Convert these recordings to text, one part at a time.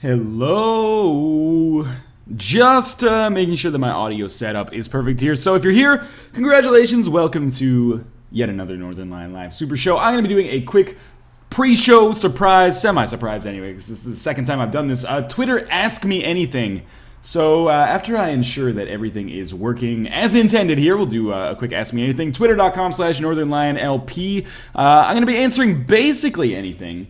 Hello. Just making sure that my audio setup is perfect here. So if you're here, congratulations. Welcome to yet another Northern Lion Live Super Show. I'm going to be doing a quick pre-show surprise, semi-surprise anyway, because this is the second time I've done this. Twitter Ask Me Anything. So after I ensure that everything is working as intended here, we'll do a quick Ask Me Anything. Twitter.com/NorthernLionLP. I'm going to be answering basically anything.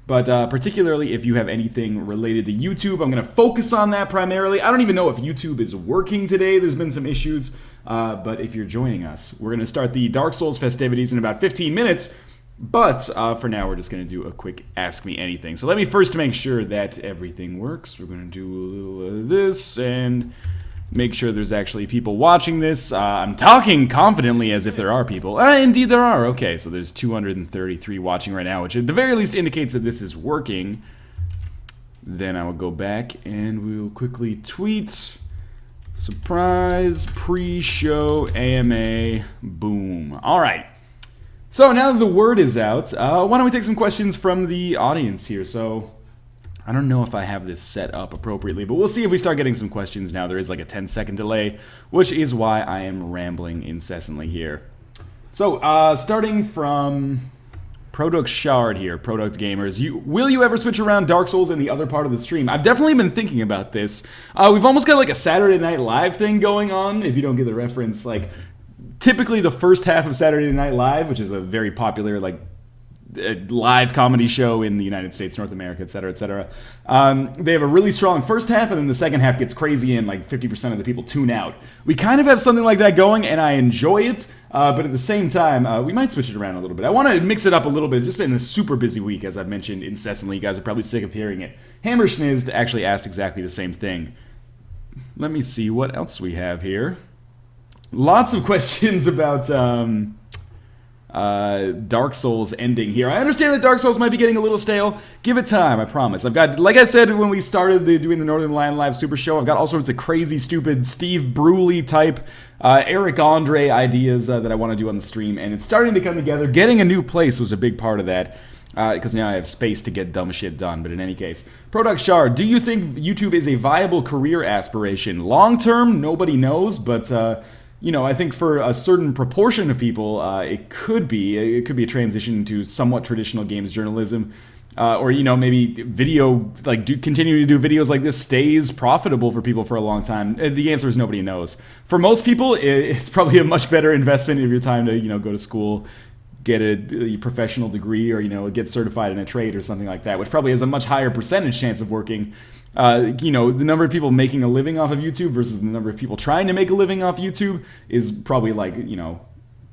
But particularly if you have anything related to YouTube, I'm going to focus on that primarily. I don't even know if YouTube is working today. There's been some issues. But if you're joining us, we're going to start the Dark Souls festivities in about 15 minutes. But for now, we're just going to do a quick Ask Me Anything. So let me first make sure that everything works. We're going to do a little of this and make sure there's actually people watching this. I'm talking confidently as if there are people. Indeed there are. Okay, so there's 233 watching right now, which at the very least indicates that this is working. Then I will go back and we'll quickly tweet. Surprise, pre-show, AMA, boom. All right. So now that the word is out, why don't we take some questions from the audience here? So I don't know if I have this set up appropriately, but we'll see if we start getting some questions now. There is like a 10-second delay, which is why I am rambling incessantly here. So, starting from Product Shard here, Product Gamers. Will you ever switch around Dark Souls in the other part of the stream? I've definitely been thinking about this. We've almost got like a Saturday Night Live thing going on, if you don't get the reference. Like, typically the first half of Saturday Night Live, which is a very popular, like, live comedy show in the United States, North America, etc., etc. They have a really strong first half, and then the second half gets crazy, and like 50% of the people tune out. We kind of have something like that going, and I enjoy it, but at the same time, we might switch it around a little bit. I want to mix it up a little bit. It's just been a super busy week, as I've mentioned incessantly. You guys are probably sick of hearing it. Hammer Schnizzed actually asked exactly the same thing. Let me see what else we have here. Lots of questions about Dark Souls ending here. I understand that Dark Souls might be getting a little stale. Give it time, I promise. I've got, like I said when we started doing the Northern Lion Live Super Show, I've got all sorts of crazy, stupid Steve Bruley type, Eric Andre ideas that I want to do on the stream, and it's starting to come together. Getting a new place was a big part of that, because now I have space to get dumb shit done. But in any case, Product Shard, do you think YouTube is a viable career aspiration? Long term, nobody knows, but you know, I think for a certain proportion of people, it could be a transition to somewhat traditional games journalism, or, you know, maybe video, like continuing to do videos like this stays profitable for people for a long time. The answer is nobody knows. For most people, it's probably a much better investment of your time to, you know, go to school, get a professional degree, or, you know, get certified in a trade or something like that, which probably has a much higher percentage chance of working. You know, the number of people making a living off of YouTube versus the number of people trying to make a living off YouTube is probably like, you know,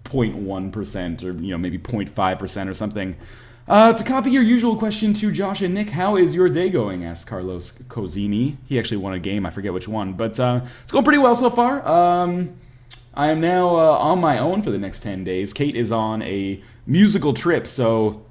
0.1% or, you know, maybe 0.5% or something. To copy your usual question to Josh and Nick, how is your day going? Asked Carlos Cozini. He actually won a game, I forget which one, but it's going pretty well so far. I am now on my own for the next 10 days. Kate is on a musical trip, so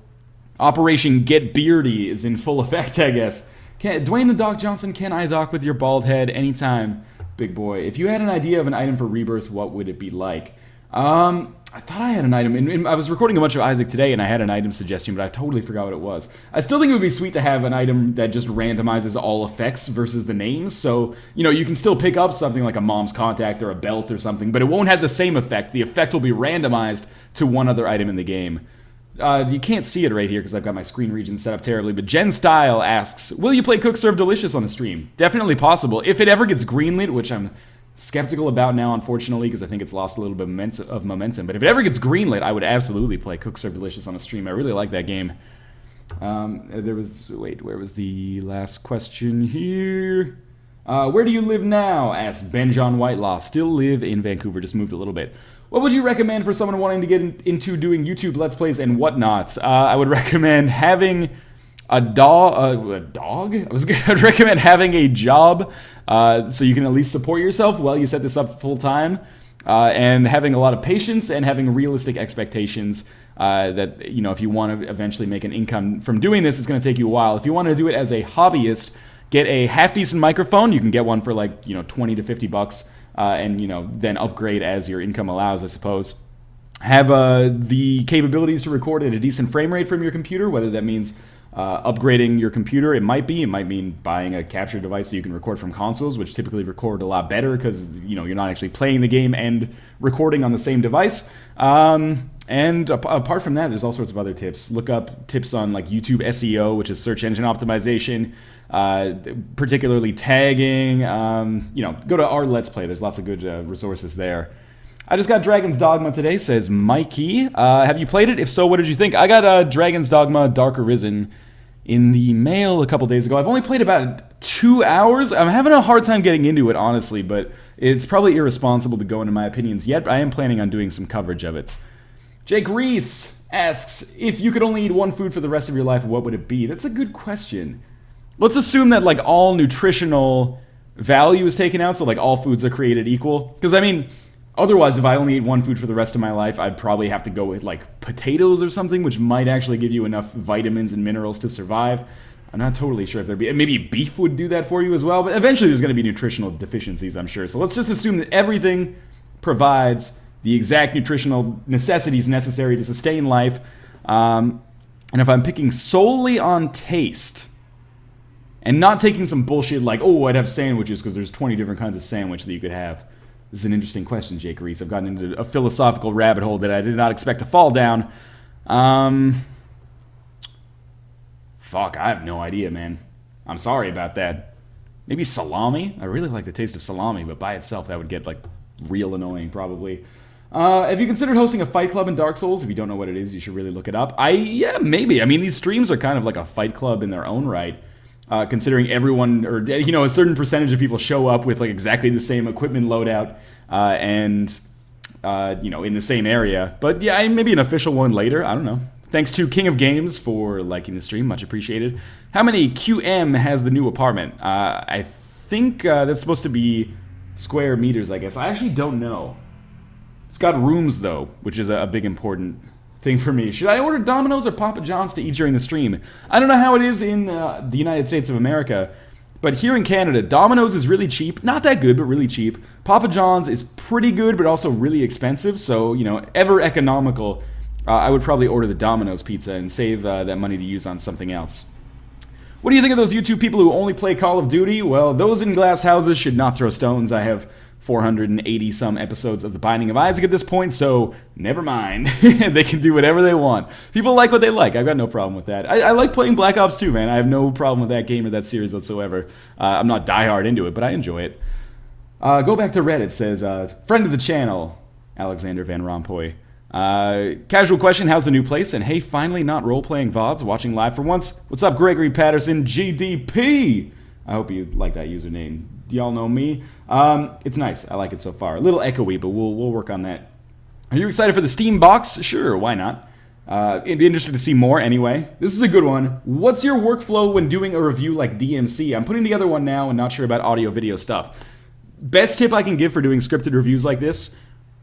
Operation Get Beardy is in full effect, I guess. Dwayne the Doc Johnson, can I dock with your bald head anytime, big boy? If you had an idea of an item for Rebirth, what would it be like? I thought I had an item, and I was recording a bunch of Isaac today, and I had an item suggestion, but I totally forgot what it was. I still think it would be sweet to have an item that just randomizes all effects versus the names, so, you know, you can still pick up something like a mom's contact or a belt or something, but it won't have the same effect. The effect will be randomized to one other item in the game. You can't see it right here because I've got my screen region set up terribly, but Jen Style asks, will you play Cook Serve Delicious on the stream? Definitely possible. If it ever gets greenlit, which I'm skeptical about now, unfortunately, because I think it's lost a little bit of momentum, but if it ever gets greenlit, I would absolutely play Cook Serve Delicious on the stream. I really like that game. Where was the last question here? Where do you live now? Asked Ben John Whitelaw. Still live in Vancouver, just moved a little bit. What would you recommend for someone wanting to get into doing YouTube Let's Plays and whatnot? I would recommend having a dog? I'd recommend having a job so you can at least support yourself while you set this up full time, and having a lot of patience and having realistic expectations that, you know, if you want to eventually make an income from doing this, it's going to take you a while. If you want to do it as a hobbyist, get a half-decent microphone. You can get one for like, you know, 20 to 50 bucks. And, you know, then upgrade as your income allows, I suppose. Have the capabilities to record at a decent frame rate from your computer, whether that means upgrading your computer. It might mean buying a capture device so you can record from consoles, which typically record a lot better because you're not actually playing the game and recording on the same device. And apart from that, there's all sorts of other tips. Look up tips on like YouTube SEO, which is search engine optimization, particularly tagging. Go to our Let's Play. There's lots of good resources there. I just got Dragon's Dogma today, says Mikey. Have you played it? If so, what did you think? I got Dragon's Dogma Dark Arisen in the mail a couple days ago. I've only played about 2 hours. I'm having a hard time getting into it, honestly, but it's probably irresponsible to go into my opinions yet, but I am planning on doing some coverage of it. Jake Reese asks, if you could only eat one food for the rest of your life, what would it be? That's a good question. Let's assume that like all nutritional value is taken out, so like all foods are created equal. Because otherwise, if I only eat one food for the rest of my life, I'd probably have to go with like potatoes or something, which might actually give you enough vitamins and minerals to survive. I'm not totally sure if there'd be... Maybe beef would do that for you as well, but eventually there's going to be nutritional deficiencies, I'm sure. So let's just assume that everything provides the exact nutritional necessities necessary to sustain life. And if I'm picking solely on taste and not taking some bullshit like, oh, I'd have sandwiches because there's 20 different kinds of sandwich that you could have. This is an interesting question, Jake Reese. I've gotten into a philosophical rabbit hole that I did not expect to fall down. Fuck, I have no idea, man. I'm sorry about that. Maybe salami? I really like the taste of salami, but by itself that would get like real annoying probably. Have you considered hosting a fight club in Dark Souls? If you don't know what it is, you should really look it up. Yeah, maybe. These streams are kind of like a fight club in their own right. Considering everyone, or a certain percentage of people show up with like exactly the same equipment loadout, and in the same area. But yeah, maybe an official one later. I don't know. Thanks to King of Games for liking the stream, much appreciated. How many QM has the new apartment? I think that's supposed to be square meters, I guess. I actually don't know. It's got rooms though, which is a big important thing for me. Should I order Domino's or Papa John's to eat during the stream? I don't know how it is in the United States of America, but here in Canada, Domino's is really cheap. Not that good, but really cheap. Papa John's is pretty good, but also really expensive. So, ever economical, I would probably order the Domino's pizza and save that money to use on something else. What do you think of those YouTube people who only play Call of Duty? Well, those in glass houses should not throw stones. I have 480 some episodes of The Binding of Isaac at this point, so never mind. They can do whatever they want. People like what they like. I've got no problem with that. I like playing Black Ops 2, man. I have no problem with that game or that series whatsoever. I'm not diehard into it, but I enjoy it. Go back to Reddit, says, friend of the channel, Alexander Van Rompuy. Casual question, how's the new place? And hey, finally not role-playing VODs, watching live for once. What's up, Gregory Patterson, GDP? I hope you like that username. Y'all know me. It's nice. I like it so far. A little echoey, but we'll work on that. Are you excited for the Steam box? Sure, why not? It'd be interesting to see more anyway. This is a good one. What's your workflow when doing a review like DMC? I'm putting together one now and not sure about audio-video stuff. Best tip I can give for doing scripted reviews like this: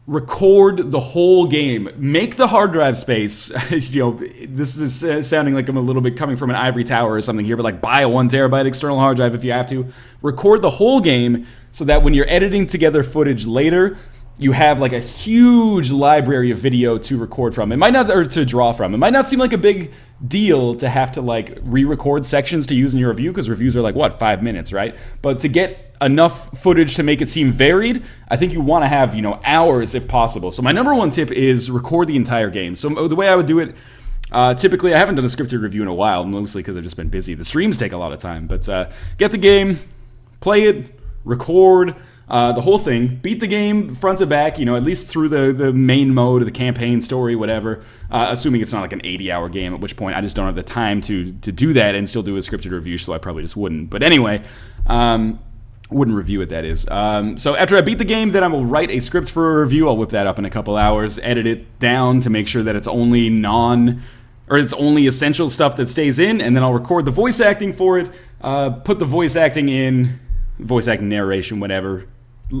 record the whole game. Make the hard drive space. This is sounding like I'm a little bit coming from an ivory tower or something here, but like buy a 1 terabyte external hard drive if you have to. Record the whole game so that when you're editing together footage later, you have like a huge library of video to record from. It might not, or to draw from. It might not seem like a big deal to have to like re-record sections to use in your review, because reviews are like, what, 5 minutes, right? But to get enough footage to make it seem varied, I think you want to have, hours if possible. So my number one tip is record the entire game. So the way I would do it, typically, I haven't done a scripted review in a while, mostly because I've just been busy. The streams take a lot of time, but get the game, play it, record the whole thing, beat the game front to back, at least through the main mode, the campaign, story, whatever, assuming it's not like an 80-hour game, at which point I just don't have the time to do that and still do a scripted review, so I probably just wouldn't. But anyway, wouldn't review it, that is. So after I beat the game, then I will write a script for a review. I'll whip that up in a couple hours, edit it down to make sure that it's only it's only essential stuff that stays in, and then I'll record the voice acting for it, put the voice acting in, voice acting narration, whatever,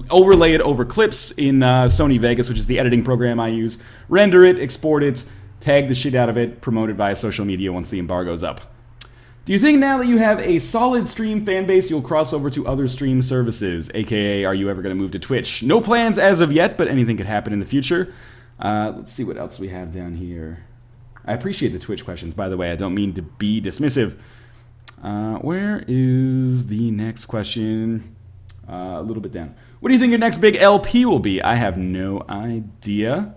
overlay it over clips in Sony Vegas, which is the editing program I use, render it, export it, tag the shit out of it, promote it via social media once the embargo's up. Do you think now that you have a solid stream fan base, you'll cross over to other stream services? AKA, are you ever going to move to Twitch? No plans as of yet, but anything could happen in the future. Let's see what else we have down here. I appreciate the Twitch questions, by the way. I don't mean to be dismissive. Where is the next question? A little bit down. What do you think your next big LP will be? I have no idea.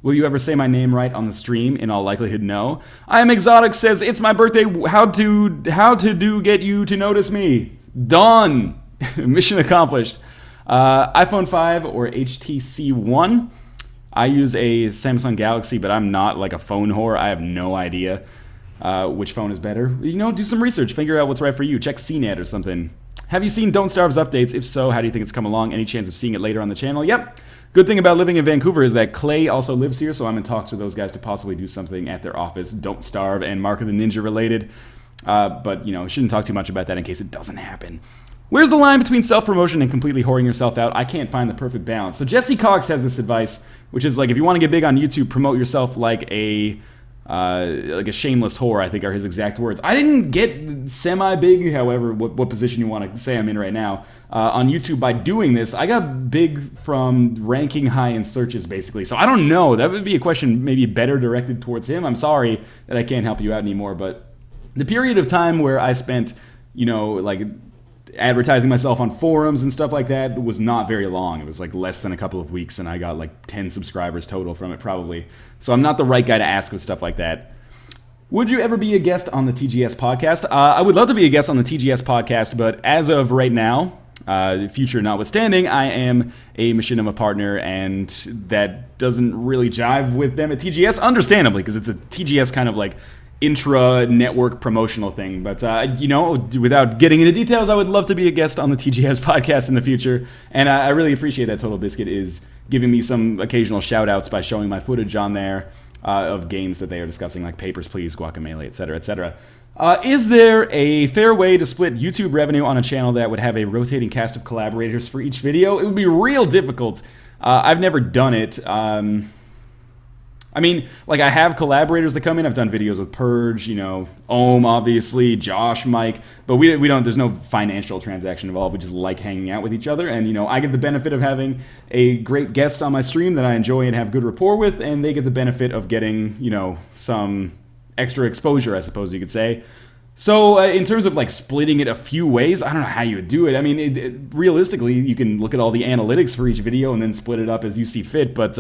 Will you ever say my name right on the stream? In all likelihood, no. I am Exotic says, it's my birthday. How to do get you to notice me? Done. Mission accomplished. iPhone 5 or HTC One? I use a Samsung Galaxy, but I'm not like a phone whore. I have no idea which phone is better. You know, do some research. Figure out what's right for you. Check CNET or something. Have you seen Don't Starve's updates? If so, how do you think it's come along? Any chance of seeing it later on the channel? Yep. Good thing about living in Vancouver is that Clay also lives here, so I'm in talks with those guys to possibly do something at their office. Don't Starve and Mark of the Ninja related. But, you know, shouldn't talk too much about that in case it doesn't happen. Where's the line between self-promotion and completely whoring yourself out? I can't find the perfect balance. So Jesse Cox has this advice, which is like, if you want to get big on YouTube, promote yourself like a shameless whore, I think are his exact words. I didn't get semi-big, however, what position you want to say I'm in right now, on YouTube by doing this. I got big from ranking high in searches, basically. So I don't know. That would be a question maybe better directed towards him. I'm sorry that I can't help you out anymore, but the period of time where I spent, you know, like advertising myself on forums and stuff like that was not very long. It was like less than a couple of weeks, and I got like 10 subscribers total from it probably. So I'm not the right guy to ask with stuff like that. Would you ever be a guest on the TGS podcast? I would love to be a guest on the TGS podcast, but as of right now, future notwithstanding, I am a Machinima partner, and that doesn't really jive with them at TGS, understandably, because it's a TGS kind of like intra-network promotional thing. But, you know, without getting into details, I would love to be a guest on the TGS podcast in the future. And I really appreciate that Total Biscuit is giving me some occasional shout-outs by showing my footage on there of games that they are discussing, like Papers, Please, Guacamelee, etc., etc. Is there a fair way to split YouTube revenue on a channel that would have a rotating cast of collaborators for each video? It would be real difficult. I've never done it. I mean, like, I have collaborators that come in. I've done videos with Purge, you know, Ohm, obviously, Josh, Mike, but we don't, there's no financial transaction involved. We just like hanging out with each other, and, you know, I get the benefit of having a great guest on my stream that I enjoy and have good rapport with, and they get the benefit of getting, you know, some extra exposure, I suppose you could say. So in terms of like splitting it a few ways, I don't know how you would do it. I mean, realistically, you can look at all the analytics for each video and then split it up as you see fit. But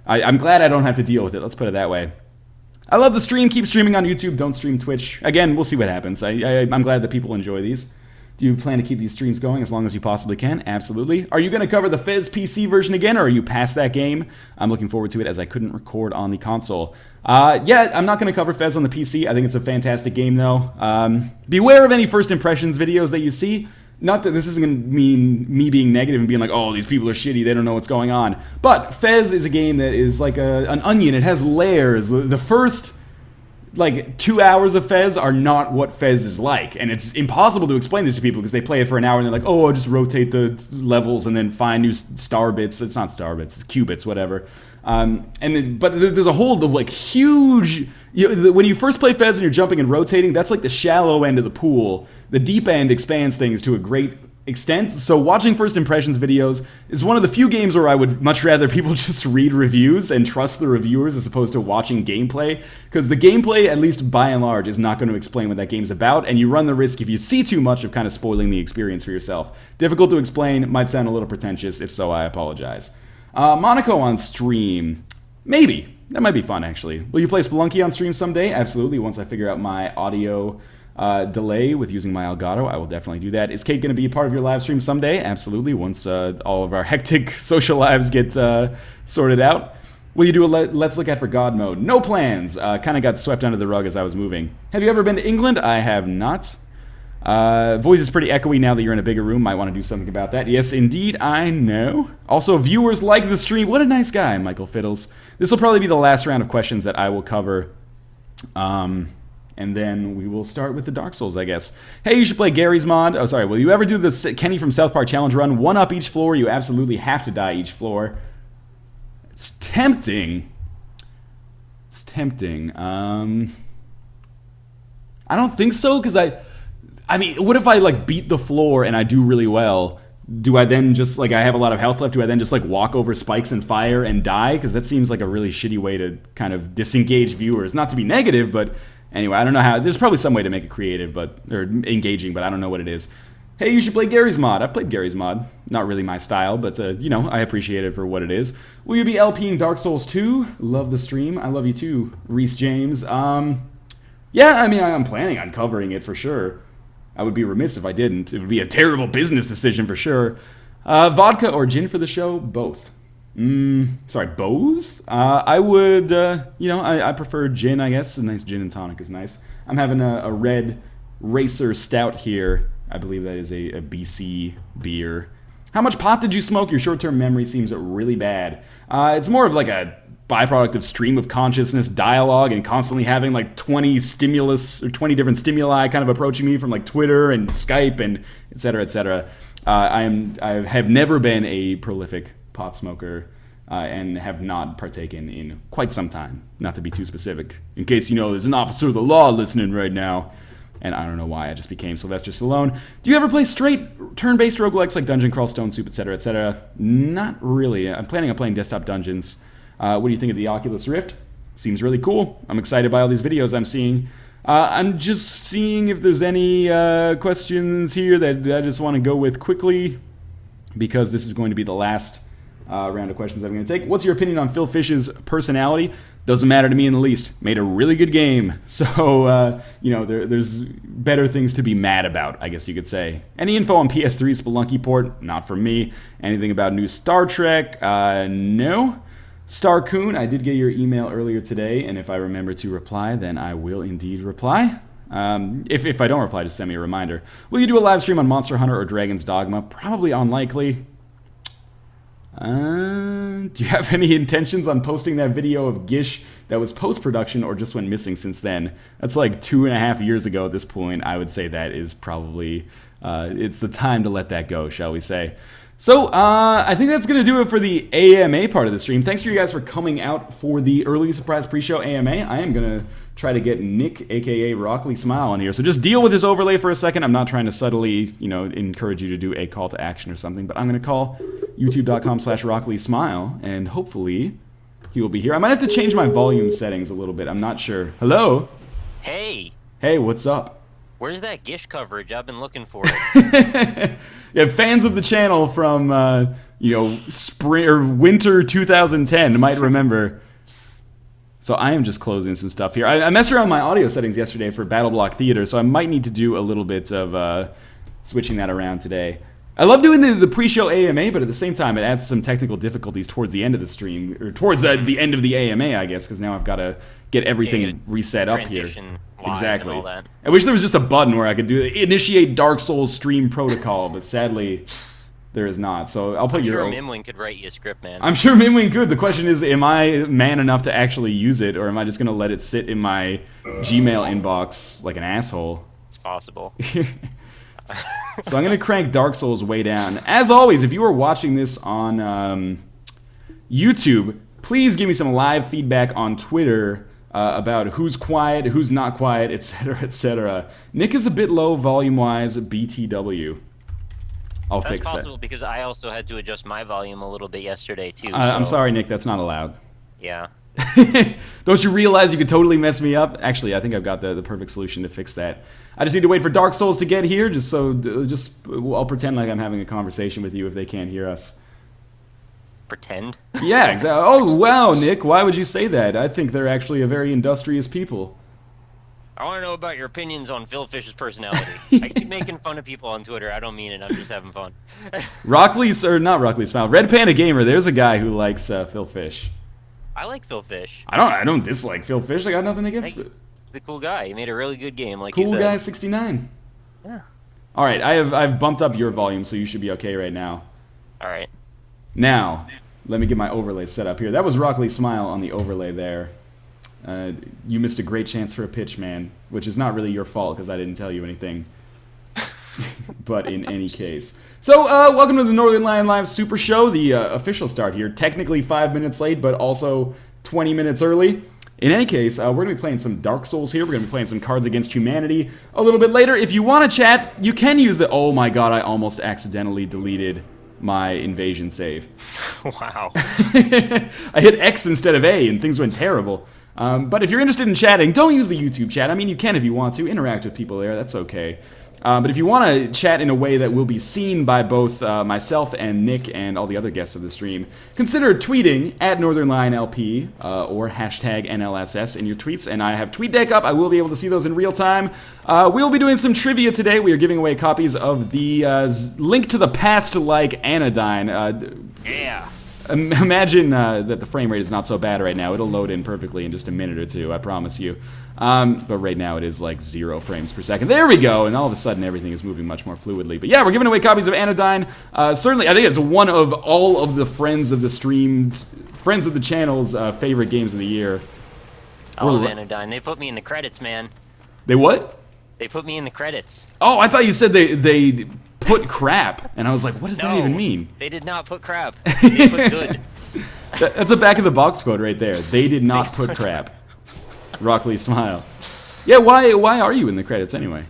I'm glad I don't have to deal with it. Let's put it that way. I love the stream. Keep streaming on YouTube. Don't stream Twitch. Again, we'll see what happens. I'm glad that people enjoy these. Do you plan to keep these streams going as long as you possibly can? Absolutely. Are you going to cover the Fez PC version again, or are you past that game? I'm looking forward to it as I couldn't record on the console. Yeah, I'm not going to cover Fez on the PC. I think it's a fantastic game, though. Beware of any first impressions videos that you see. Not that this isn't going to mean me being negative and being like, oh, these people are shitty, they don't know what's going on. But Fez is a game that is like an onion. It has layers. The first like 2 hours of Fez are not what Fez is like, and it's impossible to explain this to people because they play it for an hour and they're like, oh, I'll just rotate the levels and then find new star bits. It's not star bits, it's qubits, whatever. But there's a whole like huge. When you first play Fez and you're jumping and rotating, that's like the shallow end of the pool. The deep end expands things to a great extent. So watching first impressions videos is one of the few games where I would much rather people just read reviews and trust the reviewers as opposed to watching gameplay, because the gameplay, at least by and large, is not going to explain what that game's about, and you run the risk, if you see too much, of kind of spoiling the experience for yourself. Difficult to explain, might sound a little pretentious. If so, I apologize. Monaco on stream. Maybe. That might be fun, actually. Will you play Spelunky on stream someday? Absolutely. Once I figure out my audio delay with using my Elgato, I will definitely do that. Is Kate going to be a part of your live stream someday? Absolutely, once all of our hectic social lives get sorted out. Will you do a Let's Look at for God mode? No plans. Kind of got swept under the rug as I was moving. Have you ever been to England? I have not. Voice is pretty echoey now that you're in a bigger room. Might want to do something about that. Yes, indeed, I know. Also, viewers like the stream. What a nice guy, Michael Fiddles. This will probably be the last round of questions that I will cover. And then we will start with the Dark Souls, I guess. Hey, you should play Gary's mod. Oh, sorry. Will you ever do the Kenny from South Park challenge run? One up each floor. You absolutely have to die each floor. It's tempting. It's tempting. I don't think so, because I mean, what if I like beat the floor and I do really well, do I then just, like, I have a lot of health left, do I then just, like, walk over spikes and fire and die? Because that seems like a really shitty way to kind of disengage viewers. Not to be negative, but anyway, I don't know how. There's probably some way to make it creative, or engaging, but I don't know what it is. Hey, you should play Gary's mod. I've played Gary's mod. Not really my style, but, I appreciate it for what it is. Will you be LPing Dark Souls 2? Love the stream. I love you too, Reese James. Yeah, I mean, I'm planning on covering it for sure. I would be remiss if I didn't. It would be a terrible business decision for sure. Vodka or gin for the show? Both. Sorry, both? I would, I prefer gin, I guess. A nice gin and tonic is nice. I'm having a red Racer Stout here. I believe that is a BC beer. How much pot did you smoke? Your short-term memory seems really bad. It's more of like a byproduct of stream of consciousness dialogue and constantly having like 20 different stimuli kind of approaching me from like Twitter and Skype and et cetera, et cetera. I have never been a prolific pot smoker and have not partaken in quite some time. Not to be too specific. In case, there's an officer of the law listening right now. And I don't know why I just became Sylvester Stallone. Do you ever play straight turn-based roguelikes like Dungeon Crawl, Stone Soup, etc., etc.? Not really. I'm planning on playing desktop dungeons. What do you think of the Oculus Rift? Seems really cool. I'm excited by all these videos I'm seeing. I'm just seeing if there's any questions here that I just want to go with quickly, because this is going to be the last round of questions I'm going to take. What's your opinion on Phil Fish's personality? Doesn't matter to me in the least. Made a really good game. So, there's better things to be mad about, I guess you could say. Any info on PS3 Spelunky port? Not from me. Anything about new Star Trek? No. Starcoon, I did get your email earlier today, and if I remember to reply, then I will indeed reply. If I don't reply, just send me a reminder. Will you do a live stream on Monster Hunter or Dragon's Dogma? Probably unlikely. Do you have any intentions on posting that video of Gish that was post-production or just went missing since then? That's like 2.5 years ago at this point. I would say that is probably, it's the time to let that go, shall we say. So, I think that's going to do it for the AMA part of the stream. Thanks for you guys for coming out for the early surprise pre-show AMA. I am going to try to get Nick, a.k.a. Rockley Smile, on here. So just deal with this overlay for a second. I'm not trying to subtly, encourage you to do a call to action or something, but I'm going to call youtube.com/Rockley Smile, and hopefully he will be here. I might have to change my volume settings a little bit. I'm not sure. Hello? Hey. Hey, what's up? Where's that Gish coverage? I've been looking for it. Yeah, fans of the channel from, spring or winter 2010 might remember. So I am just closing some stuff here. I messed around with my audio settings yesterday for Battle Block Theater, so I might need to do a little bit of switching that around today. I love doing the pre-show AMA, but at the same time, it adds some technical difficulties towards the end of the stream, or towards the end of the AMA, I guess, because now I've got to get everything reset up here. Exactly. I wish there was just a button where I could do initiate Dark Souls stream protocol, but sadly there is not. So I'll put I'm your. Sure Mimwing could write you a script, man. I'm sure Mimwing could. The question is, am I man enough to actually use it, or am I just gonna let it sit in my Gmail inbox like an asshole? It's possible. So I'm gonna crank Dark Souls way down. As always, if you are watching this on YouTube, please give me some live feedback on Twitter. About who's quiet, who's not quiet, etc., etc. Nick is a bit low volume-wise, BTW. I'll fix that. That's possible because I also had to adjust my volume a little bit yesterday, too. I'm sorry, Nick, that's not allowed. Yeah. Don't you realize you could totally mess me up? Actually, I think I've got the perfect solution to fix that. I just need to wait for Dark Souls to get here, I'll pretend like I'm having a conversation with you if they can't hear us. Pretend? Yeah, exactly. Oh, wow, Nick, why would you say that? I think they're actually a very industrious people. I want to know about your opinions on Phil Fish's personality. I keep making fun of people on Twitter. I don't mean it. I'm just having fun. Rockley's, or not Rockley's Smile, Red Panda Gamer, there's a guy who likes Phil Fish. I like Phil Fish. I don't dislike Phil Fish. I got nothing against it. He's a cool guy. He made a really good game, like cool you said. Guy 69. Yeah. All right, I've bumped up your volume, so you should be okay right now. All right. Now, let me get my overlay set up here. That was Rockley Smile on the overlay there. You missed a great chance for a pitch, man, which is not really your fault because I didn't tell you anything. But in any case. So, welcome to the Northern Lion Live Super Show, the official start here. Technically 5 minutes late, but also 20 minutes early. In any case, we're going to be playing some Dark Souls here. We're going to be playing some Cards Against Humanity a little bit later. If you want to chat, you can use the... Oh my god, I almost accidentally deleted my invasion save. Wow. I hit X instead of A, and things went terrible. But if you're interested in chatting, don't use the YouTube chat. I mean, you can if you want to. Interact with people there. That's okay. But if you want to chat in a way that will be seen by both myself and Nick and all the other guests of the stream, consider tweeting at NorthernLionLP or hashtag NLSS in your tweets. And I have TweetDeck up. I will be able to see those in real time. We'll be doing some trivia today. We are giving away copies of the Link to the Past like Anodyne. Yeah. Imagine that the frame rate is not so bad right now. It'll load in perfectly in just a minute or two, I promise you. But right now it is like 0 frames per second. There we go, and all of a sudden everything is moving much more fluidly. But yeah, we're giving away copies of Anodyne. Certainly, I think it's one of all of the friends of the channel's favorite games of the year. I love Anodyne. They put me in the credits, man. They what? They put me in the credits. Oh, I thought you said they put crap, and I was like, what does that even mean? They did not put crap. They put good. That's a back of the box quote right there. They did not put crap. Rockley smile. Yeah, why are you in the credits anyway?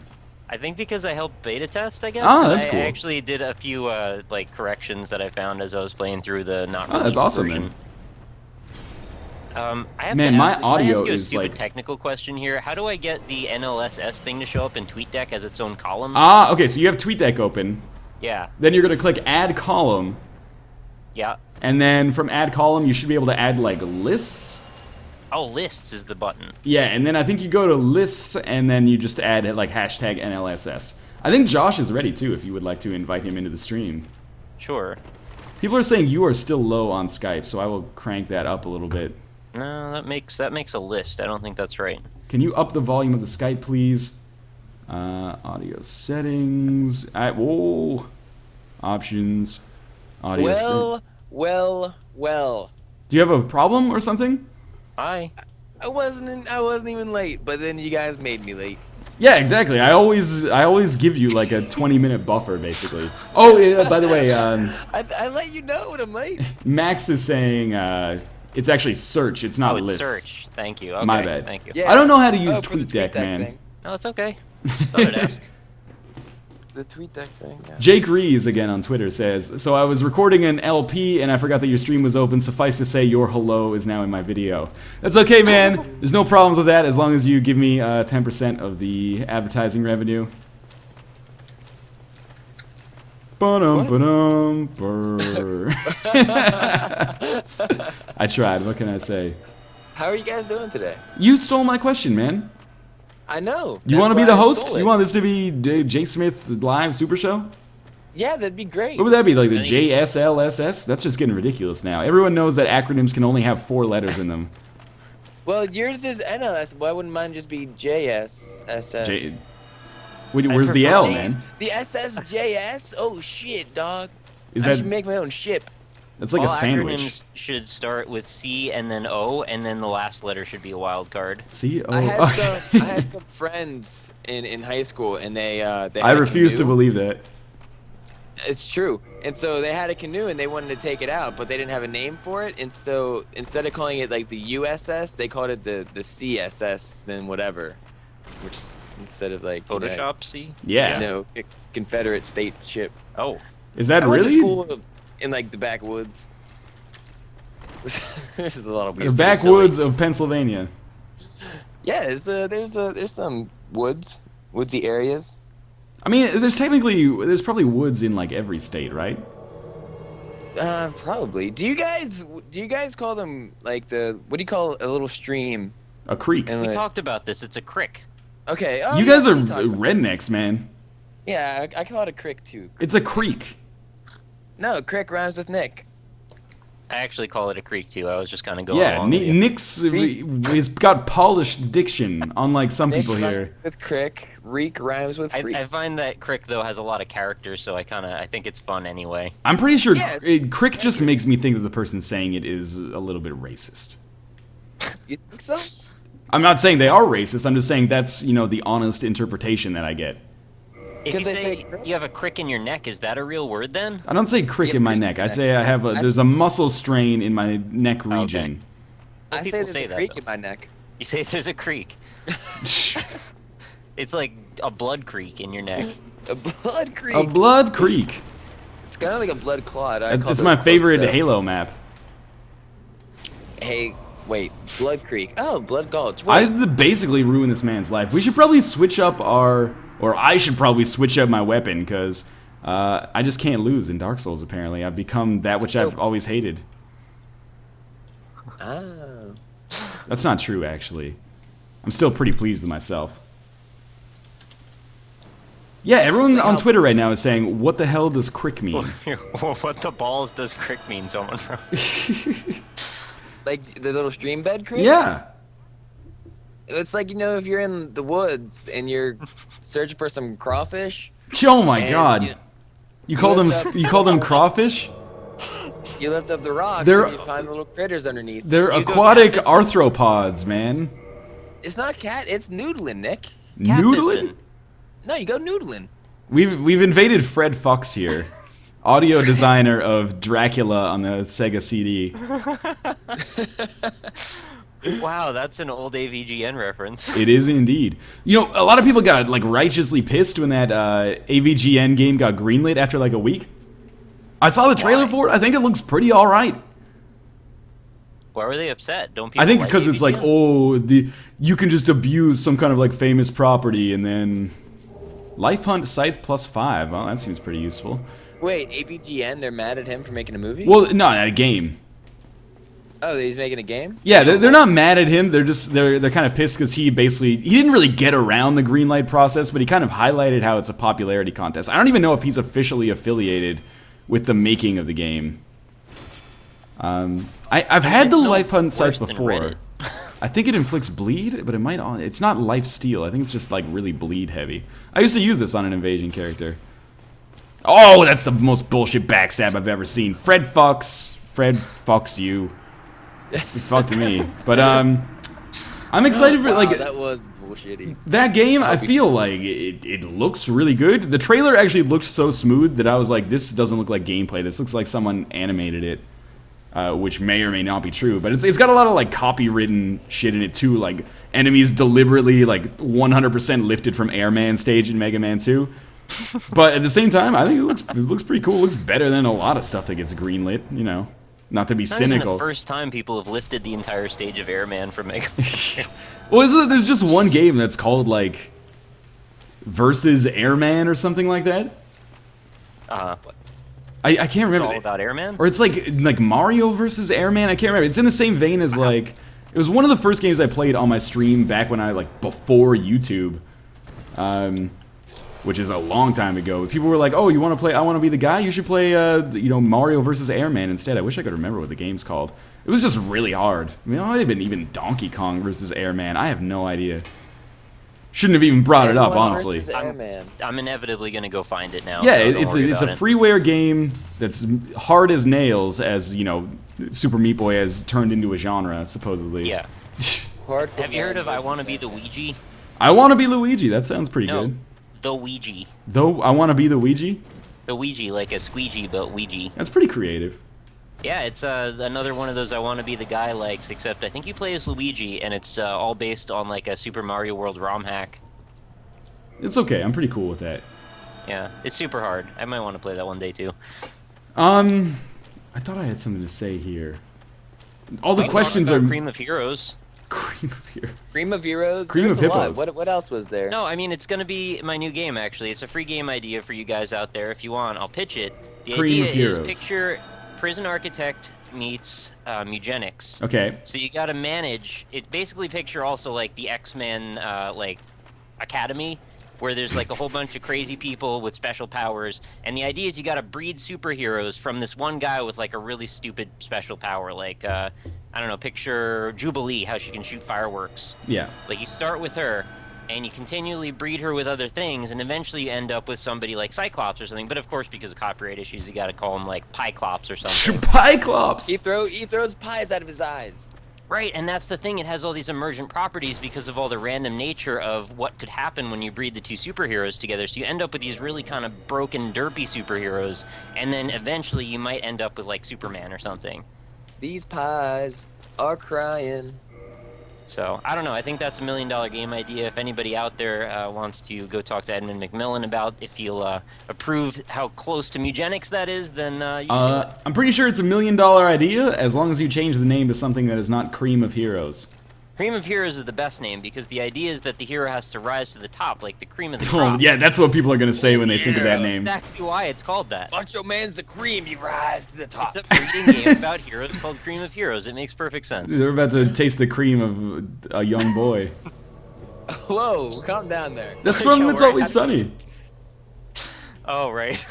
I think because I helped beta test, I guess. Oh, that's cool. I actually did a few like corrections that I found as I was playing through the not released that's awesome, version. man. I have Man, to my ask, audio can I ask you a is stupid like... technical question here. How do I get the NLSS thing to show up in TweetDeck as its own column? Okay, so you have TweetDeck open. Yeah. Then you're going to click Add Column. Yeah. And then from Add Column, you should be able to add, like, lists. Oh, lists is the button. Yeah, and then I think you go to lists, and then you just add, like, hashtag NLSS. I think Josh is ready, too, if you would like to invite him into the stream. Sure. People are saying you are still low on Skype, so I will crank that up a little bit. No, that makes a list. I don't think that's right. Can you up the volume of the Skype, please? Audio settings. Whoa. Options. Audio Well. Do you have a problem or something? Hi. I wasn't even late, but then you guys made me late. Yeah, exactly. I always give you like a 20-minute buffer, basically. Oh, yeah, by the way, I let you know when I'm late. Max is saying it's actually search. It's not it's list. search. Thank you. Okay, My bad. Thank you. Yeah. I don't know how to use for the TweetDeck, man. thing. No, it's okay. Just thought I'd ask. The TweetDeck thing. Yeah. Jake Rees again on Twitter says, so I was recording an LP and I forgot that your stream was open. Suffice to say, your hello is now in my video. That's okay, man. There's no problems with that as long as you give me 10% of the advertising revenue. Ba-dum, brr. I tried. What can I say? How are you guys doing today? You stole my question, man. I know. You want to be the host? You want this to be Jake Smith Live Super Show? Yeah, that'd be great. What would that be, like the JSLSS? That's just getting ridiculous now. Everyone knows that acronyms can only have 4 letters in them. Well, yours is NLS, but I wouldn't mind just be JSSS. Where's the L, man? The SSJS? Oh shit, dog. Is I that? should make my own ship. That's like All a sandwich. acronyms should start with C and then O, and then the last letter should be a wild card. C O. I had some friends in high school, and they had I a refuse to canoe. believe that. It's true. And so they had a canoe, and they wanted to take it out, but they didn't have a name for it. And so instead of calling it like the USS, they called it the CSS, then whatever, which is instead of like Photoshop C? Yeah. No, Confederate state ship. Oh. Is that I went to really? school in like the backwoods. There's a lot of The weird. backwoods of Pennsylvania. Yeah, there's some woodsy areas. I mean, there's probably woods in like every state, right? Probably. Do you guys call them like what do you call a little stream? A creek. And We like, talked about this. It's a crick. okay. Oh, You yeah, guys are we talked about rednecks, this. man. Yeah, I call it a crick too. It's a creek. No, crick rhymes with Nick. I actually call it a creek too. I was just kind of going Yeah, along with you. Nick's he's got polished diction, unlike some Nick people rhymes here. with crick. Reek rhymes with freak. I find that crick though has a lot of character, so I think it's fun anyway. I'm pretty sure Yeah, crick just makes me think that the person saying it is a little bit racist. You think so? I'm not saying they are racist. I'm just saying that's, the honest interpretation that I get. If Could you they say say crick? you have a crick in your neck, is that a real word then? I don't say crick Yeah, in my crick neck. in I the say neck. I have I there's a muscle strain in my neck Okay. region. I Well, say people there's say a that, creek though. in my neck. You say there's a creek. It's like a blood creek in your neck. A blood creek. A blood creek. It's kind of like a blood clot. It's my favorite Halo map. Hey, wait, Blood Creek. Oh, Blood Gulch. I Wait. basically ruined this man's life. We should probably switch up or I should probably switch up my weapon, because I just can't lose in Dark Souls, apparently. I've become that which I've always hated. Oh. That's not true, actually. I'm still pretty pleased with myself. Yeah, everyone on Twitter right now is saying, what the hell does crick mean? What the balls does crick mean, someone from? Like the little stream bed creek? Yeah. It's like, you know, if you're in the woods and you're searching for some crawfish. Oh my And god. You call them crawfish? You lift up the rocks They're- and you find little critters underneath. They're You go aquatic catfish arthropods, man. It's not cat, it's noodling, Nick. Noodling? No, you go noodling. We've invaded Fred Fox here, audio designer of Dracula on the Sega CD. Wow, that's an old AVGN reference. It is indeed. You know, a lot of people got like righteously pissed when that AVGN game got greenlit after like a week. I saw the trailer Why? for it. I think it looks pretty all right. Why were they upset? Don't people I think like because it's like, AVGN? oh, you can just abuse some kind of like famous property and then Life Hunt Scythe +5. Well, that seems pretty useful. Wait, ABGN, they're mad at him for making a movie? Well, no, not a game. Oh, he's making a game? Yeah, they're not mad at him. They're kind of pissed because he didn't really get around the green light process, but he kind of highlighted how it's a popularity contest. I don't even know if he's officially affiliated with the making of the game. I've had the It's no Life Hunt Scythe worse than before. Reddit. I think it inflicts bleed, but it's not life steal. I think it's just like really bleed heavy. I used to use this on an invasion character. Oh, that's the most bullshit backstab I've ever seen. Fred fucks you. You fucked me. But I'm excited for Wow, like that was bullshitty. that game. I feel like it looks really good. The trailer actually looked so smooth that I was like, this doesn't look like gameplay. This looks like someone animated it. Which may or may not be true, but it's got a lot of like copywritten shit in it too, like enemies deliberately like 100% lifted from Airman stage in Mega Man 2. But at the same time, I think it looks pretty cool. It looks better than a lot of stuff that gets greenlit, you know. Not to be It's not even cynical. the first time people have lifted the entire stage of Airman from Mega Man. Well, there's just one game that's called like Versus Airman or something like that. I can't It's remember. all about Airman? Or it's like Mario versus Airman. I can't remember. It's in the same vein as like it was one of the first games I played on my stream back when I like before YouTube, which is a long time ago. People were like, "Oh, you want to play? I want to be the guy. You should play, you know, Mario versus Airman instead." I wish I could remember what the game's called. It was just really hard. I mean, it might have been even Donkey Kong versus Airman. I have no idea. Shouldn't have even brought it up, Everyone honestly. versus Airman. I'm inevitably gonna go find it now. Yeah, so don't it's worry a about it. freeware game that's hard as nails, as you know, Super Meat Boy has turned into a genre supposedly. Yeah. Hardcore Have you heard of I versus Want to Be the Airman. Ouija? I want to be Luigi. That sounds pretty No, good. the Ouija. Though I want to be the Ouija. The Ouija, like a squeegee, but Ouija. That's pretty creative. Yeah, it's another one of those I Want to Be the Guy likes, except I think you play as Luigi, and it's all based on like a Super Mario World ROM hack. It's okay. I'm pretty cool with that. Yeah, it's super hard. I might want to play that one day too. I thought I had something to say here. All the We can questions talk are about Cream of Heroes. Cream of Heroes. Cream of Heroes? Cream There's of a lot. Hippos. What else was there? No, I mean it's gonna be my new game actually. It's a free game idea for you guys out there. If you want, I'll pitch it. The Cream idea of is Heroes. picture Prison Architect meets eugenics. Okay. So you got to manage it. Basically, picture also like the X-Men like academy, where there's like a whole bunch of crazy people with special powers, and the idea is you got to breed superheroes from this one guy with like a really stupid special power. Like I don't know, picture Jubilee, how she can shoot fireworks. Yeah. Like you start with her, and you continually breed her with other things, and eventually you end up with somebody like Cyclops or something. But of course, because of copyright issues, you got to call him like Pyclops or something. Pyclops. He throws pies out of his eyes. Right, and that's the thing. It has all these emergent properties because of all the random nature of what could happen when you breed the two superheroes together. So you end up with these really kind of broken, derpy superheroes, and then eventually you might end up with like Superman or something. These pies are crying. So, I don't know. I think that's $1 million game idea. If anybody out there wants to go talk to Edmund McMillan about if he'll approve how close to Mugenics that is, then you should do it. I'm pretty sure it's $1 million idea as long as you change the name to something that is not Cream of Heroes. Cream of Heroes is the best name because the idea is that the hero has to rise to the top, like the cream of the Oh, crop. yeah, that's what people are going to say when they think of that That's name. exactly why it's called that. Macho Man's the cream. You rise to the top. It's a breeding game about heroes called Cream of Heroes. It makes perfect sense. They're about to taste the cream of a young boy. Whoa, calm down there. That's from Yo, It's we're Always happy. Sunny. Oh, right.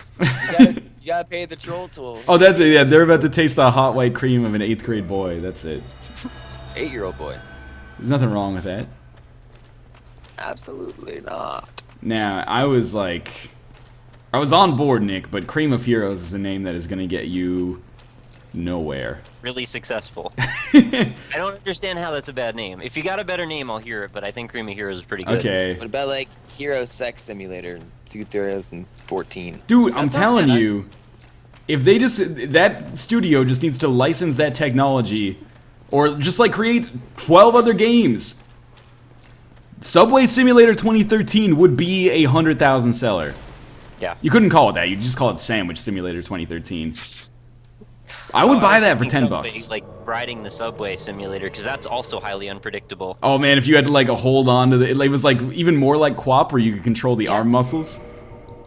You gotta pay the troll toll. Oh, that's it. Yeah, they're about to taste the hot white cream of an 8th grade boy. That's it. 8-year-old boy. There's nothing wrong with that. Absolutely not. Now, I was on board, Nick, but Cream of Heroes is a name that is going to get you nowhere. Really successful. I don't understand how that's a bad name. If you got a better name, I'll hear it, but I think Cream of Heroes is pretty good. Okay. What about like Hero Sex Simulator in 2014? Dude, I'm That's not telling bad. you, if they that studio just needs to license that technology, or just like create 12 other games. Subway Simulator 2013 would be a 100,000 seller. Yeah. You couldn't call it that. You just call it Sandwich Simulator 2013. I would buy that for 10 bucks. Like riding the subway simulator, because that's also highly unpredictable. Oh man, if you had to like hold on to it was like even more like QWOP where you could control the arm muscles.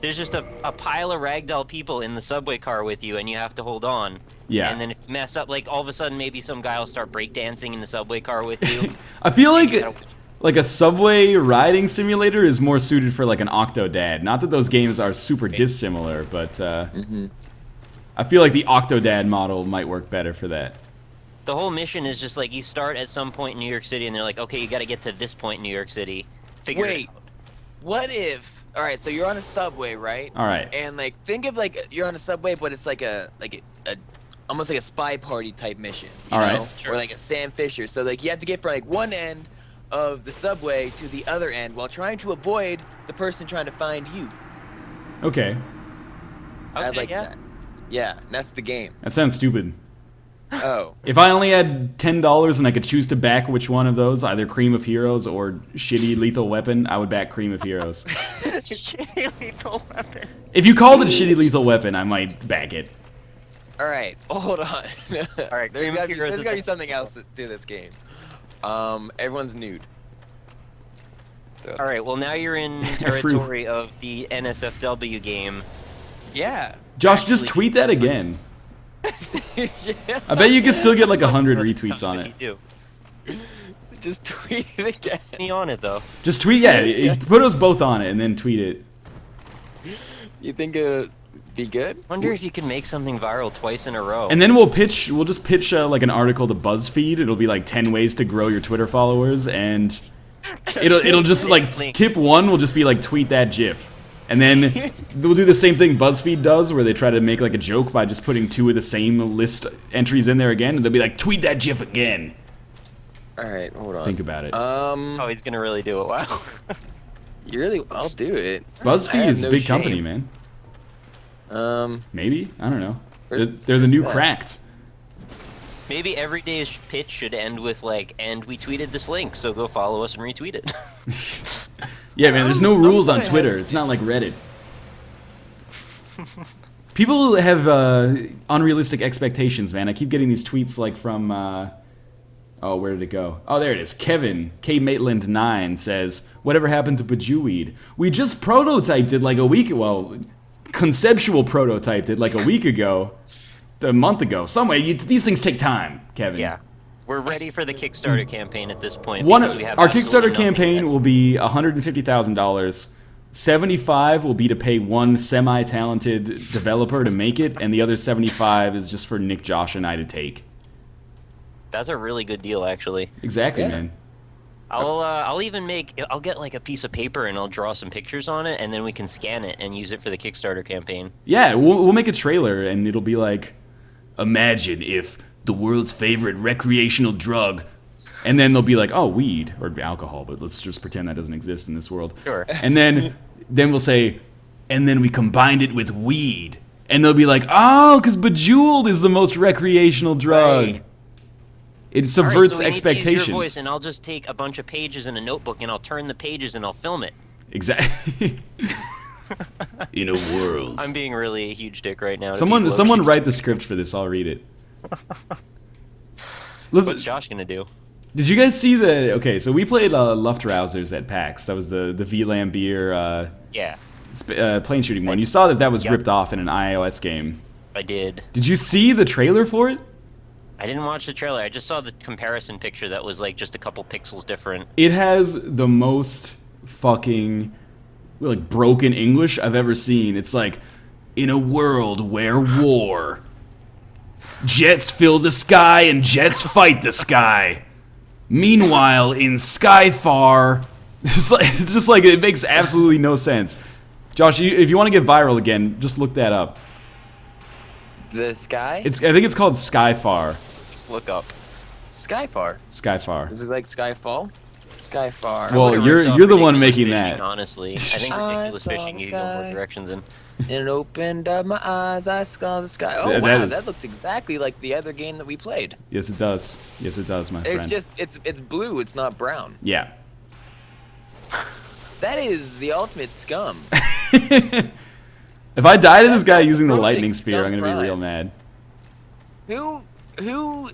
There's just a pile of ragdoll people in the subway car with you, and you have to hold on. Yeah. And then if you mess up, like all of a sudden maybe some guy will start breakdancing in the subway car with you. I feel You gotta- like a subway riding simulator is more suited for like an Octodad. Not that those games are super dissimilar, but I feel like the Octodad model might work better for that. The whole mission is just like you start at some point in New York City, and they're like, okay, you got to get to this point in New York City. Figure Wait, it out. what if? All right, so you're on a subway, right? All right. And like, think of like you're on a subway, but it's like a almost like a spy party type mission. You All right. know? Or like a Sam Fisher. So like you have to get from like one end of the subway to the other end while trying to avoid the person trying to find you. Okay. I Okay, like yeah. that. Yeah, that's the game. That sounds stupid. Oh. If I only had $10 and I could choose to back which one of those, either Cream of Heroes or shitty Lethal Weapon, I would back Cream of Heroes. Shitty Lethal Weapon. If you called it shitty Lethal Weapon, I might back it. All right, hold on. All right, there's Cream got of to Heroes is be the- something else to this game. Everyone's nude. All right, well now you're in territory of the NSFW game. Yeah. Josh, just Actually- tweet that again. Yeah. I bet you could still get like 100 retweets on If it. you do. Just tweet it again. Me on it though. Just tweet, yeah, put us both on it and then tweet it. You think it'd be good? Wonder if you can make something viral twice in a row. And then we'll just pitch like an article to BuzzFeed. It'll be like 10 ways to grow your Twitter followers, and it'll just like tip 1 will just be like tweet that GIF. And then we'll do the same thing BuzzFeed does, where they try to make like a joke by just putting 2 of the same list entries in there again, and they'll be like, tweet that GIF again. All right, hold on. Think about it. Oh, he's gonna really do it. Wow. You really? I'll do it. I BuzzFeed have is a no big company, shame. man. Maybe? I don't know. Where's- They're the where's new that? Cracked. Maybe every day's pitch should end with like, and we tweeted this link, so go follow us and retweet it. Yeah, man, there's no I'm rules on gonna Twitter. have- It's not like Reddit. People have unrealistic expectations, man. I keep getting these tweets like from, oh, where did it go? Oh, there it is. Kevin, K Maitland 9 says, whatever happened to Bejewed? We just prototyped it like a week, well, conceptual prototyped it like a week ago, a month ago. These things take time, Kevin. Yeah. We're ready for the Kickstarter campaign at this point. One, because we have our absolutely Kickstarter nothing campaign yet. will be $150,000. 75 will be to pay one semi-talented developer to make it, and the other 75 is just for Nick, Josh, and I to take. That's a really good deal, actually. Exactly, Yeah. man. I'll even I'll get like a piece of paper and I'll draw some pictures on it, and then we can scan it and use it for the Kickstarter campaign. Yeah, we'll make a trailer, and it'll be like, imagine if the world's favorite recreational drug, and then they'll be like, oh, weed, or alcohol, but let's just pretend that doesn't exist in this world. Sure. And then we'll say, and then we combined it with weed. And they'll be like, oh, because Bejeweled is the most recreational drug. Right. It All right, subverts so we need to use expectations. your voice, and I'll just take a bunch of pages in a notebook, and I'll turn the pages, and I'll film it. Exactly. In a world. I'm being really a huge dick right now. to Someone people. write the script for this. I'll read it. What's Josh gonna do? Did you guys see the? Okay, so we played Luftrausers at PAX. That was the VLAN beer Yeah, plane shooting one. You saw that was ripped off in an iOS game. I did. Did you see the trailer for it? I didn't watch the trailer. I just saw the comparison picture that was like just a couple pixels different. It has the most fucking like broken English I've ever seen. It's like, in a world where war, jets fill the sky and jets fight the sky. Meanwhile, in Skyfar, it's just like it makes absolutely no sense. Josh, if you want to get viral again, just look that up. The sky? I think it's called Skyfar. Let's look up. Skyfar. Skyfar. Is it like Skyfall? Skyfar. Well, Would've you're ripped off the one Ridiculous making Fishing, that. Honestly, I think Ridiculous saw Fishing the you can go more sky. directions in. And opened up my eyes, I saw the sky. Oh That wow, is- that looks exactly like the other game that we played. Yes, it does. Yes, it does, my It's friend. just it's blue, it's not brown. Yeah. That is the ultimate scum. If I die to this guy That's using the approaching lightning spear, I'm scum gonna be real prime. mad. Who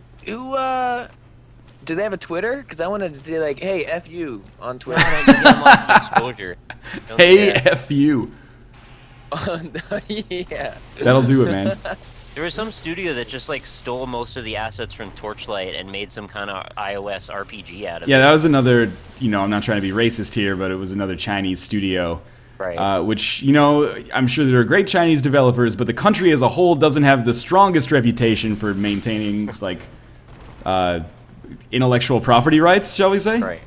do they have a Twitter? Because I wanted to say like, hey, F you on Twitter. I don't give them lots of exposure. Don't do Hey, that. F you. Yeah. That'll do it, man. There was some studio that just like stole most of the assets from Torchlight and made some kind of iOS RPG out of Yeah, it. that was another, I'm not trying to be racist here, but it was another Chinese studio. Right. Which, I'm sure there are great Chinese developers, but the country as a whole doesn't have the strongest reputation for maintaining, like, intellectual property rights, shall we say? Right.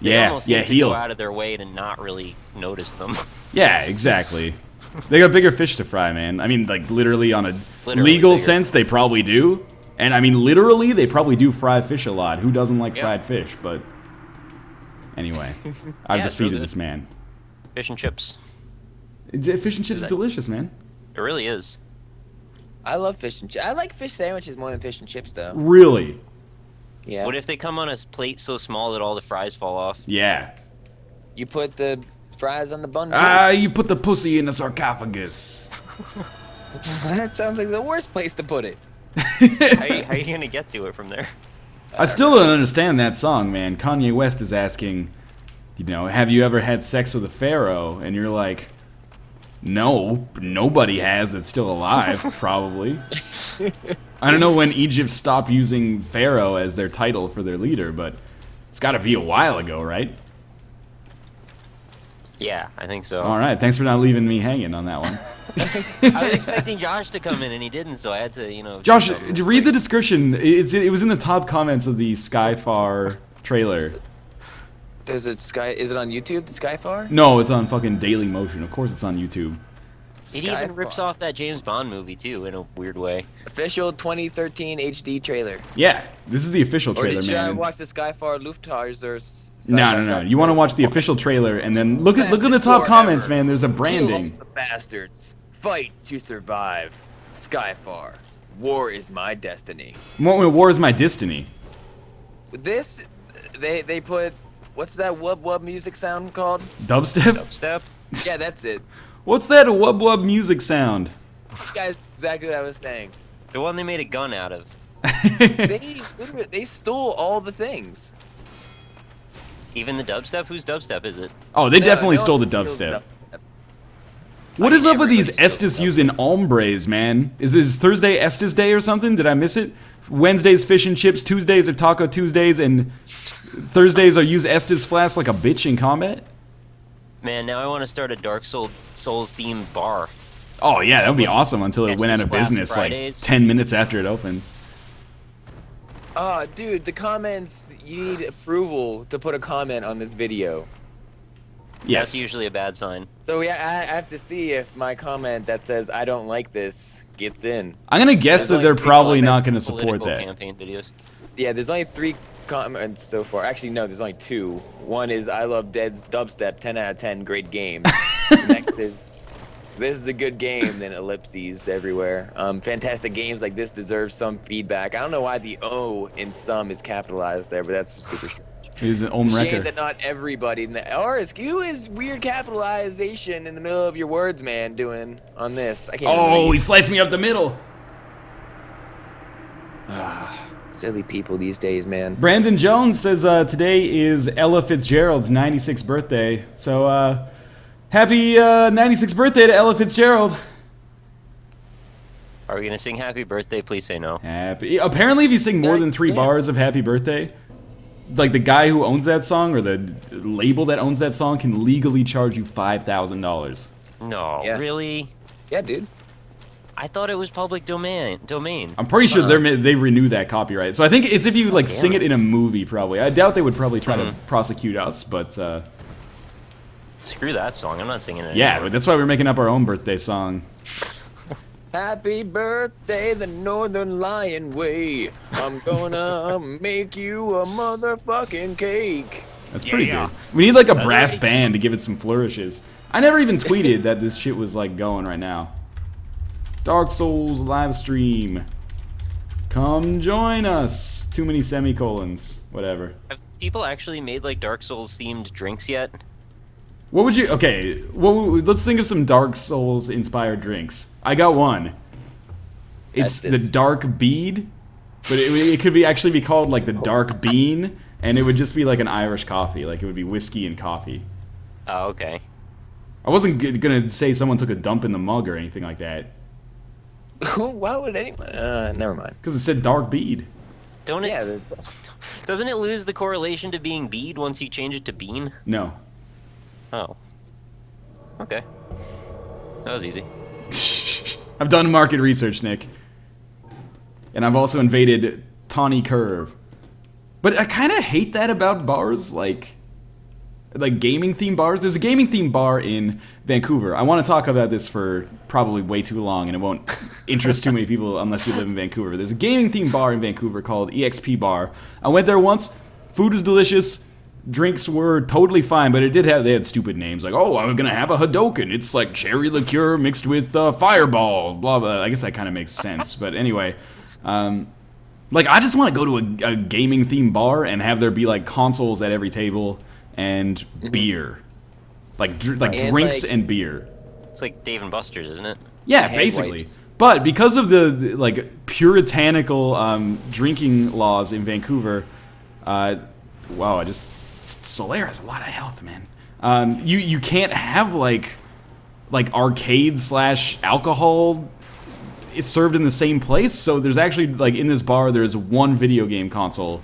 They Yeah, almost yeah, seem to heal. go out of their way to not really notice them. Yeah, exactly. They got bigger fish to fry, man. I mean, like, literally on a Literally legal bigger. sense, they probably do. And, I mean, literally, they probably do fry fish a lot. Who doesn't like Yep. fried fish? But, anyway, I've Yeah, it's defeated real good. this man. Fish and chips. Fish and chips is delicious, man. It really is. I love fish and chips. I like fish sandwiches more than fish and chips though. Really? Yeah. What if they come on a plate so small that all the fries fall off? Yeah. You put the fries on the bun too? You put the pussy in the sarcophagus. That sounds like the worst place to put it. How you gonna get to it from there? I still don't understand that song, man. Kanye West is asking, have you ever had sex with a pharaoh? And you're like, no, nobody has that's still alive, probably. I don't know when Egypt stopped using pharaoh as their title for their leader, but it's got to be a while ago, right? Yeah, I think so. All right, thanks for not leaving me hanging on that one. I was expecting Josh to come in and he didn't, so I had to, Josh, read the description. It was in the top comments of the Skyfar trailer. There's a sky. Is it on YouTube? The Skyfar? No, it's on fucking Daily Motion. Of course it's on YouTube. It even rips off that James Bond movie too, in a weird way. Official 2013 HD trailer. Yeah, this is the official Or trailer, should I man. watch the Skyfar Luftrausers? No. You want to watch the official trailer and then look at the top comments, man. There's a Kill branding. the bastards. Fight to survive. Skyfar. War is my destiny. War is my destiny. This, they put, what's that wub music sound called? Dubstep? Dubstep? Yeah, that's it. What's that wub wub music sound? Guys, exactly what I was saying. The one they made a gun out of. They stole all the things. Even the dubstep? Whose dubstep is it? Oh, they No, definitely no stole the one steals dubstep. dubstep. What I is mean, up with these everybody steals Estes using ombres, man? Is this Thursday Estes Day or something? Did I miss it? Wednesdays fish and chips, Tuesdays are Taco Tuesdays, and Thursdays are use Estes flask like a bitch in combat? Man, now I want to start a Dark Souls themed bar. Oh yeah, that would be awesome until it went out Estes of Flask business like Fridays. 10 minutes after it opened. Oh, dude, the comments, you need approval to put a comment on this video. Yes. That's usually a bad sign. So yeah, I have to see if my comment that says I don't like this gets in. I'm gonna guess There's that only they're three probably not comments, gonna support Political that. campaign videos. Yeah, there's only 3 comments so far. Actually, no, there's only 2. One is I love Dead's dubstep, 10 out of 10, great game. The next is this is a good game, then ellipses everywhere. Fantastic games like this deserve some feedback. I don't know why the O in some is capitalized there, but that's super strange. He's an It's a shame record. that not everybody in the RSQ is weird capitalization in the middle of your words, man, doing on this. I can't even Oh, read. he sliced me up the middle. Silly people these days, man. Brandon Jones says today is Ella Fitzgerald's 96th birthday. So happy 96th birthday to Ella Fitzgerald. Are we gonna sing happy birthday? Please say no. Happy. Apparently, if you sing more than 3 bars of Happy Birthday, like the guy who owns that song or the label that owns that song can legally charge you $5,000. No, Yeah. really? Yeah, dude. I thought it was public domain. I'm pretty sure they renew that copyright. So I think it's if you like sing it in a movie, probably. I doubt they would probably try to prosecute us, but Screw that song. I'm not singing it. yeah, anymore. but that's why we're making up our own birthday song. Happy birthday, the Northern Lion way. I'm gonna make you a motherfucking cake. That's pretty yeah. good. We need like a That's brass already- band to give it some flourishes. I never even tweeted that this shit was like going right now. Dark Souls live stream. Come join us. Too many semicolons. Whatever. Have people actually made like Dark Souls themed drinks yet? What would you? Okay. Let's think of some Dark Souls inspired drinks. I got one. It's That's this. the Dark Bead, but it could actually be called like the Dark Bean, and it would just be like an Irish coffee. Like it would be whiskey and coffee. Oh, okay. I wasn't gonna say someone took a dump in the mug or anything like that, Why would anyone? Never mind. because it said Dark Bead. Don't it? Yeah, Doesn't it lose the correlation to being bead once you change it to bean? No. Oh. Okay. That was easy. I've done market research, Nick. And I've also invaded Tawny Curve. But I kind of hate that about bars, like gaming themed bars. There's a gaming themed bar in Vancouver. I want to talk about this for probably way too long, and it won't interest too many people unless you live in Vancouver. There's a gaming themed bar in Vancouver called EXP Bar. I went there once. Food was delicious. Drinks were totally fine, but they had stupid names like, oh, I'm gonna have a Hadoken. It's like cherry liqueur mixed with Fireball, blah blah. I guess that kind of makes sense, but anyway, like I just want to go to a gaming themed bar and have there be like consoles at every table and beer, like And, drinks like- and beer. It's like Dave and Buster's, isn't it? Yeah, Hand basically. wipes. But because of the like puritanical drinking laws in Vancouver, wow, Solaire has a lot of health, man. You can't have like arcade / alcohol. It's served in the same place, so there's actually like in this bar there's one video game console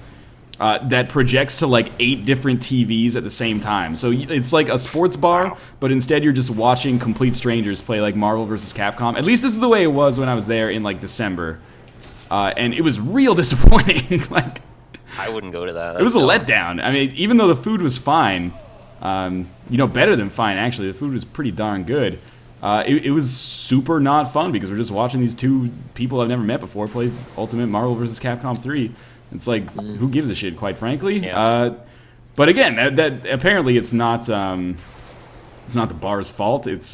that projects to like 8 different TVs at the same time. So it's like a sports bar, but instead you're just watching complete strangers play like Marvel vs. Capcom. At least this is the way it was when I was there in like December, and it was real disappointing. Like. I wouldn't go to that. It was a That's letdown. I mean, even though the food was fine, better than fine actually. The food was pretty darn good. It was super not fun because we're just watching these 2 people I've never met before play Ultimate Marvel vs. Capcom 3. It's like, who gives a shit, quite frankly? Yeah. But again, that apparently it's not the bar's fault. It's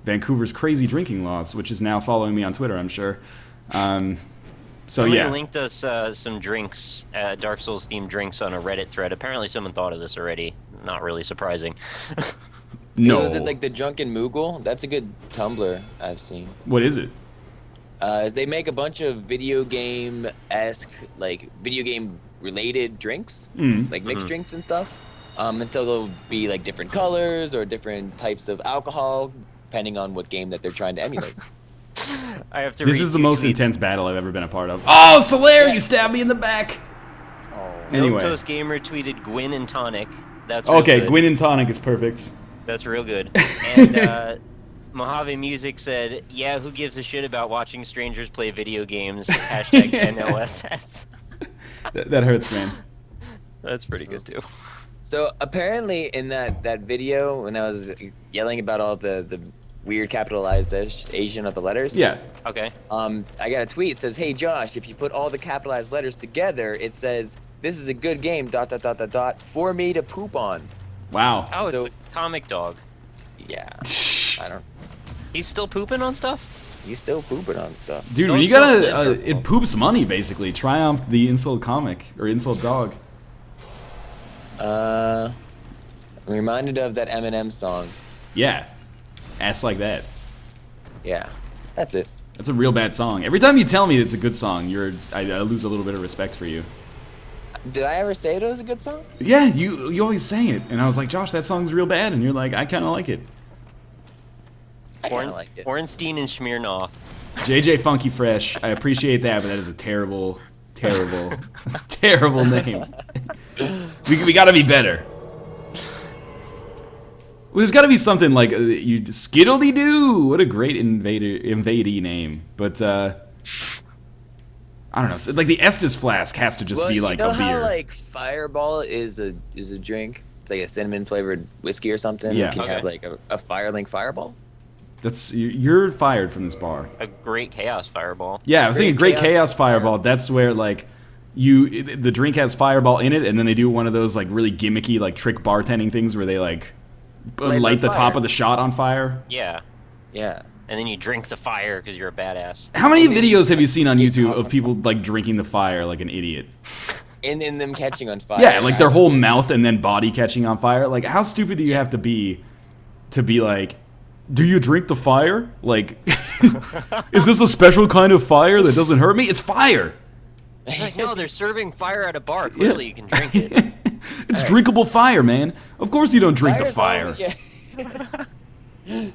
Vancouver's crazy drinking laws, which is now following me on Twitter, I'm sure. So Somebody yeah. linked us some drinks, Dark Souls themed drinks on a Reddit thread. Apparently someone thought of this already. Not really surprising. No. Is it like the Drunken Moogle? That's a good Tumblr I've seen. What is it? They make a bunch of video game-esque, like video game related drinks, like mixed drinks and stuff. And so there'll be like different colors or different types of alcohol, depending on what game that they're trying to emulate. I have to This read is the 2 most tweets. intense battle I've ever been a part of. Oh, Solaire, you stabbed me in the back. Anyway. Milk Toast Gamer tweeted Gwyn and Tonic. That's real Okay, good. Gwyn and Tonic is perfect. That's real good. And Mojave Music said, yeah, who gives a shit about watching strangers play video games? Hashtag NLSS. That hurts, man. That's pretty good too. So apparently in that video, when I was yelling about all the weird capitalization of the letters, Yeah. Okay. I got a tweet. It says, "Hey Josh, if you put all the capitalized letters together, it says this is a good game. ... for me to poop on." Wow. Oh, So- it's the comic dog. Yeah, I don't. He's still pooping on stuff? He's still pooping on stuff. Dude, Don't when you tell gotta, him. it poops money basically. Triumph the insult comic or insult dog. I'm reminded of that Eminem song. Yeah, ass like that. Yeah, that's it. That's a real bad song. Every time you tell me it's a good song, I lose a little bit of respect for you. Did I ever say it was a good song? Yeah, you always sang it, and I was like, Josh, that song's real bad, and you're like, I kind of like it. I kind of like it. Ornstein and Smirnoff. JJ Funky Fresh, I appreciate that, but that is a terrible, terrible, terrible name. We gotta be better. Well, there's gotta be something like you Skiddly Doo. What a great invadee name, but I don't know. Like the Estes flask has to just be like you know a beer. how like Fireball is a drink? It's like a cinnamon flavored whiskey or something. Yeah. You can Okay. have like a Firelink Fireball. That's you're fired from this bar. A great chaos fireball. Yeah, I was thinking Great Chaos Chaos Fireball. That's where like the drink has Fireball in it, and then they do one of those like really gimmicky like trick bartending things where they like light the top fire. of the shot on fire. Yeah. Yeah. And then you drink the fire because you're a badass. How many videos have you seen on YouTube of people like drinking the fire like an idiot? And then them catching on fire. Yeah, like their whole mouth and then body catching on fire. Like, how stupid do you have to be like, do you drink the fire? Like, is this a special kind of fire that doesn't hurt me? It's fire. Like, no, they're serving fire at a bar. Clearly, you can drink it. It's drinkable fire, man. Of course you don't drink the Fire's fire. only- yeah.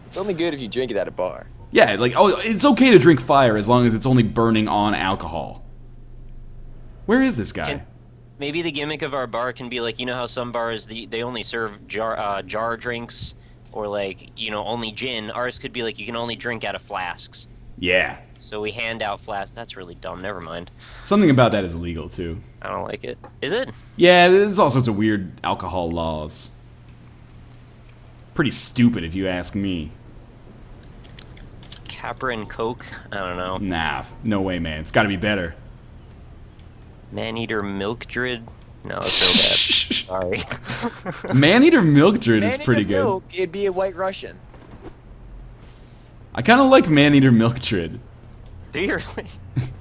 It's only good if you drink it at a bar. Yeah, like, oh, it's okay to drink fire as long as it's only burning on alcohol. Where is this guy? Maybe the gimmick of our bar can be like, you know how some bars they only serve jar drinks or like, you know, only gin. Ours could be like you can only drink out of flasks. Yeah. So we hand out flasks. That's really dumb. Never mind. Something about that is illegal, too. I don't like it. Is it? Yeah, there's all sorts of weird alcohol laws. Pretty stupid, if you ask me. Capra and Coke? I don't know. Nah, no way, man. It's gotta be better. Maneater Milk Drid? No, it's so bad. Sorry. Maneater Milk Drid is Man, pretty in good. milk, it'd be a White Russian. I kind of like Maneater Milk Drid. Do you really?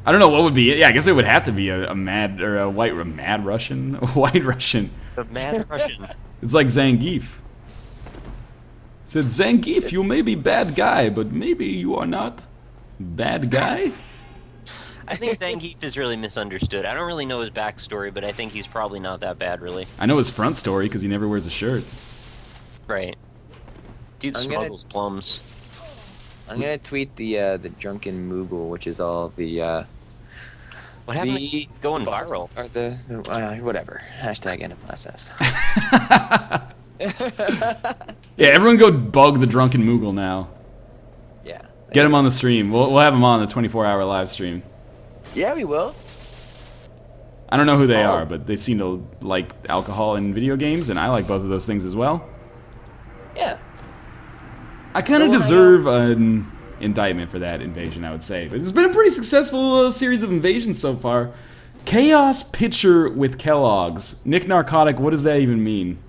I don't know what would be it. Yeah, I guess it would have to be a mad or a mad Russian, a white Russian. The Mad Russian. It's like Zangief. Said Zangief, you may be bad guy, but maybe you are not bad guy. I think Zangief is really misunderstood. I don't really know his backstory, but I think he's probably not that bad, really. I know his front story because he never wears a shirt. Right. Dude I'm gonna- smuggles plums. I'm gonna tweet the drunken Moogle, which is all the What happened to going box- viral? or the whatever hashtag NLSS. Yeah, everyone go bug the drunken Moogle now. Yeah. Get him on the stream. We'll have him on the 24-hour live stream. Yeah, we will. I don't know who they Oh. are, but they seem to like alcohol and video games, and I like both of those things as well. Yeah. I kind of So when I deserve an indictment for that invasion, I would say. But it's been a pretty successful series of invasions so far. Chaos Pitcher with Kellogg's. Nick Narcotic, what does that even mean?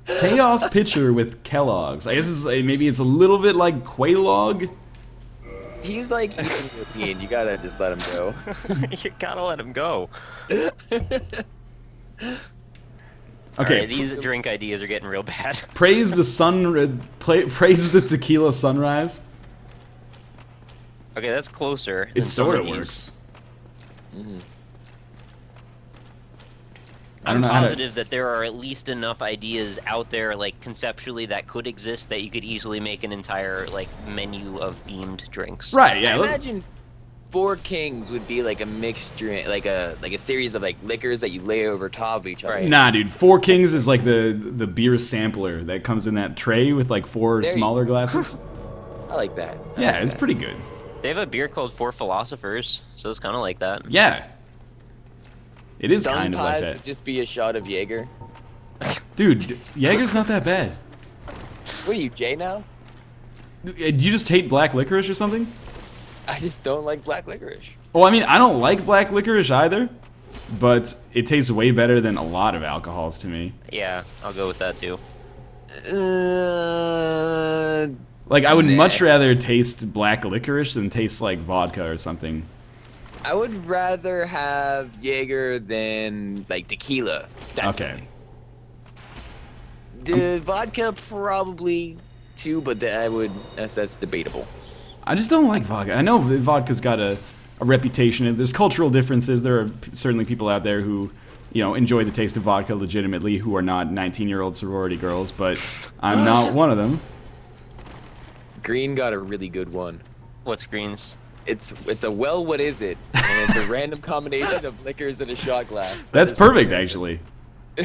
Chaos Pitcher with Kellogg's. I guess maybe it's a little bit like Quaylog. He's like Eastern European. You gotta just let him go. You gotta let him go. Okay, Alright, these drink ideas are getting real bad. praise the sun. Praise the tequila sunrise. Okay, that's closer. It than some sort of these. works. Mm-hmm. I I'm don't know how to- positive that there are at least enough ideas out there, like conceptually, that could exist that you could easily make an entire like menu of themed drinks. Right? Yeah. I look- imagine Four Kings would be like a mixed drink, like a series of like liquors that you lay over top of each other. Right. Nah, dude. Four Kings is like the beer sampler that comes in that tray with like four There you- smaller glasses. I like that. I Yeah, like it's that. pretty good. They have a beer called Four Philosophers, so it's kind of like that. Yeah. It is Sun kind of like pies that. would just be a shot of Jaeger. Dude, Jaeger's not that bad. What are you, Jay now? Do you just hate black licorice or something? I just don't like black licorice. Well, I mean, I don't like black licorice either, but it tastes way better than a lot of alcohols to me. Yeah, I'll go with that too. Like, I would Nah. much rather taste black licorice than taste like vodka or something. I would rather have Jaeger than like tequila. Definitely. The vodka probably too, but that's debatable. I just don't like vodka. I know vodka's got a reputation. There's cultural differences. There are certainly people out there who, enjoy the taste of vodka legitimately who are not 19-year-old sorority girls, but I'm not one of them. Green got a really good one. What's Green's? It's a what is it? And it's a random combination of liquors in a shot glass. That's perfect, actually.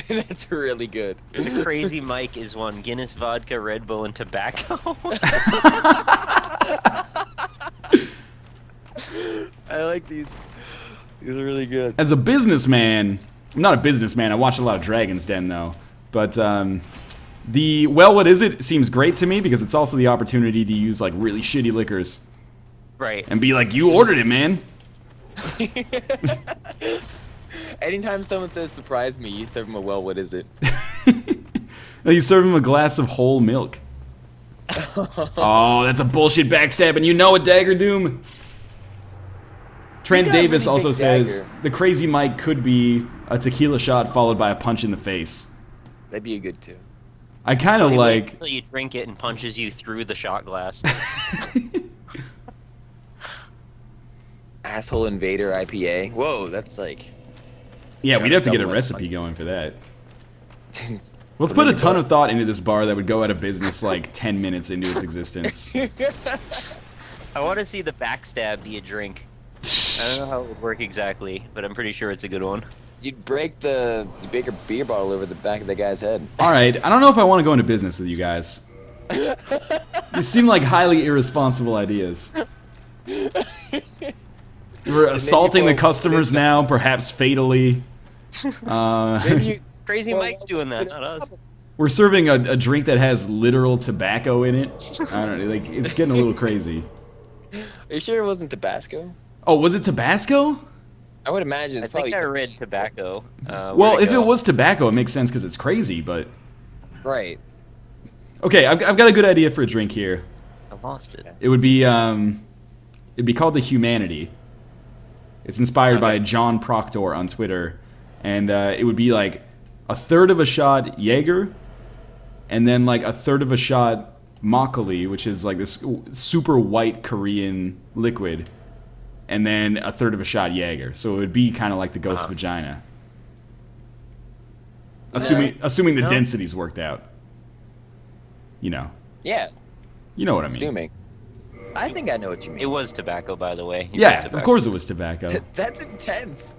That's really good. The Crazy Mike is one. Guinness, vodka, Red Bull, and tobacco. I like these. These are really good. As a businessman, I'm not a businessman. I watch a lot of Dragon's Den, though. But the what is it seems great to me because it's also the opportunity to use like really shitty liquors Right. and be like, you ordered it, man. Anytime someone says surprise me, you serve them a what is it? You serve him a glass of whole milk. Oh, that's a bullshit backstab, and you know it, Dagger Doom. Trent got a Davis really also big says dagger. the Crazy Mike could be a tequila shot followed by a punch in the face. That'd be a good too. I kind of He waits like. until you drink it and punches you through the shot glass. Asshole Invader IPA. Whoa, that's like. Yeah, we'd have to get a Double recipe punch. going for that. Let's put a ton of thought into this bar that would go out of business like 10 minutes into its existence. I want to see the backstab be a drink. I don't know how it would work exactly, but I'm pretty sure it's a good one. You'd break a beer bottle over the back of the guy's head. All right, I don't know if I want to go into business with you guys. These seem like highly irresponsible ideas. We're assaulting the customers now, perhaps fatally. Maybe you, Crazy Mike's doing that, not us. We're serving a drink that has literal tobacco in it. I don't know, like it's getting a little crazy. Are you sure it wasn't Tabasco? Oh, was it Tabasco? I would imagine. It's I think probably I read tobacco. Well, if it was tobacco, it makes sense because it's crazy. But right. okay, I've got a good idea for a drink here. I lost it. It would be it'd be called the Humanity. It's inspired by John Proctor on Twitter, and it would be like a third of a shot Jaeger, and then like a third of a shot makgeolli, which is like this super white Korean liquid, and then a third of a shot Jaeger. So it would be kind of like the ghost vagina. Assuming the densities worked out. Yeah. You know what I mean. Assuming. I think I know what you mean. It was tobacco, by the way. You Yeah, said of tobacco. course it was tobacco. That's intense.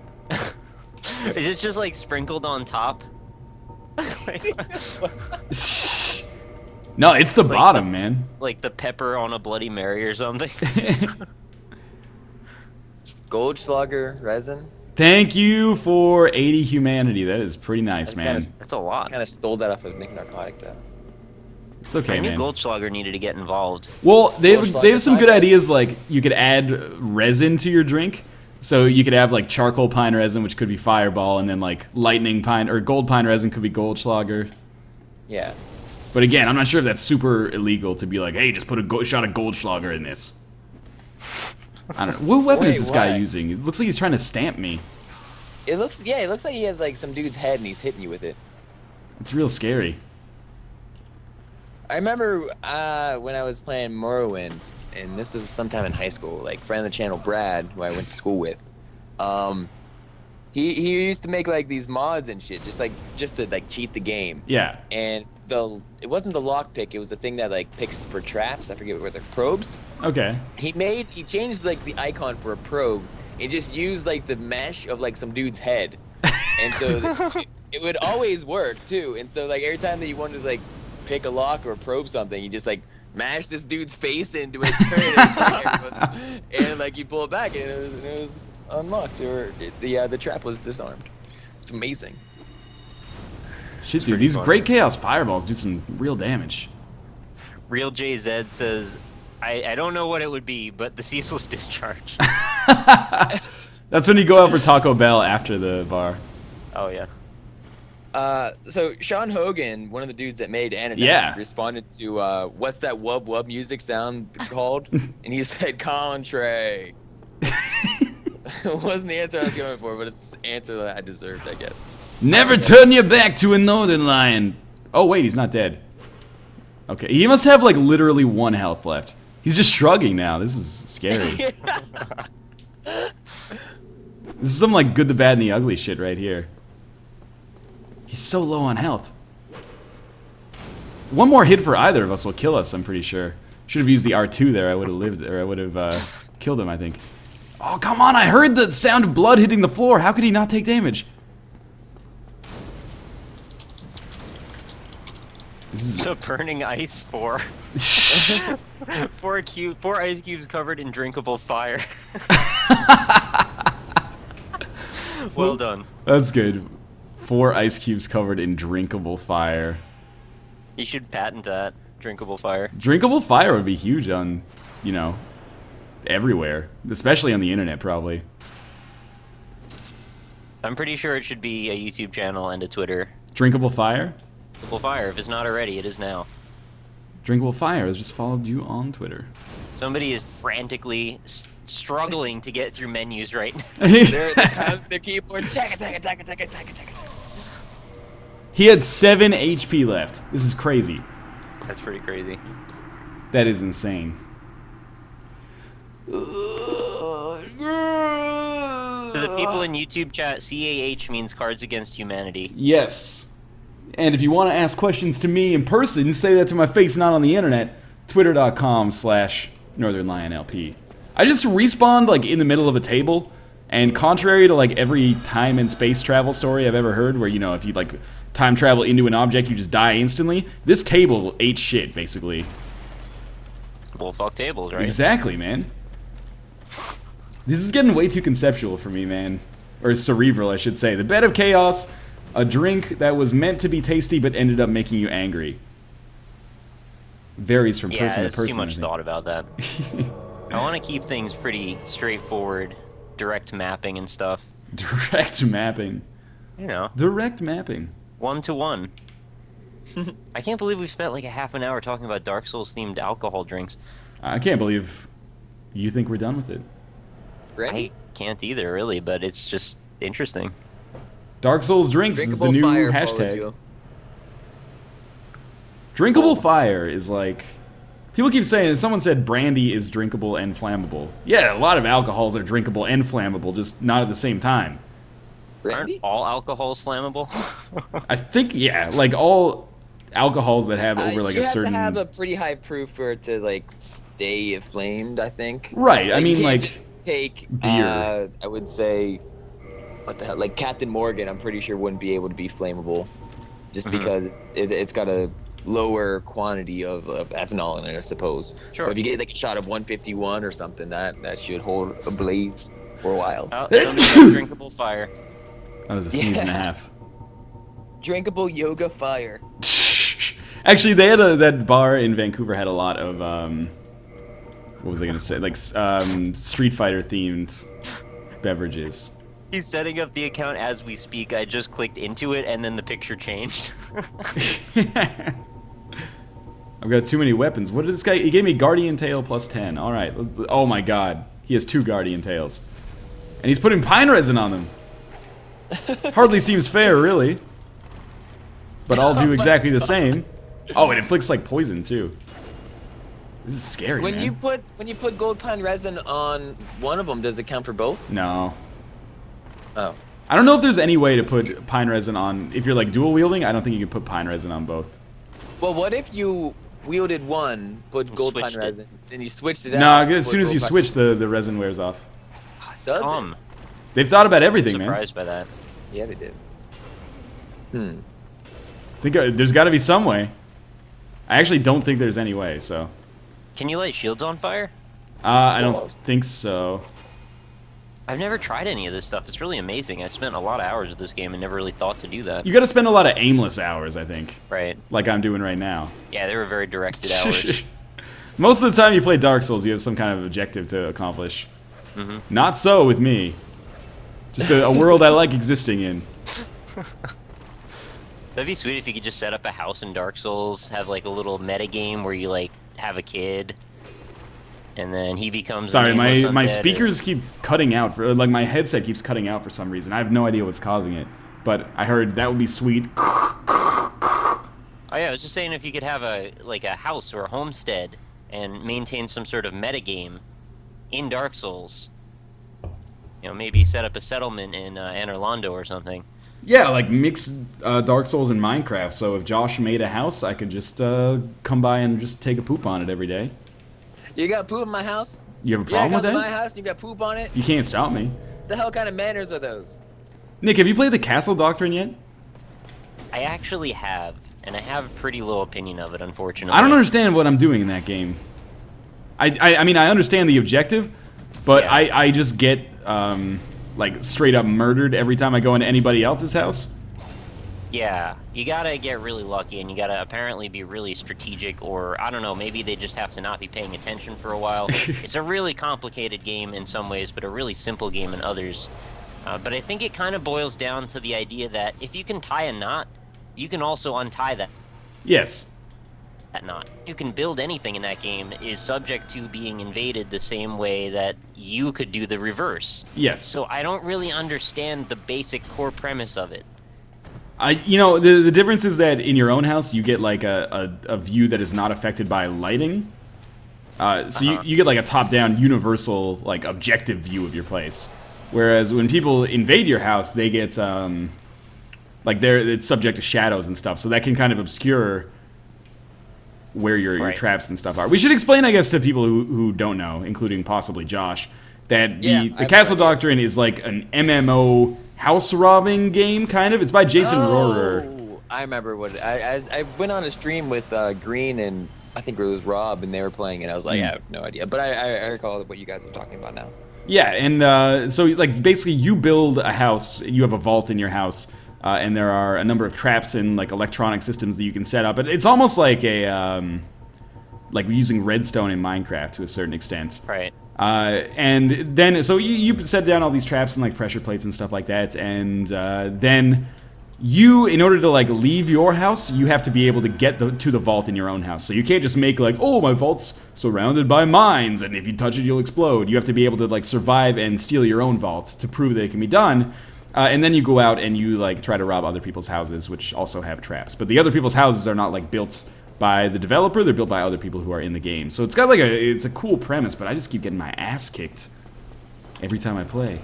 Is it just like sprinkled on top? No, it's the bottom, man. Like the pepper on a Bloody Mary or something? Goldschlager resin. Thank you for 80 humanity. That is pretty nice, man. That's a lot. Kind of stole that off of Nick Narcotic though. It's okay, I knew man. Goldschlager needed to get involved. Well, they have Goldschlager some good side ideas. Like you could add resin to your drink, so you could have like charcoal pine resin, which could be Fireball, and then like lightning pine or gold pine resin could be Goldschlager. Yeah. But again, I'm not sure if that's super illegal to be like, hey, just put a shot of Goldschlager in this. I don't know. What weapon is Wait, this guy what? using? It looks like he's trying to stamp me. It looks like he has like some dude's head and he's hitting you with it. It's real scary. I remember when I was playing Morrowind, and this was sometime in high school. Like friend of the channel, Brad, who I went to school with. He used to make like these mods and shit, just to like cheat the game. Yeah. And it wasn't the lockpick; it was the thing that like picks for traps. I forget what they're probes. Okay. He changed like the icon for a probe and just used like the mesh of like some dude's head, and so it would always work too. And so like every time that you wanted to like pick a lock or probe something, you just like mash this dude's face into it, turn it, and like you pull it back, and it was unlocked, or the trap was disarmed. It's amazing. Shit, dude, pretty these funny. Great Chaos Fireballs do some real damage. Real JZ says, I don't know what it would be, but the ceaseless discharge. That's when you go out for Taco Bell after the bar. Oh yeah. So Sean Hogan, one of the dudes that made Anodyne, Yeah. responded to what's that wub wub music sound called? And he said Contray. It wasn't the answer I was going for, but it's the answer that I deserved, I guess. Never turn your back to a northern lion. Oh wait, he's not dead. Okay, he must have like literally 1 health left. He's just shrugging now. This is scary. This is some like good, the bad, and the ugly shit right here. He's so low on health. One more hit for either of us will kill us, I'm pretty sure. Should have used the R2 there. I would have lived, or I would have killed him, I think. Oh, come on, I heard the sound of blood hitting the floor. How could he not take damage? This is... The burning ice 4. 4 ice cubes covered in drinkable fire. Well done. That's good. 4 ice cubes covered in drinkable fire. You should patent that. Drinkable fire. Drinkable fire would be huge on, you know, everywhere. Especially on the internet, probably. I'm pretty sure it should be a YouTube channel and a Twitter. Drinkable fire? Drinkable fire. If it's not already, it is now. Drinkable fire has just followed you on Twitter. Somebody is frantically struggling to get through menus right now. Their keyboard. Take it. He had 7 HP left. This is crazy. That's pretty crazy. That is insane. To the people in YouTube chat, CAH means Cards Against Humanity. Yes. And if you want to ask questions to me in person, say that to my face, not on the internet. Twitter.com/NorthernLionLP. I just respawned like in the middle of a table, and contrary to like every time and space travel story I've ever heard, where you know if you like time travel into an object, you just die instantly. This table ate shit, basically. Well, fuck tables, right? Exactly, man. This is getting way too conceptual for me, man. Or cerebral, I should say. The Bed of Chaos, a drink that was meant to be tasty but ended up making you angry. Varies from person to person. Yeah, too much thought about that. I want to keep things pretty straightforward, direct mapping and stuff. Direct mapping. You know. Direct mapping. 1-to-1. I can't believe we spent like a half an hour talking about Dark Souls themed alcohol drinks. I can't believe you think we're done with it. Ready? I can't either, really, but it's just interesting. Dark Souls drinks is the new Fire hashtag. followed you. Drinkable fire is like... People keep saying, someone said brandy is drinkable and flammable. Yeah, a lot of alcohols are drinkable and flammable, just not at the same time. Ready? Aren't all alcohols flammable? I think, yeah, like all alcohols that have over like you a certain... have to have a pretty high proof for it to like stay inflamed, I think. Right, I Like, mean you can't like just take beer. I would say, what the hell? Like Captain Morgan, I'm pretty sure wouldn't be able to be flammable, just because it's got a lower quantity of ethanol in it, I suppose. Sure. But if you get like a shot of 151 or something, that should hold a blaze for a while. Oh, somebody said drinkable fire. That was a sneeze and a half. Drinkable yoga fire. Actually, they had that bar in Vancouver had a lot of what was I gonna say? Like Street Fighter themed beverages. He's setting up the account as we speak. I just clicked into it and then the picture changed. I've got too many weapons. What did this guy? He gave me Guardian Tail plus 10. All right. Oh my God, he has 2 Guardian Tails, and he's putting pine resin on them. Hardly seems fair, really. But I'll do exactly the same. Oh, it inflicts like poison too. This is scary, When man. you put gold pine resin on one of them, does it count for both? No. Oh. I don't know if there's any way to put pine resin on. If you're like dual wielding, I don't think you can put pine resin on both. Well, what if you wielded one, put gold pine switched it. resin, then you switched it No, out? as put soon as gold you pine- switch, the resin wears off. Does Dumb. it? They've thought about everything, man. Surprised by that. Yeah, they did. There's got to be some way. I actually don't think there's any way. So. Can you light shields on fire? I don't think so. I've never tried any of this stuff. It's really amazing. I spent a lot of hours with this game and never really thought to do that. You got to spend a lot of aimless hours, I think. Right. Like I'm doing right now. Yeah, they were very directed hours. Most of the time you play Dark Souls, you have some kind of objective to accomplish. Not so with me. Just a world I like existing in. That'd be sweet if you could just set up a house in Dark Souls, have like a little meta game where you like have a kid, and then he becomes. Sorry, my undead speakers keep cutting out. For like my headset keeps cutting out for some reason. I have no idea what's causing it, but I heard that would be sweet. Oh yeah, I was just saying if you could have a house or a homestead and maintain some sort of meta game in Dark Souls. You know, maybe set up a settlement in Anor Londo or something. Yeah, like mix Dark Souls and Minecraft. So if Josh made a house, I could just come by and just take a poop on it every day. You got poop in my house? You have a problem with come that? to my house and you got poop on it? You can't stop me. The hell kind of manners are those? Nick, have you played the Castle Doctrine yet? I actually have, and I have a pretty low opinion of it, unfortunately. I don't understand what I'm doing in that game. I mean, I understand the objective, but Yeah. I just get like straight up murdered every time I go into anybody else's house. Yeah, you gotta get really lucky, and you gotta apparently be really strategic, or I don't know, maybe they just have to not be paying attention for a while. It's a really complicated game in some ways, but a really simple game in others. But I think it kind of boils down to the idea that if you can tie a knot, you can also untie that Yes. knot. You can build anything in that game is subject to being invaded the same way that you could do the reverse. Yes. So I don't really understand the basic core premise of it. You know, the difference is that in your own house, you get like a view that is not affected by lighting. So you get like a top-down, universal, like objective view of your place. Whereas when people invade your house, they get like it's subject to shadows and stuff. So that can kind of obscure where your Right. traps and stuff are. We should explain, I guess, to people who don't know, including possibly Josh, that the Castle Doctrine is like an MMO house robbing game, kind of. It's by Jason Rohrer. I remember what I went on a stream with Green and I think it was Rob, and they were playing it. I was like, I have no idea, but I recall what you guys are talking about now. Yeah, and so like basically you build a house, you have a vault in your house, and there are a number of traps and like electronic systems that you can set up. But it's almost like a like using redstone in Minecraft to a certain extent. Right. And then so you set down all these traps and like pressure plates and stuff like that, and then you, in order to like leave your house, you have to be able to get to the vault in your own house. So you can't just make like, oh, my vault's surrounded by mines, and if you touch it, you'll explode. You have to be able to like survive and steal your own vault to prove that it can be done. And then you go out and you like try to rob other people's houses, which also have traps. But the other people's houses are not like built by the developer; they're built by other people who are in the game. So it's got like it's a cool premise, but I just keep getting my ass kicked every time I play.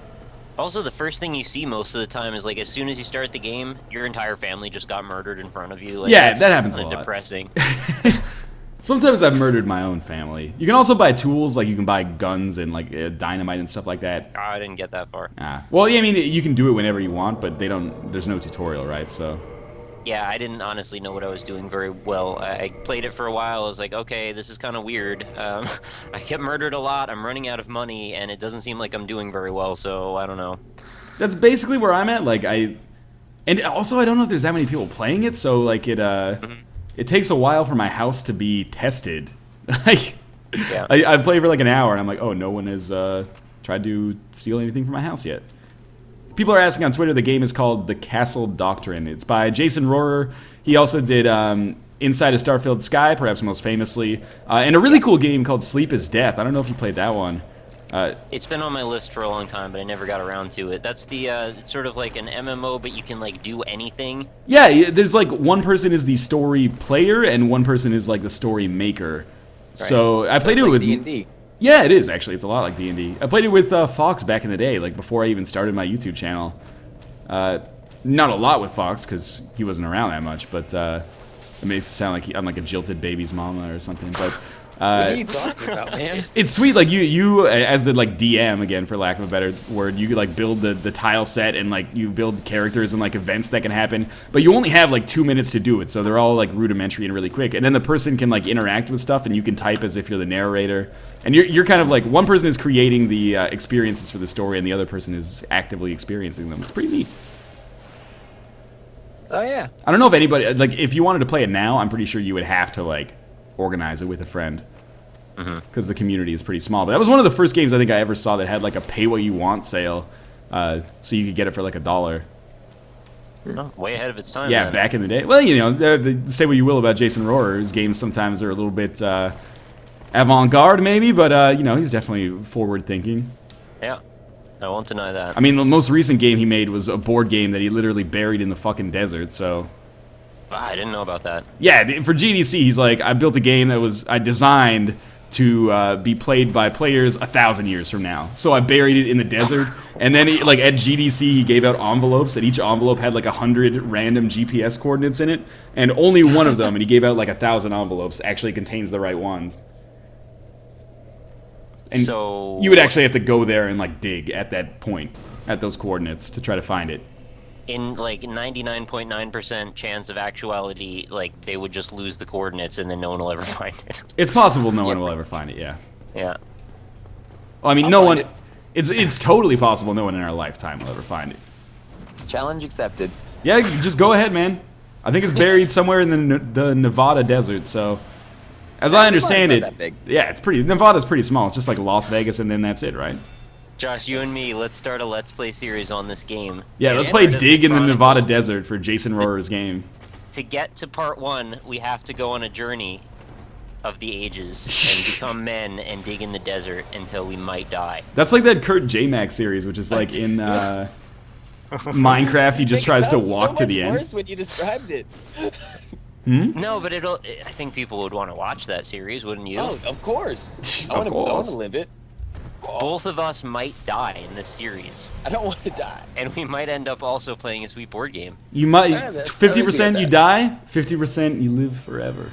Also, the first thing you see most of the time is like as soon as you start the game, your entire family just got murdered in front of you. Like, Yeah, it's that happens a kinda lot. Depressing. Sometimes I've murdered my own family. You can also buy tools, like you can buy guns and like dynamite and stuff like that. Oh, I didn't get that far. Well, yeah, I mean, you can do it whenever you want, but there's no tutorial, right? So. Yeah, I didn't honestly know what I was doing very well. I played it for a while. I was like, okay, this is kind of weird. I get murdered a lot. I'm running out of money, and it doesn't seem like I'm doing very well. So I don't know. That's basically where I'm at. Like and also I don't know if there's that many people playing it, so like it takes a while for my house to be tested. Like, Yeah. I play for like an hour, and I'm like, oh, no one has tried to steal anything from my house yet. People are asking on Twitter, the game is called The Castle Doctrine. It's by Jason Rohrer. He also did Inside a Starfield Sky, perhaps most famously, and a really cool game called Sleep is Death. I don't know if you played that one. It's been on my list for a long time, but I never got around to it. That's the sort of like an MMO, but you can like do anything. Yeah, there's like one person is the story player, and one person is like the story maker. Right. So I played it like with D&D. Yeah, it is actually. It's a lot like D&D. I played it with Fox back in the day, like before I even started my YouTube channel. Not a lot with Fox because he wasn't around that much, but it makes it sound like I'm like a jilted baby's mama or something. But What are you talking about, man? it's sweet. Like you as the like DM again, for lack of a better word, you could like build the tile set and like you build characters and like events that can happen, but you only have like 2 minutes to do it, so they're all like rudimentary and really quick. And then the person can like interact with stuff, and you can type as if you're the narrator. And you're kind of like one person is creating the experiences for the story, and the other person is actively experiencing them. It's pretty neat. Oh yeah. I don't know if anybody like if you wanted to play it now, I'm pretty sure you would have to like organize it with a friend. Because the community is pretty small. But that was one of the first games I think I ever saw that had like a pay what you want sale. so you could get it for like $1. Oh, way ahead of its time. Yeah, then. back in the day. Well, you know, say what you will about Jason Rohrer, his games sometimes are a little bit avant-garde, maybe, but you know, he's definitely forward-thinking. Yeah, I won't deny that. I mean, the most recent game he made was a board game that he literally buried in the fucking desert, so... I didn't know about that. Yeah, for GDC, he's like, I built a game that I designed to be played by players 1,000 years from now. So I buried it in the desert, and then like at GDC, he gave out envelopes, and each envelope had like 100 random GPS coordinates in it, and only one of them, and he gave out like 1,000 envelopes, actually contains the right ones. And so you would actually have to go there and like dig at that point, at those coordinates, to try to find it. in like 99.9% chance of actuality, like they would just lose the coordinates and then no one will ever find it. It's possible no one will ever find it, yeah. Yeah. Well, I mean, I'll no find one... It's totally possible no one in our lifetime will ever find it. Challenge accepted. Yeah, just go ahead, man. I think it's buried somewhere in the Nevada desert, so... As I understand Nevada's it... not that big. Yeah, it's pretty... Nevada's pretty small. It's just like Las Vegas and then that's it, right? Josh, you and me, let's start a Let's Play series on this game. Yeah, And let's play enter Dig in the Chronicle. Nevada desert for Jason Rohrer's game. To get to part 1, we have to go on a journey of the ages and become men and dig in the desert until we might die. That's like that Kurt J-Mac series, which is like in Minecraft, he just tries to walk to the end. Worse when you described it. No, but I think people would want to watch that series, wouldn't you? Oh, of course. I Of want course. to live it. Both of us might die in this series, I don't want to die. and we might end up also playing a sweet board game. You might... Yeah, that's- 50% I you see die, 50% you live forever.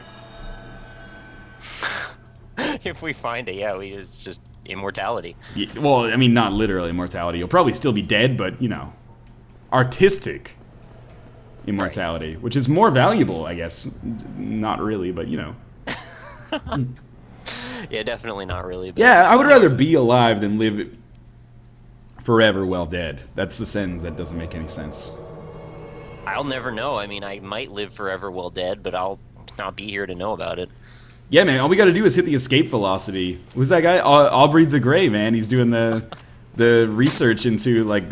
If we find it, yeah, it's just immortality. Yeah, well, I mean, not literally immortality. You'll probably still be dead, but, you know, artistic immortality, which is more valuable, I guess. Not really, but, you know. Yeah, definitely not really. But Yeah, I would rather be alive than live forever while dead. That's the sentence that doesn't make any sense. I'll never know. I mean, I might live forever while dead, but I'll not be here to know about it. Yeah, man, all we gotta do is hit the escape velocity. Who's that guy? Aubrey de Grey, man. He's doing the research into, like,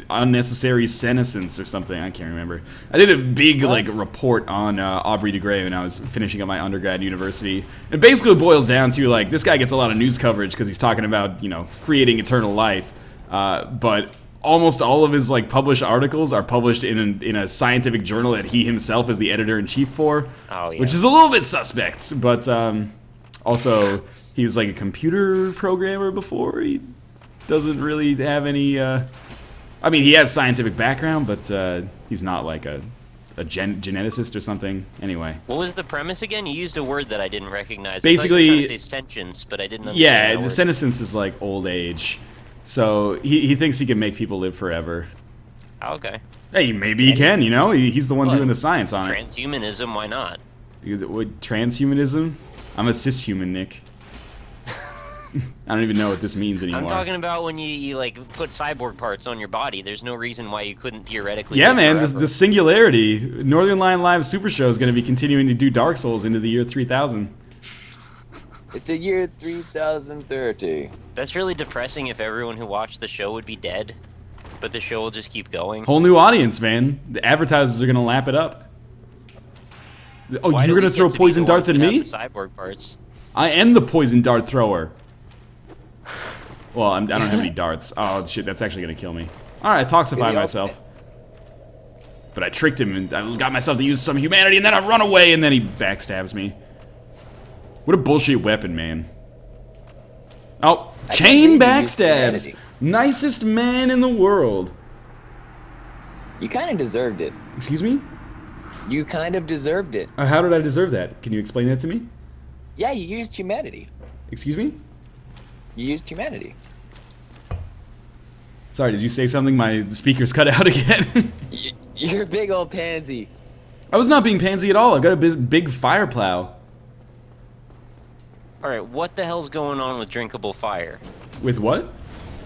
unnecessary senescence or something. I can't remember. I did a big like report on Aubrey de Grey when I was finishing up my undergrad university. It basically boils down to like this guy gets a lot of news coverage because he's talking about, you know, creating eternal life, but almost all of his like published articles are published in a scientific journal that he himself is the editor-in-chief for, Oh, yeah. which is a little bit suspect. But also he was like a computer programmer before. He doesn't really have any. I mean, he has scientific background, but he's not like a geneticist or something. Anyway. What was the premise again? You used a word that I didn't recognize. Basically- I thought you were trying to say sentience, but I didn't understand Yeah, that the word. senescence is like old age. So he thinks he can make people live forever. Oh, okay. Hey, maybe he can, you know? He's the one What? doing the science on it. Transhumanism, why not? Because transhumanism? I'm a cishuman, Nick. I don't even know what this means anymore. I'm talking about when you like put cyborg parts on your body. There's no reason why you couldn't theoretically. Yeah, live man, forever. the singularity. Northern Lion Live Super Show is going to be continuing to do Dark Souls into the year 3000. It's the year 3030. That's really depressing if everyone who watched the show would be dead, but the show will just keep going. Whole new audience, man. The advertisers are going to lap it up. Oh, Why do you're we going to get throw to be poison the darts ones at that me? have the cyborg parts. I am the poison dart thrower. Well, I don't have any darts. Oh, shit, that's actually going to kill me. Alright, I toxified Video. myself. But I tricked him, and I got myself to use some humanity, and then I run away, and then he backstabs me. What a bullshit weapon, man. Oh, I chain can't believe you used backstabs. humanity. Nicest man in the world. You kind of deserved it. Excuse me? You kind of deserved it. How did I deserve that? Can you explain that to me? Yeah, you used humanity. Excuse me? You used humanity. Sorry, did you say something? The speaker's cut out again. You're a big old pansy. I was not being pansy at all. I've got a big fire plow. All right, what the hell's going on with Drinkable Fire? With what?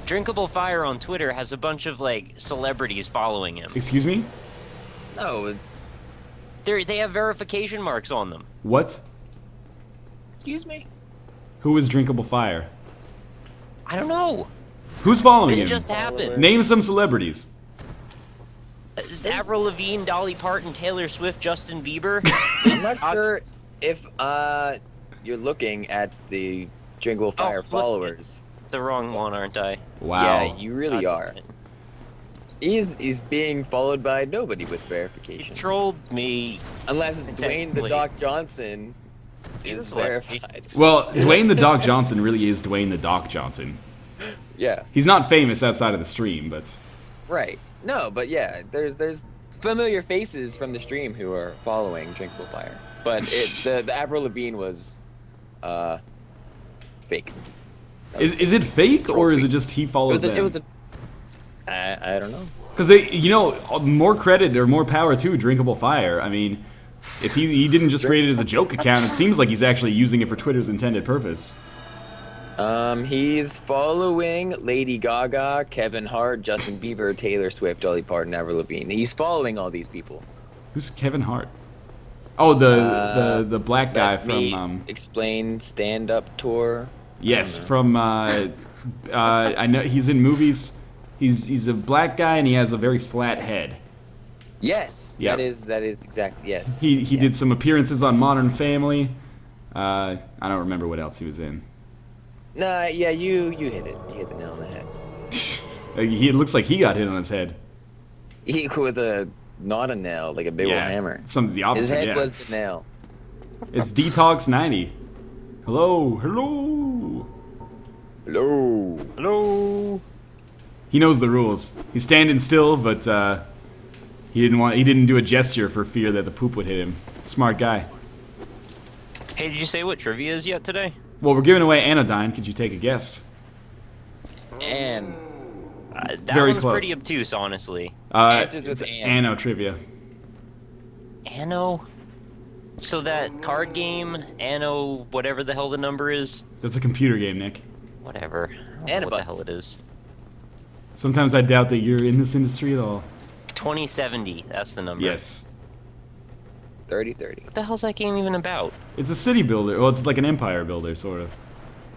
Drinkable Fire on Twitter has a bunch of like celebrities following him. Excuse me? No, it's... They have verification marks on them. What? Excuse me? Who is Drinkable Fire? I don't know. Who's following This him? just happened. Name some celebrities. Avril Lavigne, Dolly Parton, Taylor Swift, Justin Bieber. I'm not sure if you're looking at the Drinkable Fire look. followers. The wrong one, aren't I? Wow. Yeah, you really are. He's being followed by nobody with You verification. trolled me. Unless Dwayne the Technically. Doc Johnson He's a is celebrity. verified. Well, Dwayne the Doc Johnson really is Dwayne the Doc Johnson. Yeah, He's not famous outside of the stream, but right. No, but yeah, there's familiar faces from the stream who are following Drinkable Fire. But the Avril Lavigne was fake. is it fake or is it just he It follows was them? I don't know. Because more credit or more power to Drinkable Fire. I mean, if he didn't just create it as a joke account, it seems like he's actually using it for Twitter's intended purpose. He's following Lady Gaga, Kevin Hart, Justin Bieber, Taylor Swift, Dolly Parton, Avril Lavigne. He's following all these people. Who's Kevin Hart? Oh, the black guy Let me from explain stand-up tour. yes, from I know he's in movies. He's a black guy and he has a very flat head. Yes, Yep. that is exactly yes. He did yes. some appearances on Modern Family. I don't remember what else he was in. Nah, yeah, you hit it. You hit the nail on the head. It looks like he got hit on his head. He with not a nail, like a big old hammer. The opposite. His head yeah. was the nail. It's Detox 90. Hello. Hello. He knows the rules. He's standing still, but he didn't do a gesture for fear that the poop would hit him. Smart guy. Hey, did you say what trivia is yet today? Well, we're giving away Anodyne. Could you take a guess? And That Very one's close. pretty obtuse, honestly. Answers with it's Ann. Anno trivia. Anno? So that card game, Anno, whatever the hell the number is? That's a computer game, Nick. Whatever. I don't know what the Anabutts. hell it is. Sometimes I doubt that you're in this industry at all. 2070, that's the number. Yes. 30-30. What the hell's that game even about? It's a city builder. Well, it's like an empire builder, sort of.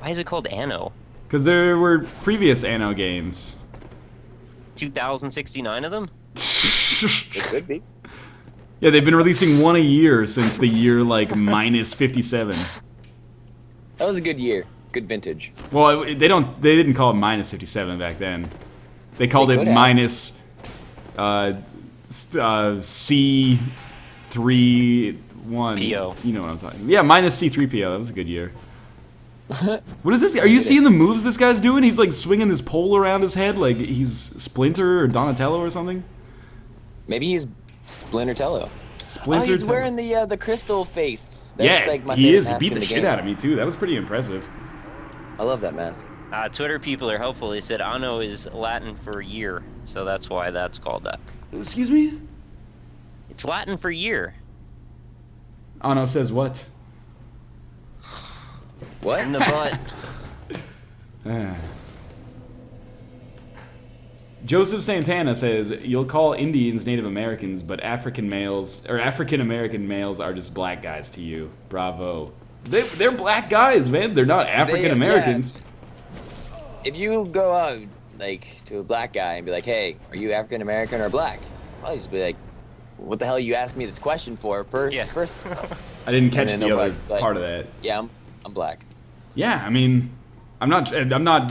Why is it called Anno? Because there were previous Anno games. 2069 of them? It could be. Yeah, they've been releasing one a year since the year, like, minus 57. That was a good year. Good vintage. Well, they didn't call it minus 57 back then. They called They it could have. minus C31. PO. You know what I'm talking about. Yeah, minus C3PO. That was a good year. What is this? Are you seeing the moves this guy's doing? He's like swinging this pole around his head like he's Splinter or Donatello or something. Maybe he's Splintertello. Splinter. Oh, he's wearing the crystal face. That's Yeah, like my he favorite is. He mask beat in the the shit game. out of me too. That was pretty impressive. I love that mask. Twitter people are helpful. They said Anno is Latin for year, so that's why that's called that. Excuse me? It's Latin for year. Ano says what? What? In the butt. Ah. Joseph Santana says, you'll call Indians Native Americans, but African American males are just black guys to you. Bravo. They're black guys, man. They're not African Americans. If you go out like to a black guy and be like, "Hey, are you African American or black?" I'll just be like, "What the hell you asked me this question for?" First, Yeah. first. I didn't catch then the other nobody's like- part of that. Yeah, I'm black. Yeah, I mean, I'm not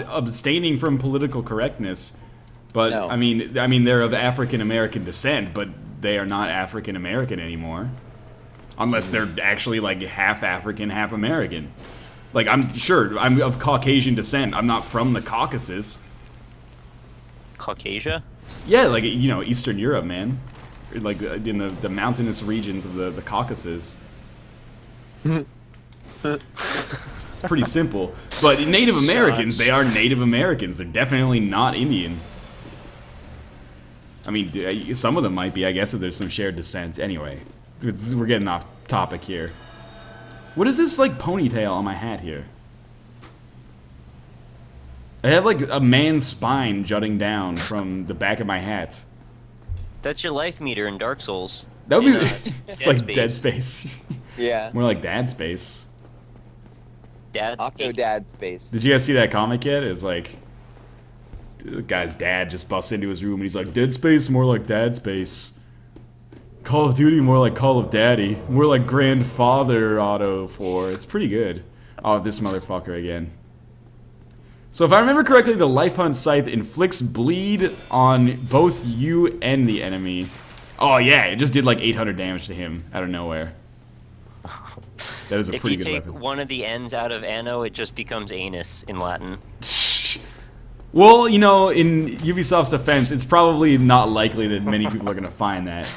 abstaining from political correctness, but No. I mean they're of African American descent, but they are not African American anymore, unless they're actually like half African, half American. Like I'm of Caucasian descent. I'm not from the Caucasus. Caucasia? Yeah, like Eastern Europe, man. Like in the mountainous regions of the Caucasus. It's pretty simple. But Native Americans, they are Native Americans. They're definitely not Indian. I mean, some of them might be, I guess, if there's some shared descent. Anyway, we're getting off topic here. What is this, like, ponytail on my hat here? I have, like, a man's spine jutting down from the back of my hat. That's your life meter in Dark Souls. That would be... In, it's like Dead Space. Yeah. More like Dad Space. Dad's Octodad space. Did you guys see that comic yet? It's like... The guy's dad just busts into his room and he's like, Dead Space more like Dad Space. Call of Duty more like Call of Daddy. More like Grandfather Auto 4. It's pretty good. Oh, this motherfucker again. So if I remember correctly, the Life Hunt Scythe inflicts bleed on both you and the enemy. Oh yeah, it just did like 800 damage to him out of nowhere. That is a pretty good weapon. If you take one of the N's out of anno, it just becomes anus in Latin. Well, you know, in Ubisoft's defense, it's probably not likely that many people are going to find that.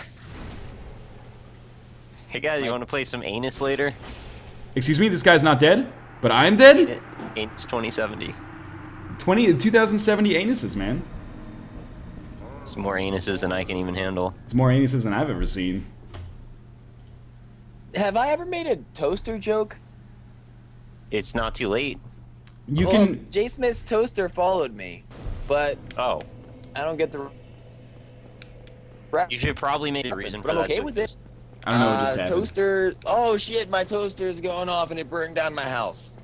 Hey guys, you want to play some anus later? Excuse me, this guy's not dead? But I'm dead? Anus 2070. 2070 anuses, man. It's more anuses than I can even handle. It's more anuses than I've ever seen. Have I ever made a toaster joke? It's not too late. You Well, can... J. Smith's toaster followed me, but Oh. I don't get the. You should probably make a reason But for I'm that. okay so with just- it. I don't know what just happened. Toaster. Oh shit! My toaster is going off and it burned down my house.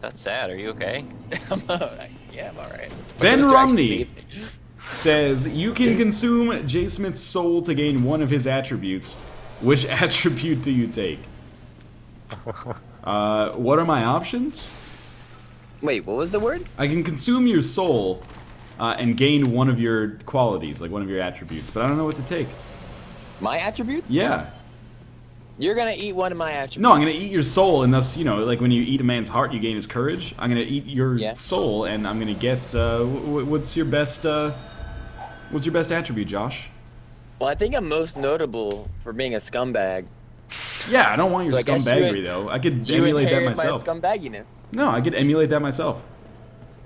That's sad. Are you okay? Yeah, I'm alright. Ben Romney says, you can consume J. Smith's soul to gain one of his attributes. Which attribute do you take? What are my options? Wait, what was the word? I can consume your soul and gain one of your qualities, like one of your attributes, but I don't know what to take. My attributes? Yeah. You're gonna eat one of my attributes. No, I'm gonna eat your soul, and thus, you know, like when you eat a man's heart, you gain his courage. I'm gonna eat your soul, and I'm gonna get. What's your best attribute, Josh? Well, I think I'm most notable for being a scumbag. Yeah, I don't want your So I guess scumbaggery though. I could You emulate that inherit myself. my scumbagginess. No, I could emulate that myself.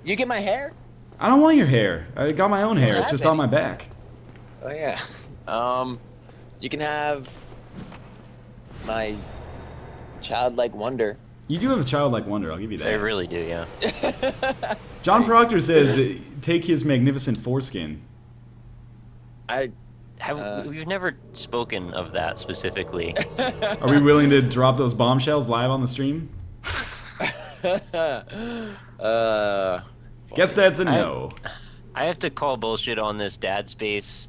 You get my hair? I don't want your hair. I got my own hair. don't It's have just on any. my back. Oh yeah. You can have my childlike wonder. You do have a childlike wonder. I'll give you They that. really do, yeah. John Proctor says, take his magnificent foreskin. We've never spoken of that specifically. Are we willing to drop those bombshells live on the stream? Guess that's a no. I have to call bullshit on this Dad Space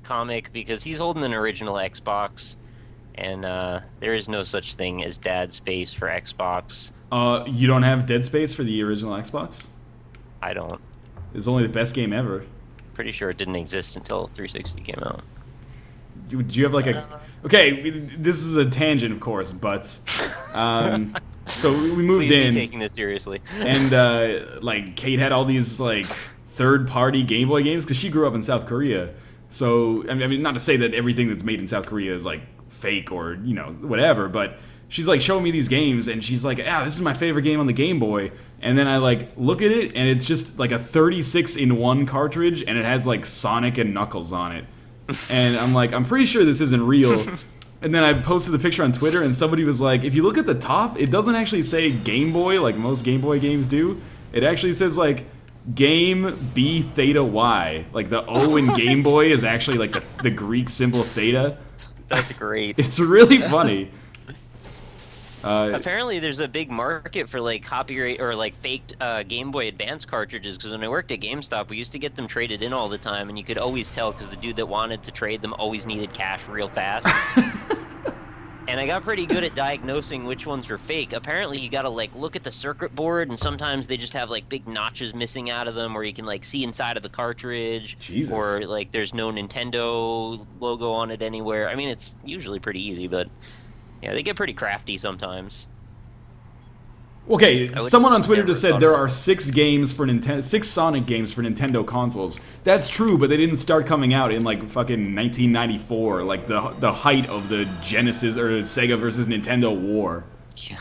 comic because he's holding an original Xbox, and there is no such thing as Dad Space for Xbox. You don't have Dead Space for the original Xbox? I don't. It's only the best game ever. Pretty sure it didn't exist until 360 came out. Do you have like a... Okay, this is a tangent, of course, but... so we moved Please in. be taking this seriously. And, like, Kate had all these, like, third-party Game Boy games, because she grew up in South Korea. So, I mean, not to say that everything that's made in South Korea is, like, fake or, you know, whatever, but she's, like, showing me these games, and she's like, this is my favorite game on the Game Boy. And then I, like, look at it, and it's just, like, a 36-in-1 cartridge, and it has, like, Sonic and Knuckles on it. And I'm like, I'm pretty sure this isn't real. And then I posted the picture on Twitter, and somebody was like, if you look at the top, it doesn't actually say Game Boy like most Game Boy games do. It actually says, like, Game B Theta Y. Like, the O in Game Boy is actually, like, the Greek symbol theta. That's great. It's really funny. Apparently, there's a big market for like copyright or like faked Game Boy Advance cartridges. Because when I worked at GameStop, we used to get them traded in all the time, and you could always tell because the dude that wanted to trade them always needed cash real fast. And I got pretty good at diagnosing which ones were fake. Apparently, you gotta like look at the circuit board, and sometimes they just have like big notches missing out of them, or you can like see inside of the cartridge, Jesus. or like there's no Nintendo logo on it anywhere. I mean, it's usually pretty easy, but. Yeah, they get pretty crafty sometimes. Okay, someone on Twitter never just said thought there of are 6 Sonic games for Nintendo consoles. That's true, but they didn't start coming out in like fucking 1994, like the height of the Genesis or Sega versus Nintendo war. Yeah.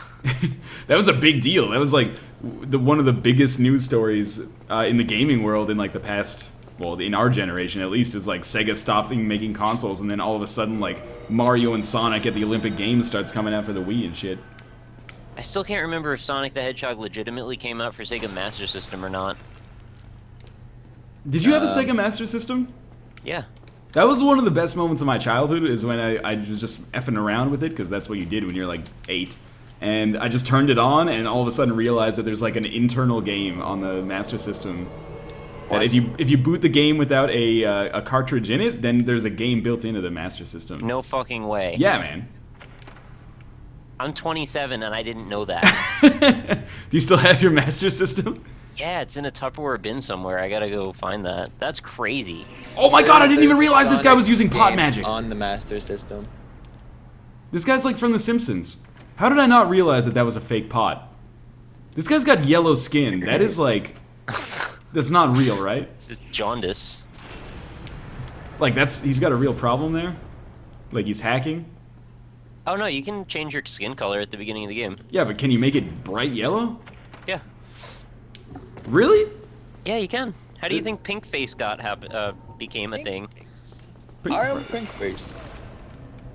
That was a big deal. That was like one of the biggest news stories in the gaming world in like the past. Well, in our generation at least, is like Sega stopping making consoles, and then all of a sudden, like Mario and Sonic at the Olympic Games starts coming out for the Wii and shit. I still can't remember if Sonic the Hedgehog legitimately came out for Sega Master System or not. Did you have a Sega Master System? Yeah. That was one of the best moments of my childhood, is when I was just effing around with it, because that's what you did when you're like 8. And I just turned it on, and all of a sudden realized that there's like an internal game on the Master System. That if you boot the game without a cartridge in it, then there's a game built into the Master System. No fucking way. Yeah, man. I'm 27 and I didn't know that. Do you still have your Master System? Yeah, it's in a Tupperware bin somewhere. I gotta go find that. That's crazy. Oh my god, I didn't even There's a realize this guy Sonic was using pot game magic. on the Master System. This guy's like from The Simpsons. How did I not realize that that was a fake pot? This guy's got yellow skin. That is like... That's not real, right? This is jaundice. Like, he's got a real problem there? Like, he's hacking? Oh no, you can change your skin color at the beginning of the game. Yeah, but can you make it bright yellow? Yeah. Really? Yeah, you can. How do you think pink face became a thing? I am pink face.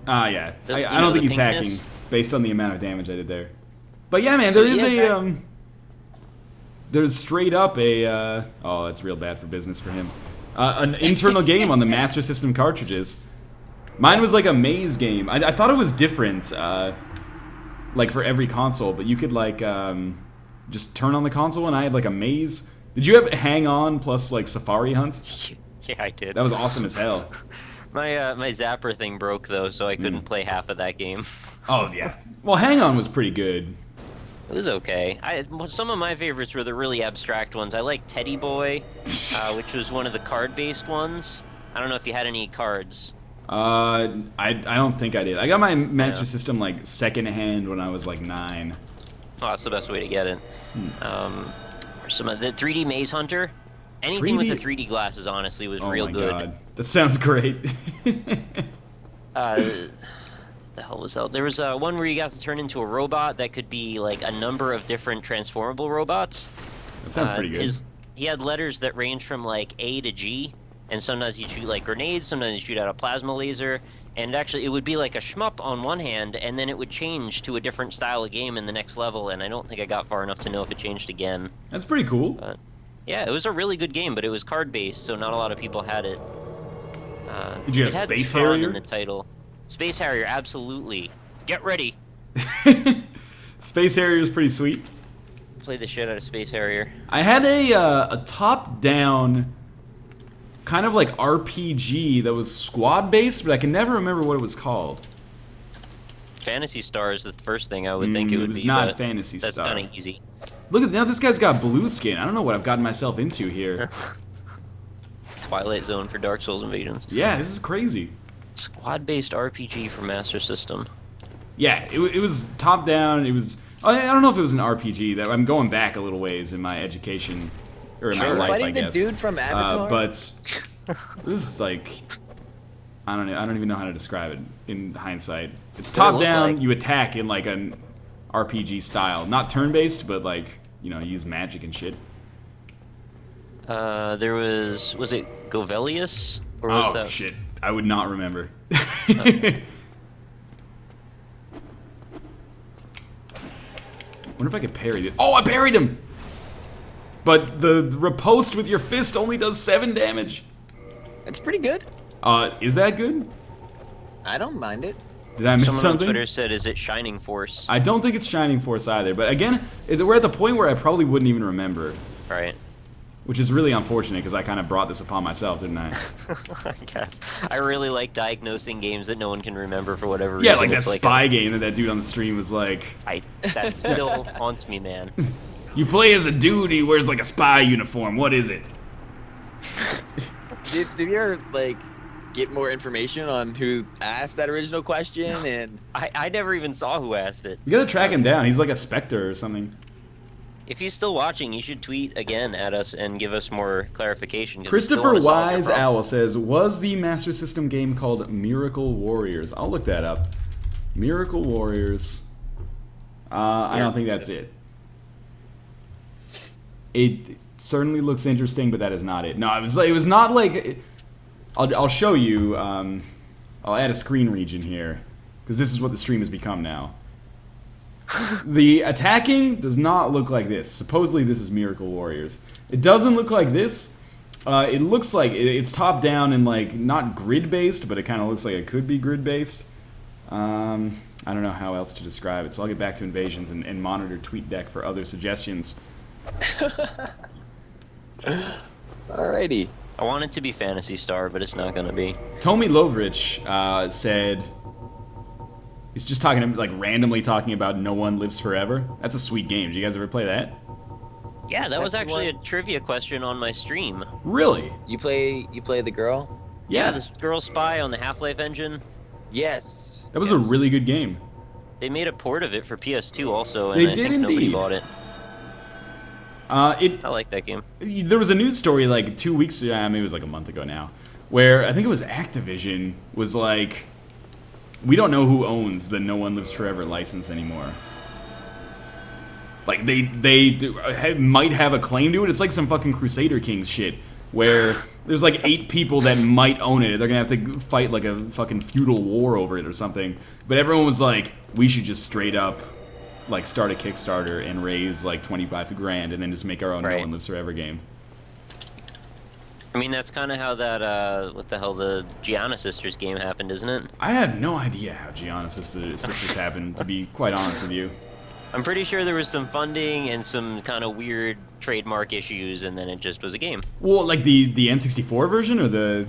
Ah, yeah. The- I don't think the he's pinkness? hacking, based on the amount of damage I did there. But yeah, man, there is a, there's straight up a, oh, that's real bad for business for him. An internal game on the Master System cartridges. Mine was like a maze game. I thought it was different, like for every console, but you could like, just turn on the console and I had like a maze. Did you have Hang On plus like Safari Hunt? Yeah, I did. That was awesome as hell. My zapper thing broke though, so I couldn't play half of that game. Oh, yeah. Well, Hang On was pretty good. It was okay. Some of my favorites were the really abstract ones. I like Teddy Boy, which was one of the card-based ones. I don't know if you had any cards. I don't think I did. I got my Master System like secondhand when I was like 9. Oh, that's the best way to get it. Some of the 3D Maze Hunter. Anything with the 3D glasses, honestly, was real good. Oh my god, that sounds great. The hell was that? There was one where you got to turn into a robot that could be like a number of different transformable robots. That sounds pretty good. He had letters that range from like A to G, and sometimes you'd shoot like grenades, sometimes you'd shoot out a plasma laser, and actually it would be like a shmup on one hand, and then it would change to a different style of game in the next level, and I don't think I got far enough to know if it changed again. That's pretty cool. But yeah, it was a really good game, but it was card-based, so not a lot of people had it. Did you have it had Space Tron Harrier? in the title? Space Harrier, absolutely. Get ready. Space Harrier is pretty sweet. Play the shit out of Space Harrier. I had a top-down kind of like RPG that was squad-based, but I can never remember what it was called. Phantasy Star is the first thing I would think it would be. It was not but Phantasy that's Star. kind of easy. Look at now, this guy's got blue skin. I don't know what I've gotten myself into here. Twilight Zone for Dark Souls invasions. Yeah, this is crazy. Squad-based RPG for Master System. Yeah, it was top down. It was. I don't know if it was an RPG. That I'm going back a little ways in my education or in my life, Fighting I guess. the dude from Avatar. But this is like, I don't know. I don't even know how to describe it in hindsight. It's top down. Like? You attack in like an RPG style, not turn-based, but like use magic and shit. There was it Govelius or was that? Shit, I would not remember. Wonder if I could parry it. Oh, I parried him! But the riposte with your fist only does 7 damage. It's pretty good. Is that good? I don't mind it. Did I miss Someone something? on Twitter said, "Is it Shining Force?" I don't think it's Shining Force either. But again, we're at the point where I probably wouldn't even remember. Right. Which is really unfortunate because I kind of brought this upon myself, didn't I? I guess. I really like diagnosing games that no one can remember for whatever reason. Yeah, like that It's spy game that dude on the stream was like. That still haunts me, man. You play as a dude, he wears like a spy uniform. What is it? Did you ever like get more information on who asked that original question? And I never even saw who asked it. You gotta track him down. He's like a specter or something. If he's still watching, you should tweet again at us and give us more clarification. 'cause we still Christopher wanna solve your Wise problem. Owl says, was the Master System game called Miracle Warriors? I'll look that up. Miracle Warriors. I don't think that's it. It certainly looks interesting, but that is not it. No, it was not like. I'll show you. I'll add a screen region here because this is what the stream has become now. The attacking does not look like this. Supposedly this is Miracle Warriors. It doesn't look like this. It looks like it's top down and like not grid based, but it kind of looks like it could be grid based. I don't know how else to describe it, so I'll get back to Invasions and monitor TweetDeck for other suggestions. Alrighty. I want it to be Phantasy Star, but it's not gonna be. Tomi Lovrich said he's just talking like randomly talking about No One Lives Forever. That's a sweet game. Did you guys ever play that? Yeah, that was That's the actually a one- trivia question on my stream. Really? You play the girl? Yeah, this girl spy on the Half-Life engine. Yes. That was a really good game. They made a port of it for PS2 also, and They I did think nobody indeed. bought it. I like that game. There was a news story like 2 weeks, maybe it was like a month ago now, where I think it was Activision was like, we don't know who owns the No One Lives Forever license anymore. Like might have a claim to it. It's like some fucking Crusader Kings shit, where there's like 8 people that might own it. They're gonna have to fight like a fucking feudal war over it or something. But everyone was like, we should just straight up like start a Kickstarter and raise like 25 grand and then just make our own No Right. One Lives Forever game. I mean, that's kind of how that, what the hell, the Gianna Sisters game happened, isn't it? I had no idea how Gianna Sisters happened, to be quite honest with you. I'm pretty sure there was some funding and some kind of weird trademark issues, and then it just was a game. Well, like the N64 version or the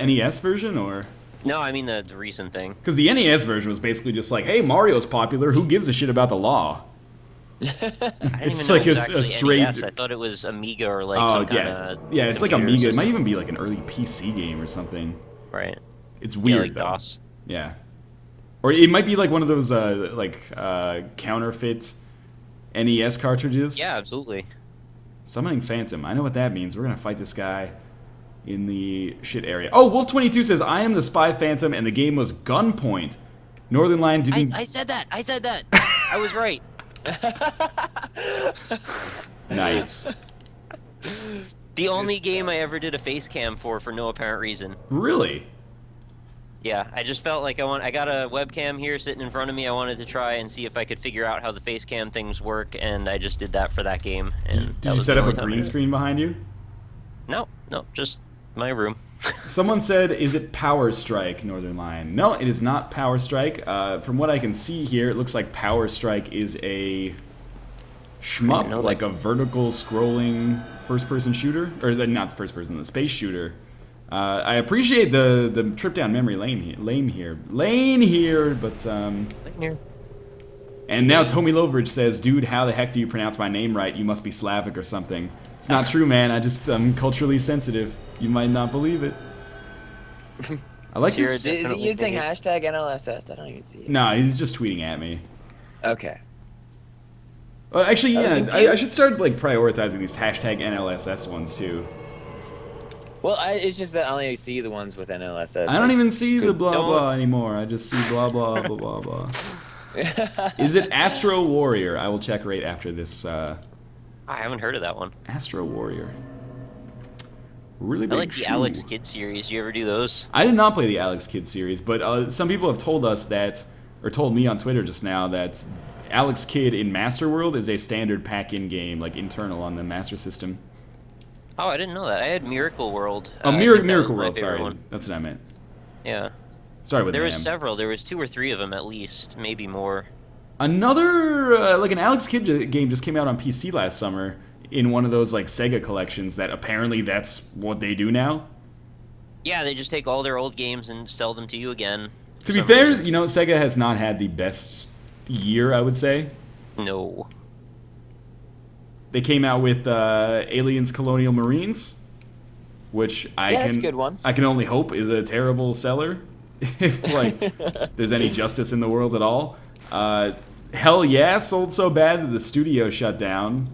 NES version, or No, I mean the recent thing. because the NES version was basically just like, hey, Mario's popular. Who gives a shit about the law? I didn't It's even know like it was a actually straight- NES. I thought it was Amiga or like Oh some kind yeah, of yeah. It's like computer Amiga. It system. might even be like an early PC game or something. Right. It's Yeah, weird like though. DOS. Yeah, or it might be like one of those counterfeit NES cartridges. Yeah, absolutely. Summoning Phantom. I know what that means. We're gonna fight this guy in the shit area. Oh, Wolf22 says, I am the Spy Phantom, and the game was Gunpoint. Northern Lion didn't... I said that. I said that. I was right. Nice. The only game I ever did a face cam for no apparent reason. Really? Yeah, I just felt like I got a webcam here sitting in front of me. I wanted to try and see if I could figure out how the face cam things work, and I just did that for that game. And that Did you was set the up a only time I green did it. screen behind you? No, just my room. Someone said, is it Power Strike, Northern Lion? No, it is not Power Strike. From what I can see here, it looks like Power Strike is a shmup, know like that. a vertical scrolling first-person shooter. Or not the first-person, the space shooter. I appreciate the trip down memory lane here, but and now Tomi Lovrich says, dude, how the heck do you pronounce my name right? You must be Slavic or something. It's not true, man. I'm culturally sensitive. You might not believe it. I like Sure, this. it Is he Definitely using maybe. hashtag NLSS? I don't even see it. No, he's just tweeting at me. Okay. Actually, I was yeah, confused. I should start like prioritizing these hashtag NLSS ones too. Well, it's just that I only see the ones with NLSS. I don't even see the blah Don't- blah anymore. I just see blah blah blah blah blah. Is it Astro Warrior? I will check right after this. I haven't heard of that one. Astro Warrior. Really I big like the shoe. Alex Kidd series. You ever do those? I did not play the Alex Kidd series, but some people have told us that, or told me on Twitter just now, that Alex Kidd in Master World is a standard pack-in game, like internal on the Master System. Oh, I didn't know that. I had Miracle World. Oh, I think that was Miracle my World, favorite sorry. one. That's what I meant. Yeah. Sorry with There the was name. several. There was 2 or 3 of them at least, maybe more. Another, like an Alex Kidd game just came out on PC last summer in one of those like Sega collections that apparently that's what they do now. Yeah, they just take all their old games and sell them to you again. To for be some fair, reason. you know, Sega has not had the best year, I would say. No. They came out with Aliens Colonial Marines, which that's a good one. I can only hope is a terrible seller, if like there's any justice in the world at all. Hell yeah, sold so bad that the studio shut down.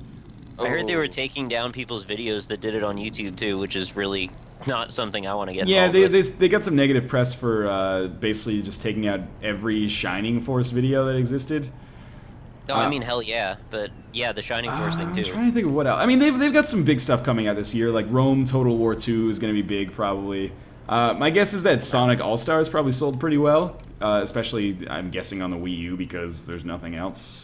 I heard they Oh. were taking down people's videos that did it on YouTube too, which is really not something I want to get Yeah, involved with. they got some negative press for basically just taking out every Shining Force video that existed. No, I mean, hell yeah. But yeah, the Shining Force thing I'm too. trying to think of what else. I mean, they've got some big stuff coming out this year, like Rome Total War 2 is going to be big probably. My guess is that Sonic All-Stars probably sold pretty well, especially I'm guessing on the Wii U because there's nothing else.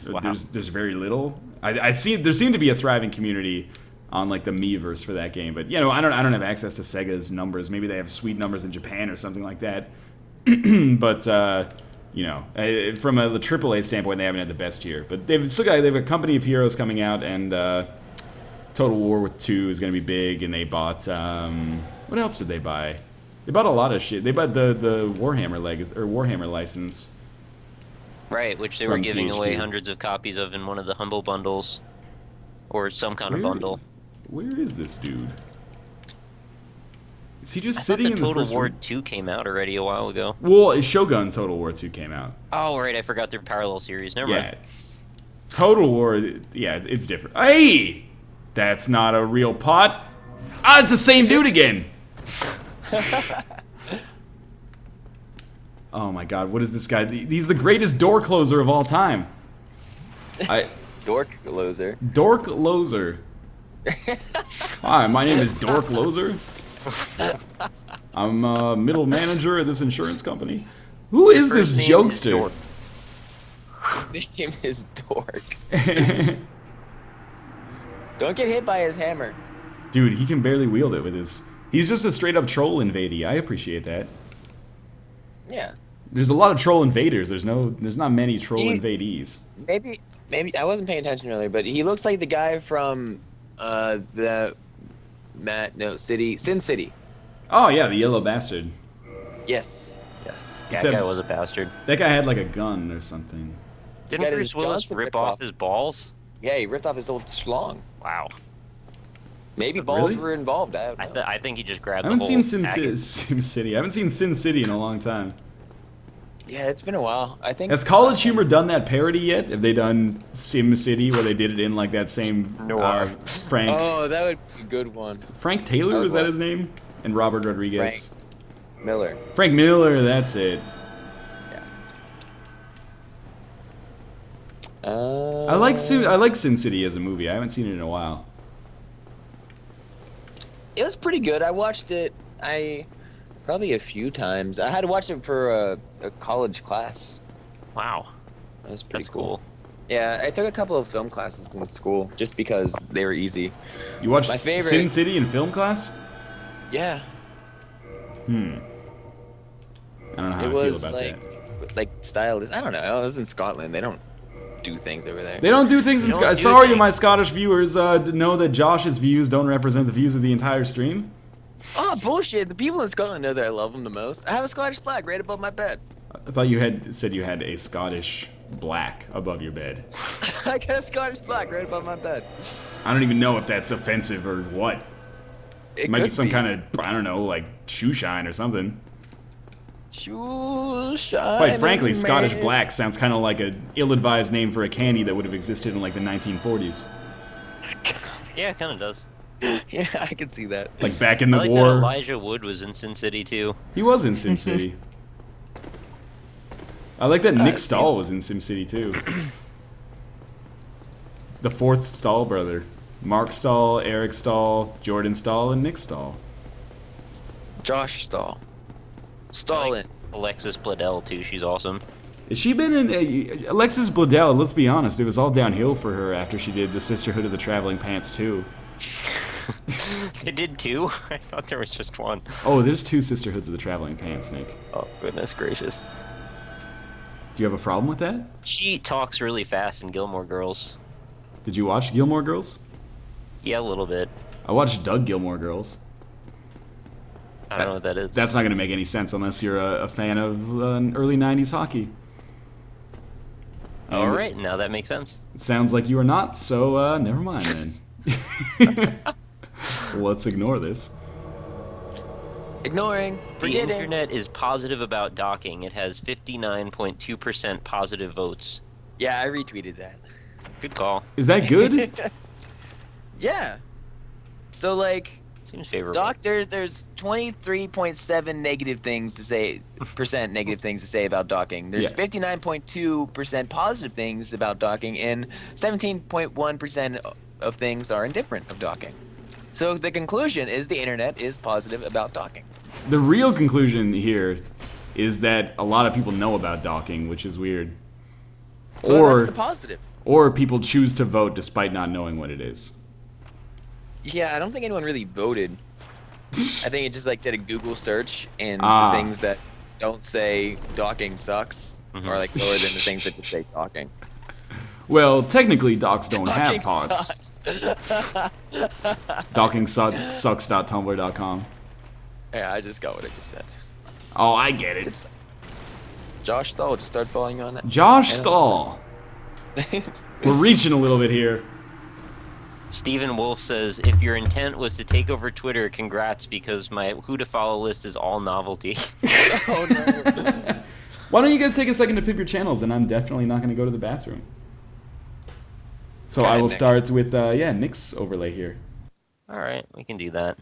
Wow. There's very little. I see there seemed to be a thriving community on like the Miiverse for that game, but you know I don't have access to Sega's numbers. Maybe they have sweet numbers in Japan or something like that. But you know, from the AAA standpoint, they haven't had the best year. But they have a company of heroes coming out, and Total War 2 is going to be big, and they bought... what else did they buy? They bought a lot of shit. They bought the Warhammer license. Right, which they were From giving away THQ. hundreds of copies of in one of the Humble Bundles. Or some kind of bundle. Where is this dude? Is he just I sitting thought in the the Total first War room? 2 came out already a while ago. Well, Shogun Total War 2 came out. Oh, right, I forgot their parallel series. Never Yeah. mind. Total War, yeah, it's different. Hey! That's not a real pot. Ah, it's the same dude again! Oh my god, what is this guy? He's the greatest door closer of all time. Dork loser. Dork Loser. Hi, my name is Dork Loser. I'm a middle manager at this insurance company. Who is this First name is jokester? Dork. His name is Dork. Don't get hit by his hammer. Dude, he can barely wield it with his... He's just a straight up troll invadee. I appreciate that. Yeah. There's a lot of troll invaders. There's not many troll invadees. Maybe I wasn't paying attention earlier, but he looks like the guy from Sin City. Oh yeah, the yellow bastard. Yes. Yes. Except- That guy was a bastard. That guy had like a gun or something. Didn't got Bruce his Willis Johnson rip ripped off off. his balls? Yeah, he ripped off his old schlong. Wow. Maybe balls Really? were involved. I don't know. I think he just grabbed I the haven't whole seen package. Sim City. I haven't seen Sin City in a long time. Yeah, it's been a while. I think. Has College Humor done that parody yet? Have they done Sim City where they did it in like that same Noir. Frank Oh, that would be a good one. Frank Taylor, That was would that work. his name? And Robert Rodriguez. Miller. Frank Miller, that's it. I like Sin City as a movie. I haven't seen it in a while. It was pretty good. I watched it. Probably a few times. I had to watch it for a college class. Wow. That was pretty That's cool. Yeah, I took a couple of film classes in school just because they were easy. You watched My favorite- Sin City in film class? Yeah, I don't know how it I was feel about that. like stylist. I don't know. I was in Scotland. They don't do things over there. They don't do things in They don't Scotland. do Sorry to things. my Scottish viewers. Know that Josh's views don't represent the views of the entire stream. Oh, bullshit. The people in Scotland know that I love them the most. I have a Scottish flag right above my bed. I thought you had said you had a Scottish black above your bed. I got a Scottish flag right above my bed. I don't even know if that's offensive or what. It might be could some kind of, I don't know, like shoe shine or something. Shoe Quite frankly, shining Scottish man. black sounds kind of like an ill-advised name for a candy that would have existed in like the 1940s. Yeah, it kind of does. Yeah, I can see that. Like back in I the like war. that Elijah Wood was in Sin City too. He was in SimCity. I like that Nick see- Stahl was in SimCity too. The fourth Stahl brother. Mark Stahl, Eric Stahl, Jordan Stahl, and Nick Stahl. Josh Stahl. I Stalin. like Alexis Bledel too. She's awesome. Has she been in... Alexis Bledel, let's be honest, it was all downhill for her after she did the Sisterhood of the Traveling Pants 2. They did two. I thought there was just one. Oh, there's two Sisterhoods of the Traveling Pants, Nick. Oh goodness gracious. Do you have a problem with that? She talks really fast in Gilmore Girls. Did you watch Gilmore Girls? Yeah, a little bit. I watched Doug Gilmore Girls. I don't know what that is. That's not going to make any sense unless you're a fan of early 90s hockey. all And right. Now that makes sense. It sounds like you are not, so never mind then. Let's ignore this. Ignoring. The Forgetting. internet is positive about docking. It has 59.2% positive votes. Yeah, I retweeted that. Good call. Is that good? Yeah. So like, Seems favorable. there's 23.7 negative things to say, negative things to say about docking. There's Yeah. 59.2% positive things about docking, and 17.1% of things are indifferent of docking. So the conclusion is the internet is positive about docking. The real conclusion here is that a lot of people know about docking, which is weird. Well, that's the positive. Or people choose to vote despite not knowing what it is. Yeah, I don't think anyone really voted. I think it just like did a Google search, and Ah. the things that don't say docking sucks Mhm. are like lower than the things that just say docking. Well, technically, docks don't have Fucking pods. sucks. Dockingsucks.tumblr.com. Yeah, I just got what I just said. Oh, I get it. It's Josh Stahl just started following you on that. Josh Stahl. We're reaching a little bit here. Stephen Wolf says, if your intent was to take over Twitter, congrats, because my who to follow list is all novelty. Oh no. Why don't you guys take a second to pick your channels, and I'm definitely not going to go to the bathroom. So Go I ahead, will Nick. start with, Nick's overlay here. All right, we can do that.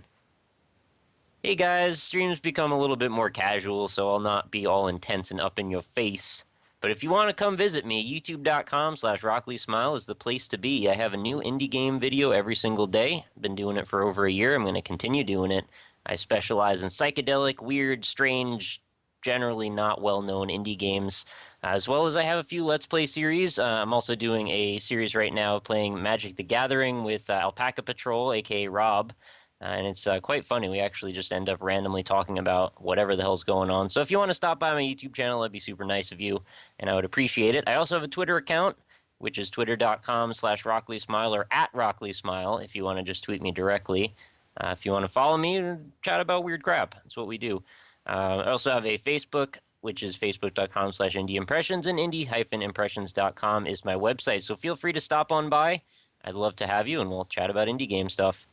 Hey guys, streams become a little bit more casual, so I'll not be all intense and up in your face. But if you want to come visit me, youtube.com/RockleySmile is the place to be. I have a new indie game video every single day. I've been doing it for over a year. I'm going to continue doing it. I specialize in psychedelic, weird, strange, generally not well-known indie games, as well as I have a few Let's Play series. I'm also doing a series right now playing Magic the Gathering with Alpaca Patrol, aka Rob. And it's quite funny. We actually just end up randomly talking about whatever the hell's going on. So if you want to stop by my YouTube channel, that'd be super nice of you, and I would appreciate it. I also have a Twitter account, which is twitter.com/RockleySmile or @RockleySmile if you want to just tweet me directly. If you want to follow me and chat about weird crap, that's what we do. I also have a Facebook, which is facebook.com/indieimpressions, and indie-impressions.com is my website. So feel free to stop on by. I'd love to have you, and we'll chat about indie game stuff.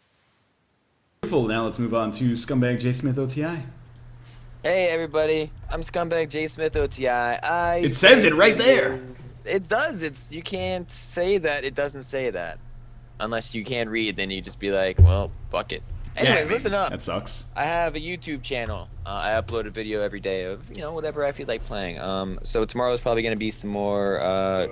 Beautiful. Now let's move on to Scumbag J Smith OTI. Hey everybody, I'm Scumbag J Smith OTI. It says it right there. It does. You can't say that. It doesn't say that, unless you can read. Then you just be like, well, fuck it. Anyways, listen up. That sucks. I have a YouTube channel. I upload a video every day of whatever I feel like playing. So tomorrow's probably gonna be some more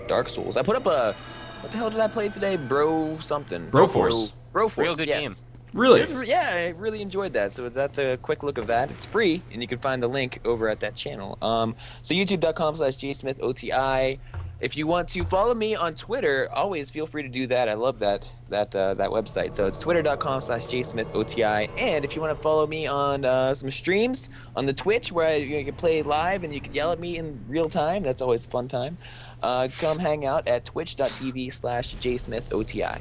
Dark Souls. I put up a what the hell did I play today? Broforce. Broforce. Real good yes. game. Really? Yeah, I really enjoyed that. So that's a quick look of that. It's free, and you can find the link over at that channel. So youtube.com/jsmithoti. If you want to follow me on Twitter, always feel free to do that. I love that website. So it's twitter.com/jsmithoti. And if you want to follow me on some streams on the Twitch where you can play live and you can yell at me in real time, that's always a fun time. Come hang out at twitch.tv/jsmithoti.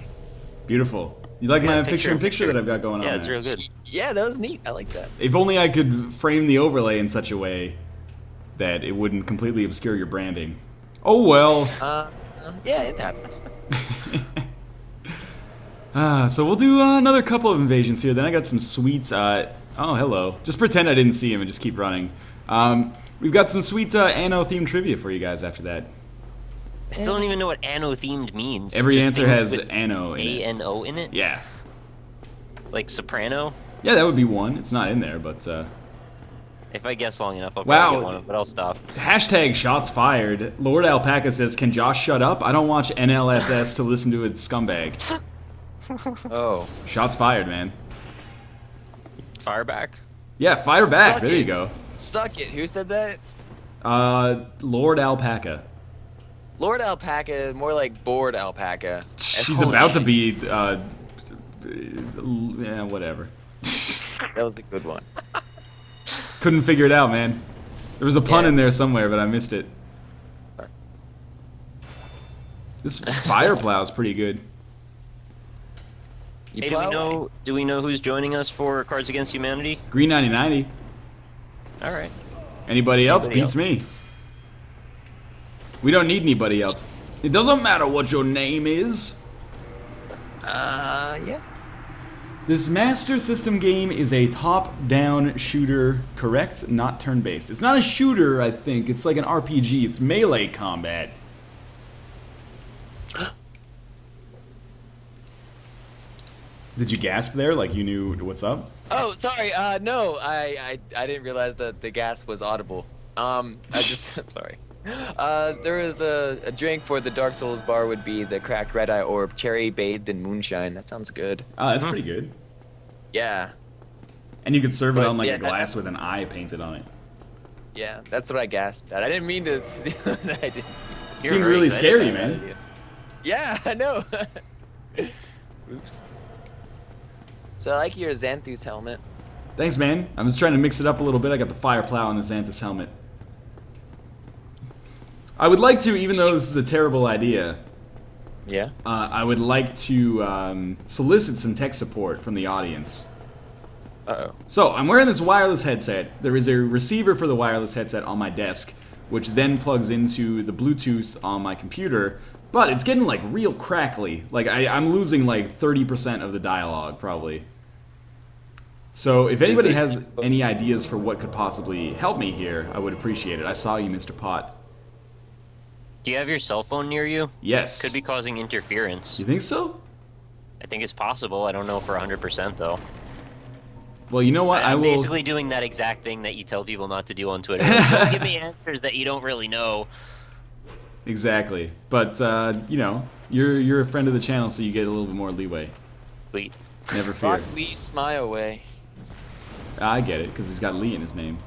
Beautiful. You like my picture picture-in-picture that I've got going on Yeah, it's there? real good. Yeah, that was neat. I like that. If only I could frame the overlay in such a way that it wouldn't completely obscure your branding. Oh well. Yeah, it happens. So we'll do another couple of invasions here. Then I got some sweet. Oh, hello. Just pretend I didn't see him and just keep running. We've got some sweet Anno-themed trivia for you guys after that. I still don't even know what anno-themed means. Every Just answer things has with Anno in it. A-N-O in it? Yeah. Like soprano? Yeah, that would be one. It's not in there, but... If I guess long enough, I'll Wow. probably get one, but I'll stop. Hashtag shots fired. Lord Alpaca says, can Josh shut up? I don't watch NLSS to listen to a scumbag. Oh. Shots fired, man. Fire back? Yeah, fire back. Suck there it. you go. Suck it. Who said that? Lord Alpaca. Lord Alpaca, more like bored alpaca. She's about to be, yeah, whatever. That was a good one. Couldn't figure it out, man. There was a pun in it's- there somewhere, but I missed it. This fire plow is pretty good. You Hey, plow? do we know who's joining us for Cards Against Humanity? Green 9090. All right. Anybody else Anybody beats me. We don't need anybody else. It doesn't matter what your name is. Yeah. This Master System game is a top-down shooter, correct? Not turn-based. It's not a shooter, I think. It's like an RPG. It's melee combat. Did you gasp there like you knew what's up? Oh, sorry. No, I didn't realize that the gas was audible. I'm sorry. There was a drink for the Dark Souls bar would be the cracked red eye orb, cherry bathed in moonshine. That sounds good. Oh, that's pretty good. Yeah. And you could serve it But, on like yeah, a glass that's- with an eye painted on it. Yeah, that's what I gasped at. I didn't mean to. I didn't. It seemed really scary, man. Yeah, I know. Oops. So I like your Xanthus helmet. Thanks, man. I was trying to mix it up a little bit. I got the fire plow and the Xanthus helmet. I would like to, even though this is a terrible idea, Yeah. I would like to solicit some tech support from the audience. Uh-oh. So, I'm wearing this wireless headset. There is a receiver for the wireless headset on my desk, which then plugs into the Bluetooth on my computer, but it's getting, like, real crackly. Like, I'm losing, like, 30% of the dialogue, probably. So, if anybody has any ideas for what could possibly help me here, I would appreciate it. I saw you, Mr. Pot. Do you have your cell phone near you? Yes. Could be causing interference. You think so? I think it's possible. I don't know for 100% though. Well, you know what? I'm I will. basically doing that exact thing that you tell people not to do on Twitter. Like, don't give me answers that you don't really know. Exactly. But you know, you're a friend of the channel, so you get a little bit more leeway. Sweet. Never fear. Fuck Lee Smileway. I get it because he's got Lee in his name.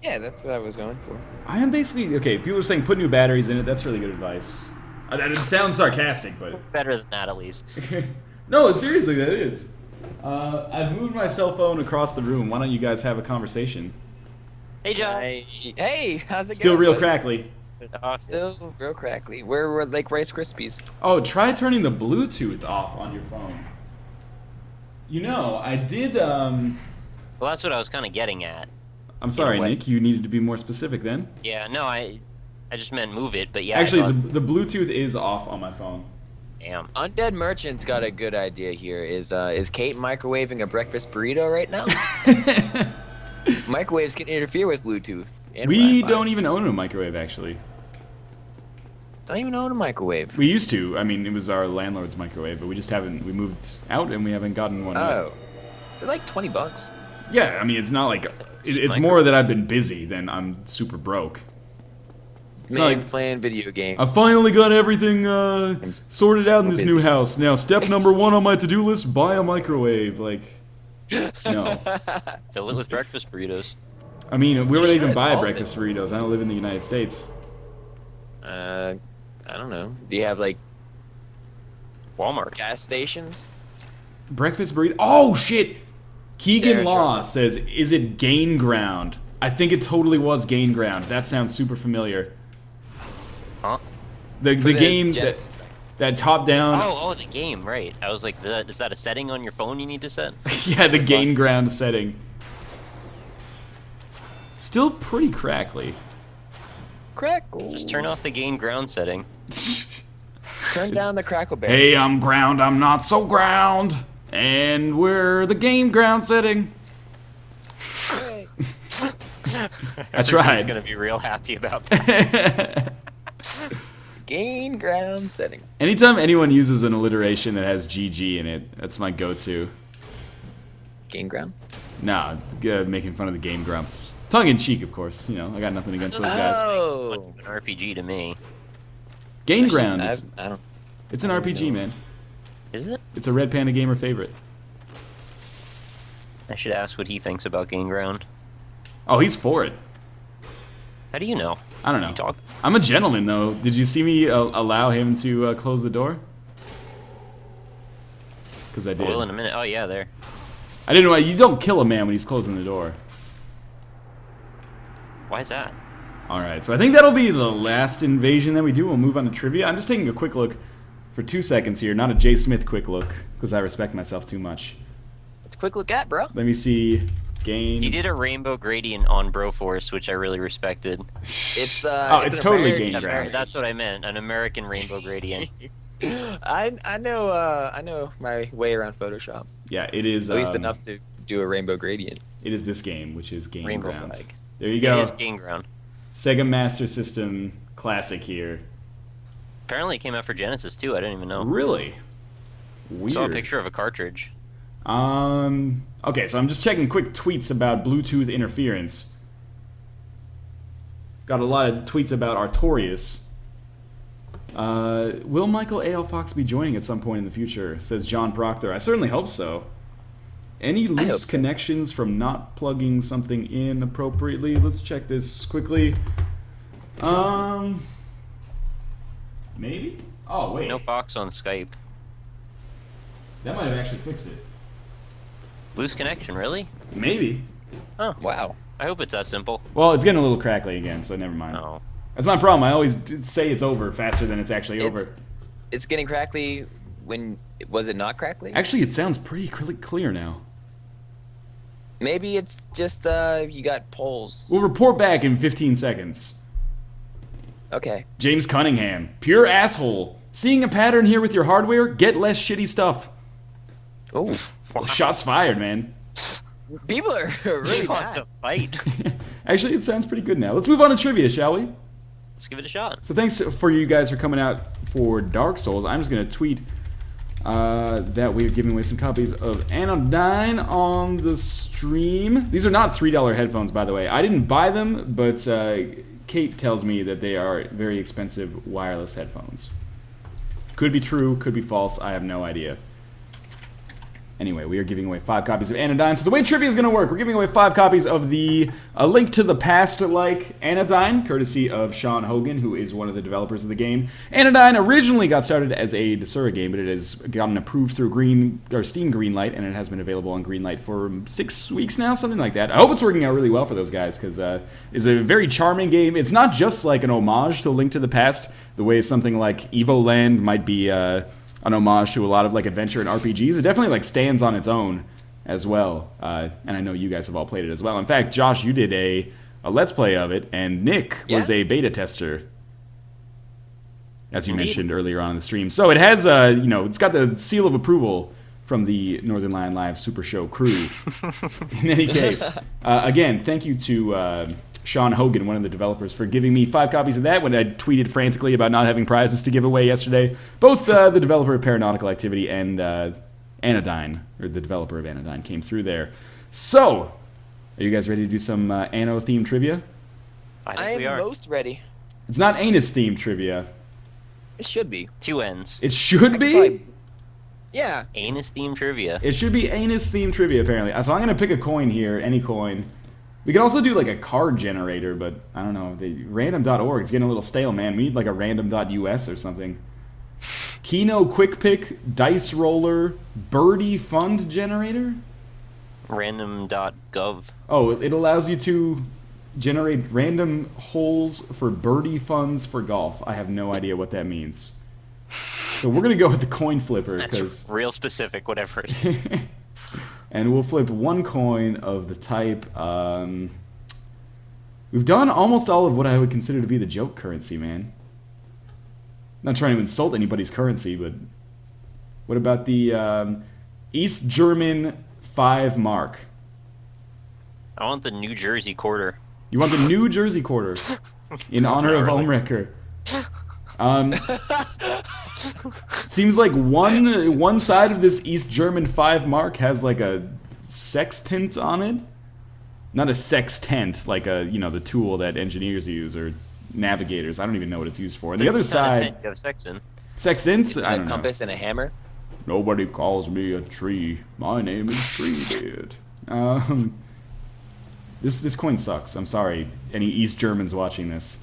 Yeah, that's what I was going for. I am basically okay. People are saying put new batteries in it. That's really good advice. That sounds sarcastic, but It's better than that at least. no, seriously, that is. I've moved my cell phone across the room. Why don't you guys have a conversation? Hey, Josh. Hey, how's it Still going? real buddy? crackly. Still real crackly. We're like Rice Krispies. Oh, try turning the Bluetooth off on your phone. You know, I did. Well, that's what I was kind of getting at. I'm sorry, way. Nick. You needed to be more specific then. Yeah, no, I just meant move it, but yeah. Actually, I thought, the Bluetooth is off on my phone. damn. Undead Merchant's got a good idea here. Is Kate microwaving a breakfast burrito right now? Microwaves can interfere with Bluetooth. And We Wi-Fi. don't even own a microwave, actually. Don't even own a microwave. We used to. I mean, it was our landlord's microwave, but we just haven't. We moved out and we haven't gotten one yet. Oh, they're like $20. Yeah, I mean, it's not like it's more that I've been busy than I'm super broke. It's not Man's like, playing video games. I finally got everything sorted out in this new busy. house. Now, step number 1 on my to-do list: buy a microwave. Like, no. Fill it with breakfast burritos. I mean, where would I even should. buy All of breakfast burritos? I don't live in the United States. I don't know. Do you have like Walmart. gas stations? Breakfast burrito. Oh shit! Keegan There, Law drop it. says, "Is it Gain Ground?" I think it totally was Gain Ground. That sounds super familiar. Huh? The game Genesis thing. that top down. Oh, the game, right. I was like, is that a setting on your phone you need to set? Yeah, the Just Gain lost- Ground setting. Still pretty crackly. Crackle. Just turn off the gain ground setting. Turn down the crackle bear. Hey, I'm ground. I'm not so ground. And we're the Game Ground setting. Hey. I Everybody's tried. gonna be real happy about that. Gain ground setting. Anytime anyone uses an alliteration that has GG in it, that's my go-to. Gain ground. Nah, making fun of the Game Grumps. Tongue in cheek, of course. You know, I got nothing against those guys. Much Oh. of an RPG to me. Game Actually, Ground. I don't. It's an RPG, man. Is it? It's a Red Panda Gamer favorite. I should ask what he thinks about gain ground. Oh, he's for it. How do you know? I don't know. You talk. I'm a gentleman, though. Did you see me allow him to close the door? Because I did. Well, in a minute. Oh yeah, there. I didn't know. You don't kill a man when he's closing the door. Why is that? Alright, so I think that'll be the last invasion that we do. We'll move on to trivia. I'm just taking a quick look for 2 seconds here. Not a Jay Smith quick look, because I respect myself too much. Let's quick look at, bro. Let me see. Gain. He did a rainbow gradient on Broforce, which I really respected. It's Oh, it's totally American. Gain Ground. That's what I meant. An American rainbow gradient. I know my way around Photoshop. Yeah, it is. At least enough to do a rainbow gradient. It is this game, which is Game Rainbow Grounds. flag. There you It go. is gain ground. Sega Master System classic here. Apparently, it came out for Genesis too. I didn't even know. Really? I Weird. saw a picture of a cartridge. Okay, so I'm just checking quick tweets about Bluetooth interference. Got a lot of tweets about Artorias. Will Michael A.L. Fox be joining at some point in the future? Says John Proctor. I certainly hope so. Any hope loose so. connections from not plugging something in appropriately? Let's check this quickly. Maybe? Oh, wait. No Fox on Skype. That might have actually fixed it. Loose connection, really? Maybe. Oh, Wow. I hope it's that simple. Well, it's getting a little crackly again, so never mind. No. That's my problem. I always say it's over faster than it's actually over. it's getting crackly. When was it not crackly? Actually, it sounds pretty clear now. Maybe it's just you got poles. We'll report back in 15 seconds. Okay. James Cunningham, pure asshole. Seeing a pattern here with your hardware? Get less shitty stuff. Oh, Shots fired, man. people are really He wants bad. a fight. Actually, it sounds pretty good now. Let's move on to trivia, shall we? Let's give it a shot. So thanks for you guys for coming out for Dark Souls. I'm just going to tweet that we are giving away some copies of Anodyne on the stream. These are not $3 headphones, by the way. I didn't buy them, but Kate tells me that they are very expensive wireless headphones. Could be true, could be false, I have no idea. Anyway, we are giving away 5 copies of Anodyne. So the way trivia is going to work, we're giving away 5 copies of the A Link to the Past-like Anodyne, courtesy of Sean Hogan, who is one of the developers of the game. Anodyne originally got started as a Desura game, but it has gotten approved through Steam Greenlight, and it has been available on Greenlight for 6 weeks now, something like that. I hope it's working out really well for those guys, because it's a very charming game. It's not just like an homage to A Link to the Past, the way something like Evoland might be an homage to a lot of like adventure and RPGs. It definitely like stands on its own as well, and I know you guys have all played it as well. In fact, Josh, you did a Let's Play of it, and Nick was a beta tester, as you mentioned earlier on in the stream. So it has, it's got the seal of approval from the Northern Lion Live Super Show crew. In any case, again, thank you to Sean Hogan, one of the developers, for giving me 5 copies of that when I tweeted frantically about not having prizes to give away yesterday. Both the developer of Paranautical Activity and Anodyne, or the developer of Anodyne, came through there. So, are you guys ready to do some Anno-themed trivia? I I think we am are. most ready. It's not anus-themed trivia. It should be. 2 ends. It should be? Probably- Yeah. Anus themed trivia. It should be anus-themed trivia, apparently. So I'm going to pick a coin here, any coin. We could also do like a card generator, but I don't know. Random.org is getting a little stale, man. We need like a random.us or something. Keno Quick Pick, Dice Roller, Birdie Fund Generator? Random.gov. Oh, it allows you to generate random holes for birdie funds for golf. I have no idea what that means. So we're going to go with the coin flipper. That's real specific, whatever it is. And we'll flip 1 coin of the type. We've done almost all of what I would consider to be the joke currency, man. Not trying to insult anybody's currency, but what about the East German 5 mark? I want the New Jersey quarter. You want the New Jersey quarter in honor of Omrecker. Seems like one side of this East German 5 mark has like a sextant on it. Not a sextant, like the tool that engineers use or navigators. I don't even know what it's used for. And the other side, You have sex in. sextant. I A don't know. compass and a hammer. Nobody calls me a tree. My name is Treebeard. This coin sucks. I'm sorry. Any East Germans watching this?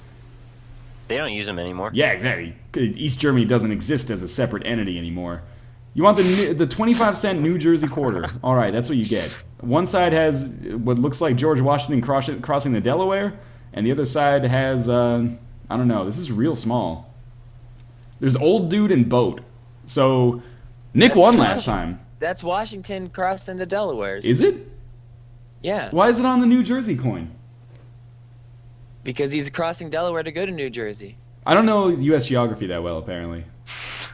They don't use them anymore. Yeah, exactly. East Germany doesn't exist as a separate entity anymore. You want the 25-cent New Jersey quarter. All right, that's what you get. One side has what looks like George Washington crossing the Delaware, and the other side has, I don't know, this is real small. There's old dude and boat. So, Nick That's won correct. last time. That's Washington crossing the Delawares. Is it? Yeah. Why is it on the New Jersey coin? Because he's crossing Delaware to go to New Jersey. I don't know U.S. geography that well, apparently.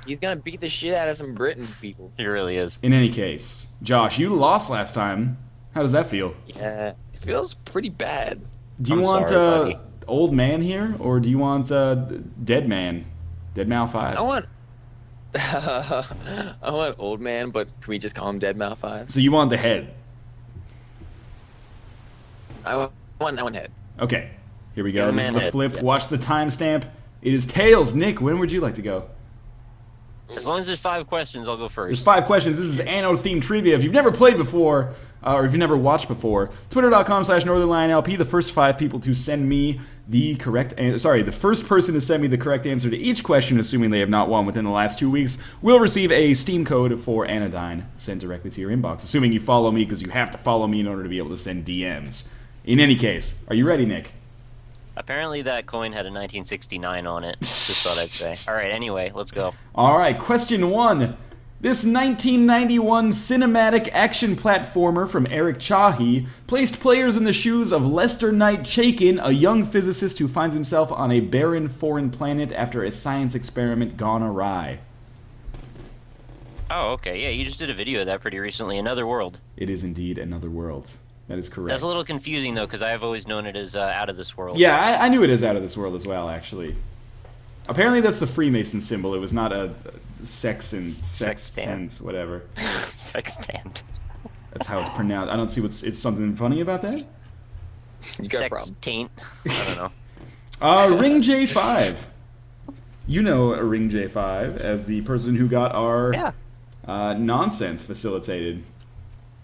He's gonna beat the shit out of some Britain people. He really is. In any case, Josh, you lost last time. How does that feel? Yeah, it feels pretty bad. Do you I'm want sorry, buddy. old man here, or do you want dead man? Dead Mal 5. I want, I want old man, but can we just call him Dead Mouth 5? So you want the head. I want head. Okay, here we Give go. the This is man the head, flip. yes. Watch the timestamp. It is tails. Nick, when would you like to go? As long as there's 5 questions, I'll go first. There's 5 questions. This is Anno-themed trivia. If you've never played before, or if you've never watched before, twitter.com/NorthernLionLP, the first 5 people to send me the the first person to send me the correct answer to each question, assuming they have not won within the last 2 weeks, will receive a Steam code for Anodyne sent directly to your inbox, assuming you follow me, because you have to follow me in order to be able to send DMs. In any case, are you ready, Nick? Apparently that coin had a 1969 on it. Just thought I'd say. All right, anyway, let's go. All right, question 1. This 1991 cinematic action platformer from Eric Chahi placed players in the shoes of Lester Knight Chaikin, a young physicist who finds himself on a barren foreign planet after a science experiment gone awry. Oh, okay. Yeah, you just did a video of that pretty recently. Another World. It is indeed Another World. That is correct. That's a little confusing, though, because I've always known it as Out of This World. Yeah, I knew it as Out of This World as well, actually. Apparently that's the Freemason symbol. It was not a sextant, whatever. Sextant. That's how it's pronounced. I don't see is something funny about that? You got a problem. Taint. I don't know. Ring J5. You know Ring J5 as the person who got our nonsense facilitated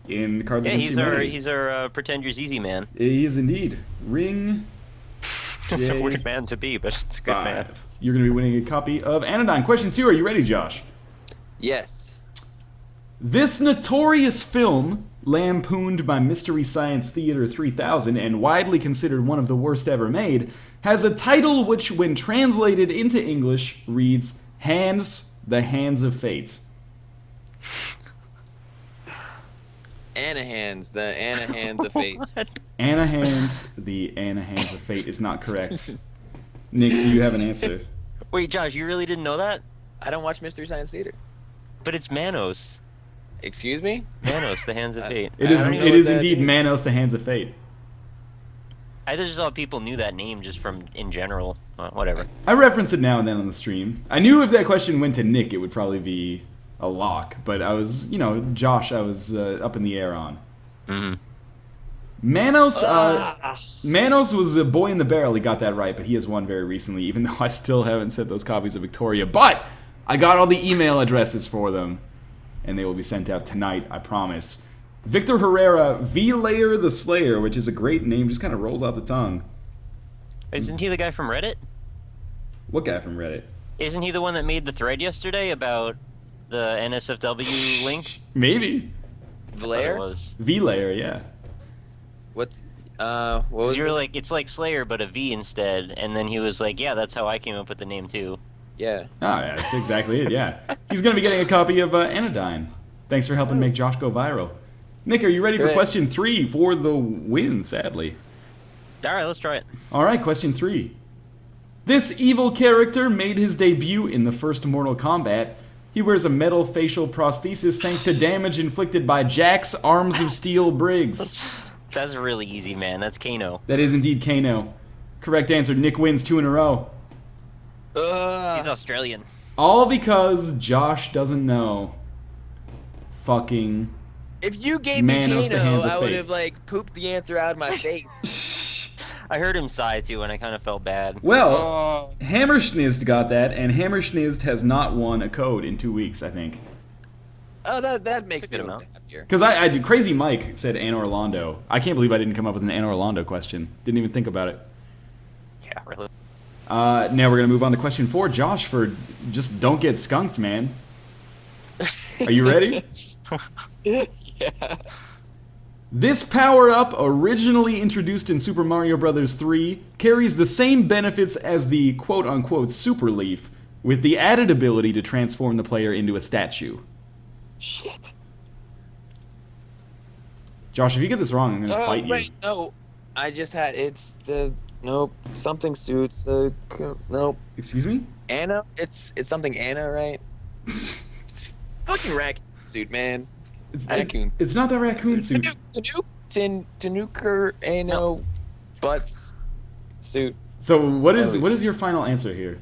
in Cards Yeah, Against Humanity. he's our Pretend You're Easy man. He is indeed. Ring It's a J5. weird man to be, but it's a good man. You're going to be winning a copy of Anodyne. Question 2, are you ready, Josh? Yes. This notorious film, lampooned by Mystery Science Theater 3000 and widely considered one of the worst ever made, has a title which, when translated into English, reads The Hands of Fate. Hands of Fate. The Hands of Fate is not correct. Nick, do you have an answer? Wait, Josh, you really didn't know that? I don't watch Mystery Science Theater. But it's Manos. Excuse me? Manos, The Hands of Fate. It is I don't know indeed what that is. Manos, The Hands of Fate. I just thought people knew that name just from in general. Whatever. I reference it now and then on the stream. I knew if that question went to Nick, it would probably be a lock, but I was, Josh, I was up in the air on. Mm-hmm. Manos was a boy in the barrel. He got that right, but he has won very recently, even though I still haven't sent those copies of Victoria. But I got all the email addresses for them, and they will be sent out tonight, I promise. Victor Herrera, V-Layer the Slayer, which is a great name, just kind of rolls out the tongue. Isn't he the guy from Reddit? What guy from Reddit? Isn't he the one that made the thread yesterday about the NSFW link? Maybe. Blair? Was. V-Layer, yeah. What was You're it? like, it's like Slayer, but a V instead. And then he was like, yeah, that's how I came up with the name, too. Yeah. Oh, yeah, that's exactly it, yeah. He's going to be getting a copy of Anodyne. Thanks for helping make Josh go viral. Nick, are you ready for Great. question 3 for the win, sadly? All right, let's try it. All right, question 3. This evil character made his debut in the first Mortal Kombat. He wears a metal facial prosthesis thanks to damage inflicted by Jack's Arms of Steel Briggs. That's really easy, man. That's Kano. That is indeed Kano. Correct answer. Nick wins 2 in a row. He's Australian. All because Josh doesn't know. Fucking... If you gave Manos, me the Kano, Hands of I would Fate. have like pooped the answer out of my face. I heard him sigh, too, and I kind of felt bad. Well, Oh. Hammerschnizd got that, and Hammerschnizd has not won a code in 2 weeks, I think. Oh, that makes That's a me good a amount. little happier. Because I Crazy Mike said Anne Orlando. I can't believe I didn't come up with an Anne Orlando question. Didn't even think about it. Yeah, really. Now we're going to move on to question 4. Josh, for just don't get skunked, man. Are you ready? Yeah. This power-up, originally introduced in Super Mario Bros. 3, carries the same benefits as the quote-unquote Super Leaf, with the added ability to transform the player into a statue. Shit. Josh, if you get this wrong, I'm going to fight you. Wait, no. I just had nope, something suits nope. Excuse me? Anna? It's something Anna, right? Fucking raccoon suit, man. Raccoon It's not that raccoon suit. Tanuker Ano butts suit. So what is your final answer here?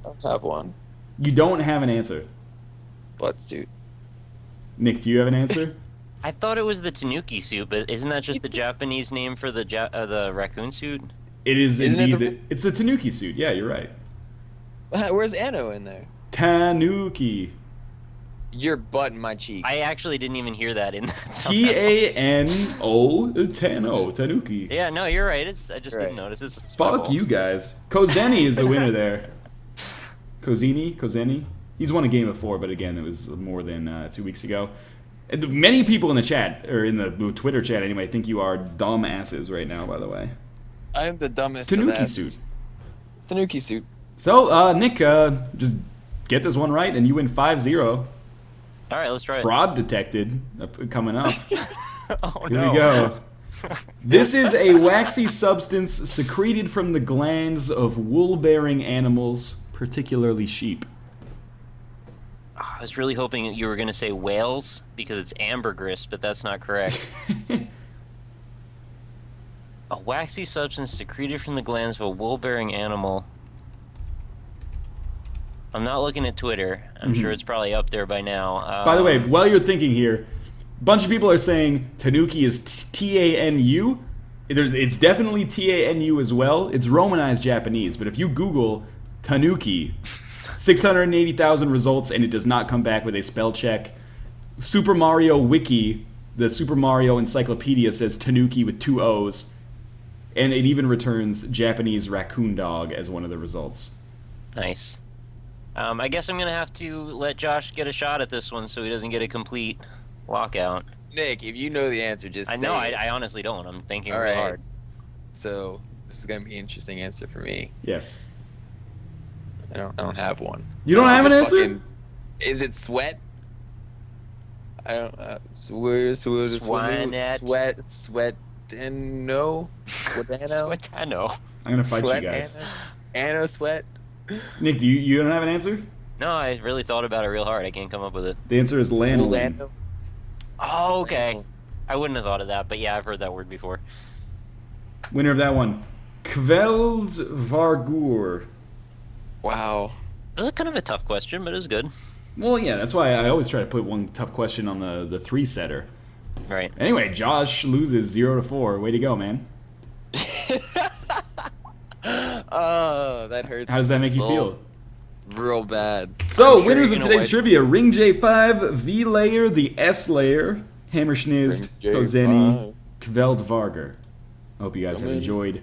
I don't have one. You don't have an answer. Butt suit. Nick, do you have an answer? I thought it was the Tanuki suit, but isn't that just the Japanese name for the raccoon suit? It is Isn't it indeed. It's the Tanuki suit. Yeah, you're right. Where's Ano in there? Tanuki. Your butt in my cheek. I actually didn't even hear that in that somehow. Tano. Tano. Tanuki. Yeah, no, you're right. I just Right. didn't notice. It's my Fuck fault. you guys. Kozeni is the winner there. Kozeni? He's won a game before, but again, it was more than 2 weeks ago. And many people in the chat, or in the Twitter chat anyway, think you are dumb asses right now, by the way. I'm the dumbest. Tanuki of suit. Tanuki suit. So, Nick, just get this one right, and you win 5-0. All right, let's try it. Fraud detected coming up. Oh, Here no. we go. This is a waxy substance secreted from the glands of wool-bearing animals, particularly sheep. I was really hoping that you were going to say whales because it's ambergris, but that's not correct. A waxy substance secreted from the glands of a wool-bearing animal. I'm not looking at Twitter. I'm sure it's probably up there by now. By the way, while you're thinking here, a bunch of people are saying Tanuki is T-A-N-U. It's definitely T-A-N-U as well. It's Romanized Japanese, but if you Google Tanuki, 680,000 results, and it does not come back with a spell check. Super Mario Wiki, the Super Mario Encyclopedia, says Tanuki with 2 O's, and it even returns Japanese raccoon dog as one of the results. Nice. I guess I'm going to have to let Josh get a shot at this one so he doesn't get a complete lockout. Nick, if you know the answer, just I know, say it. I honestly don't. I'm thinking All real right. hard. So this is gonna be an interesting answer for me. Yes. I don't have one. You don't have an answer? Is it sweat? I don't. Sweat. No. Sweatano. I'm gonna fight you guys. Anno sweat. Nick, you don't have an answer? No, I really thought about it real hard. I can't come up with it. The answer is lanolin. Lando. Oh, okay. I wouldn't have thought of that, but yeah, I've heard that word before. Winner of that one, Kveldvargur. Wow. This is kind of a tough question, but it was good. Well, yeah, that's why I always try to put one tough question on the 3-setter. Right. Anyway, Josh loses 0-4. Way to go, man. Oh, that hurts. How does that make you soul. feel? Real bad. So, I'm sure winners you're of gonna today's win. trivia: Ring J5, V Layer, the S Layer, Hammerschnizd, Ring Kozeni, J5. Kveldvargur. I hope you guys have enjoyed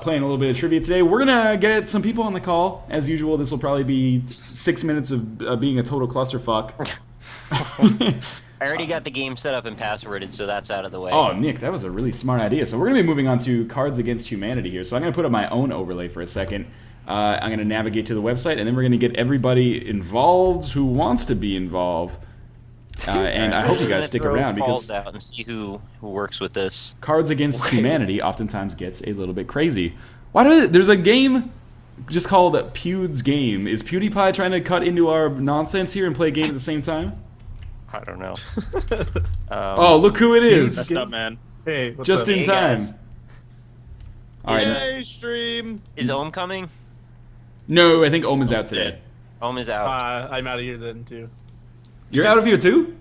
playing a little bit of trivia today. We're gonna get some people on the call. As usual, this will probably be 6 minutes of being a total clusterfuck. I already got the game set up and passworded, so that's out of the way. Oh, Nick, that was a really smart idea. So we're going to be moving on to Cards Against Humanity here. So I'm going to put up my own overlay for a second. I'm going to navigate to the website, and then we're going to get everybody involved who wants to be involved. And I hope you guys stick around because out and see who works with this. Cards Against Humanity oftentimes gets a little bit crazy. There's a game just called Pewd's Game. Is PewDiePie trying to cut into our nonsense here and play a game at the same time? I don't know. Oh, look who it is. What's up, man? Hey, what's Just up? in Hey, time. guys. All right. Yay, stream! Is Ohm coming? No, I think Ohm is out today. Ohm is out. I'm out of here then too. You're out of here too?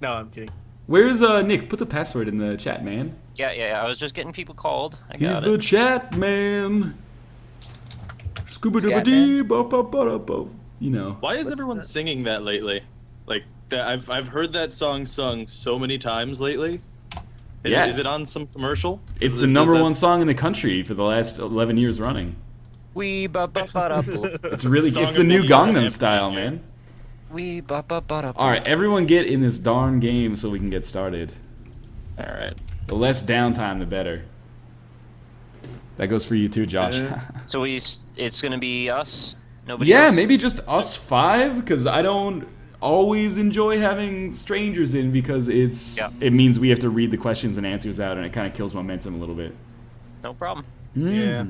No, I'm kidding. Where's Nick? Put the password in the chat, man. Yeah. I was just getting people called. I got He's it. the chat man. Scuba dooba Scat dee ba ba ba da ba. You know. Why is What's everyone that? singing that lately? Like that, I've heard that song sung so many times lately. Yeah. Is it on some commercial? It's Is the this- number is one that- song in the country for the last 11 years running. Wee ba ba ba da boo. It's really, Song it's the of new the year, Gangnam every Style, year. man. Wee ba ba ba da boo. All right, everyone get in this darn game so we can get started. All right. The less downtime, the better. That goes for you too, Josh. So it's gonna be us. Nobody Yeah, else? maybe just us 5, because I don't always enjoy having strangers in because it means we have to read the questions and answers out, and it kind of kills momentum a little bit. No problem. Yeah.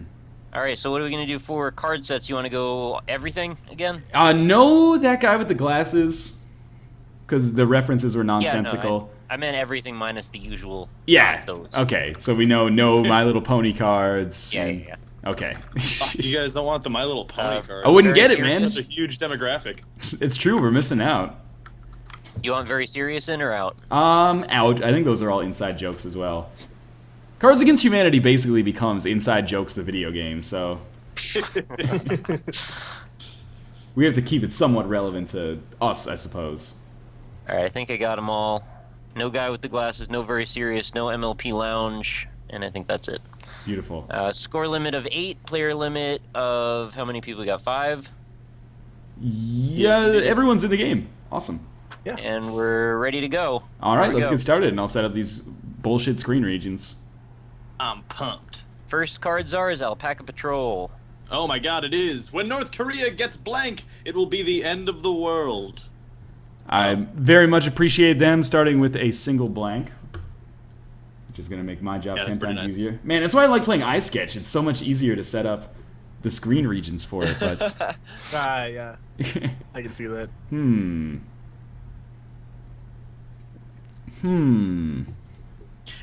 All right. So what are we gonna do for card sets? You want to go everything again? No, that guy with the glasses, because the references were nonsensical. I meant everything minus the usual. Yeah. Those. Okay, so we know no My Little Pony cards. Yeah, and- yeah. Okay. You guys don't want the My Little Pony card. I wouldn't Very get it, man. That's a huge demographic. It's true. We're missing out. You want very serious in or out? Out. I think those are all inside jokes as well. Cards Against Humanity basically becomes Inside Jokes, the video game, so we have to keep it somewhat relevant to us, I suppose. All right. I think I got them all. No guy with the glasses. No very serious. No MLP lounge. And I think that's it. Beautiful. Score limit of 8. Player limit of how many people we got? 5. Yeah, everyone's in the game. Awesome. And we're ready to go. All right, Here we let's go. get started, and I'll set up these bullshit screen regions. I'm pumped. First card czar is Alpaca Patrol. Oh my god, it is. When North Korea gets blank, it will be the end of the world. I very much appreciate them starting with a single blank, which is going to make my job Yeah, 10 that's pretty times nice. easier. Man, that's why I like playing iSketch. It's so much easier to set up the screen regions for it, but... Yeah. I can see that.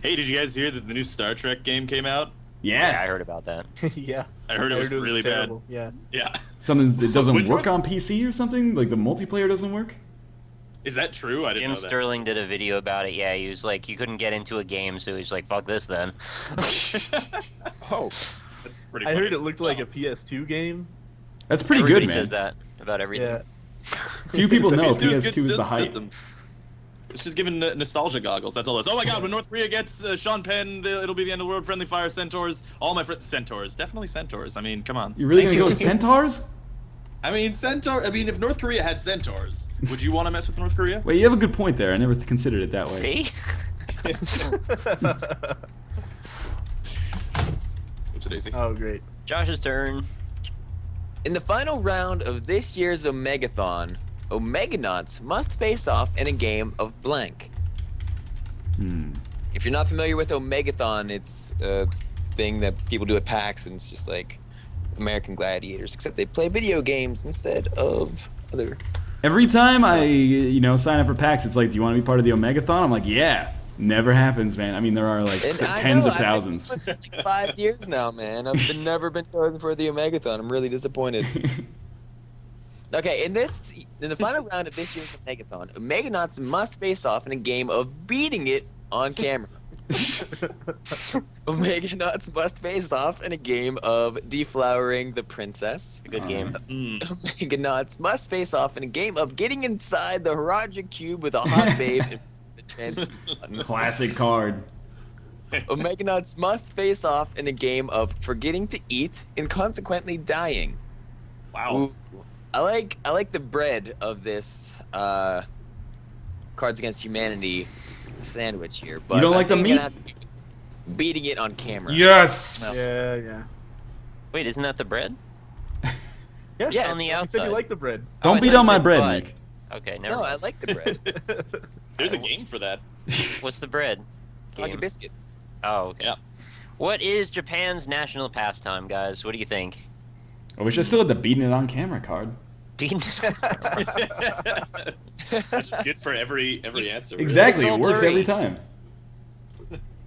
Hey, did you guys hear that the new Star Trek game came out? Yeah, I Yeah. heard about that. Yeah. I heard it was really bad. terrible. Yeah. Yeah. It doesn't When work North- on PC or something? Like the multiplayer doesn't work? Is that true? I didn't Jim know that. Sterling did a video about it. Yeah, he was like, you couldn't get into a game, so he's like, fuck this then. Oh, That's pretty I funny. heard it looked like a PS2 game. That's pretty Everybody good, man. says that about everything. Yeah. Few people know PS2 is PS2 good is the hype. system. It's just giving nostalgia goggles. That's all it is. Oh my god, when North Korea gets Sean Penn, it'll be the end of the world. Friendly fire, centaurs. All my friends. Centaurs. Definitely centaurs. I mean, come on. You're really Thank going to go you. with centaurs? I mean, if North Korea had centaurs, would you want to mess with North Korea? Wait, you have a good point there. I never considered it that way. See? Oops, Daisy. Oh, great. Josh's turn. in the final round of this year's Omegathon, Omeganauts must face off in a game of blank. If you're not familiar with Omegathon, it's a thing that people do at PAX, and it's just like American Gladiators, except they play video games instead of other. Every time I, sign up for PAX, it's like, do you want to be part of the Omegathon? I'm like, yeah. Never happens, man. I mean, there are like And I tens know, of thousands. I've been doing it for like 5 years now, man. I've never been chosen for the Omegathon. I'm really disappointed. Okay, in the final round of this year's Omegathon, Omeganauts must face off in a game of beating it on camera. Omeganauts must face off in a game of deflowering the princess. A good game. Omeganauts must face off in a game of getting inside the Horadric cube with a hot babe and the transmute button. Classic card. Omeganauts must face off in a game of forgetting to eat and consequently dying. Wow. Ooh, I like the bread of this Cards Against Humanity sandwich here, but You don't I like the think I'm meat? gonna have to be beating it on camera. Yes. Yeah. Wait, isn't that the bread? Yeah. It's Yes, on the You said outside. you like the bread. Oh, Don't I beat thought on you my said bread, bud. Nick. Okay, never No, mind. I like the bread. There's a game for that. What's the bread? It's like a Game. biscuit. Oh, okay. Yeah. What is Japan's national pastime, guys? What do you think? I wish I still had the beating it on camera card. Bean- Which is good for every answer. really. Exactly, It's it all works blurry. every time.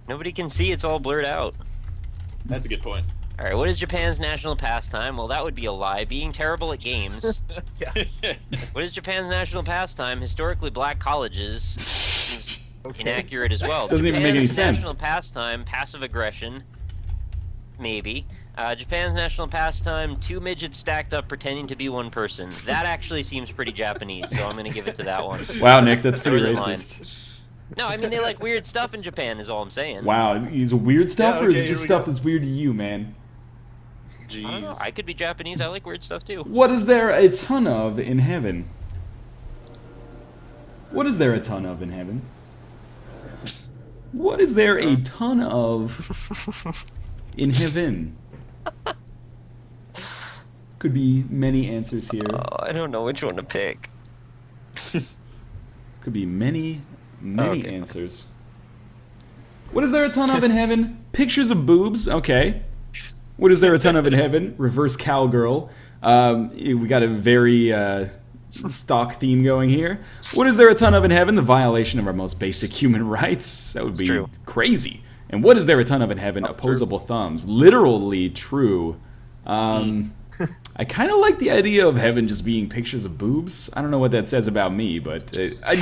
Nobody can see. It's all blurred out. That's a good point. All right. What is Japan's national pastime? Well, that would be a lie. Being terrible at games. What is Japan's national pastime? Historically, black colleges. Seems inaccurate as well. Doesn't even make any Japan's sense. National pastime: passive aggression. Maybe. Japan's national pastime: two midgets stacked up pretending to be one person. That actually seems pretty Japanese, so I'm gonna give it to that one. Wow, Nick, that's pretty Where's the line? racist. No, I mean they like weird stuff in Japan. Is all I'm saying. Wow, is it weird stuff Yeah, or is okay, it just here we stuff go. that's weird to you, man? I don't know. Jeez. I could be Japanese. I like weird stuff too. What is there a ton of in heaven? What is there a ton of in heaven? What is there a ton of in heaven? Could be many answers here. Oh, I don't know which one to pick. Could be many Okay. answers. What is there a ton of in heaven? Pictures of boobs. Okay. What is there a ton of in heaven? Reverse cowgirl. We got a very stock theme going here. What is there a ton of in heaven? The violation of our most basic human rights. That would be true. crazy. And what is there a ton of in heaven? Opposable thumbs. Literally true. I kind of like the idea of heaven just being pictures of boobs. I don't know what that says about me, but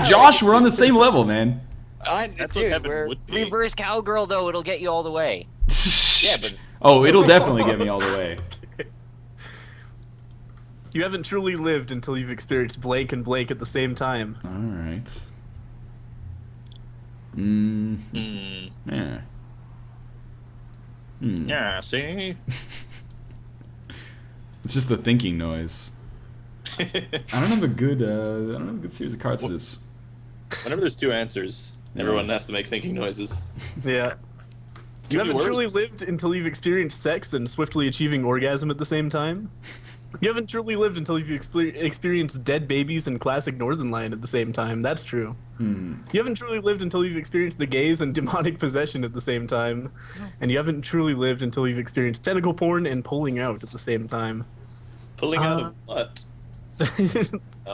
Josh, we're on the same level, man. That's what heaven would be. Reverse cowgirl though, it'll get you all the way. Yeah, but Oh, it'll definitely get me all the way. You haven't truly lived until you've experienced blank and blank at the same time. All right. Yeah. Yeah, see? It's just the thinking noise. I don't have a good series of cards for this. Whenever there's two answers, everyone has to make thinking noises. Yeah. You haven't truly words. lived until you've experienced sex and swiftly achieving orgasm at the same time. You haven't truly lived until you've experienced dead babies and classic Northern Lion at the same time. That's true. You haven't truly lived until you've experienced the gaze and demonic possession at the same time. And you haven't truly lived until you've experienced tentacle porn and pulling out at the same time. Pulling out of what?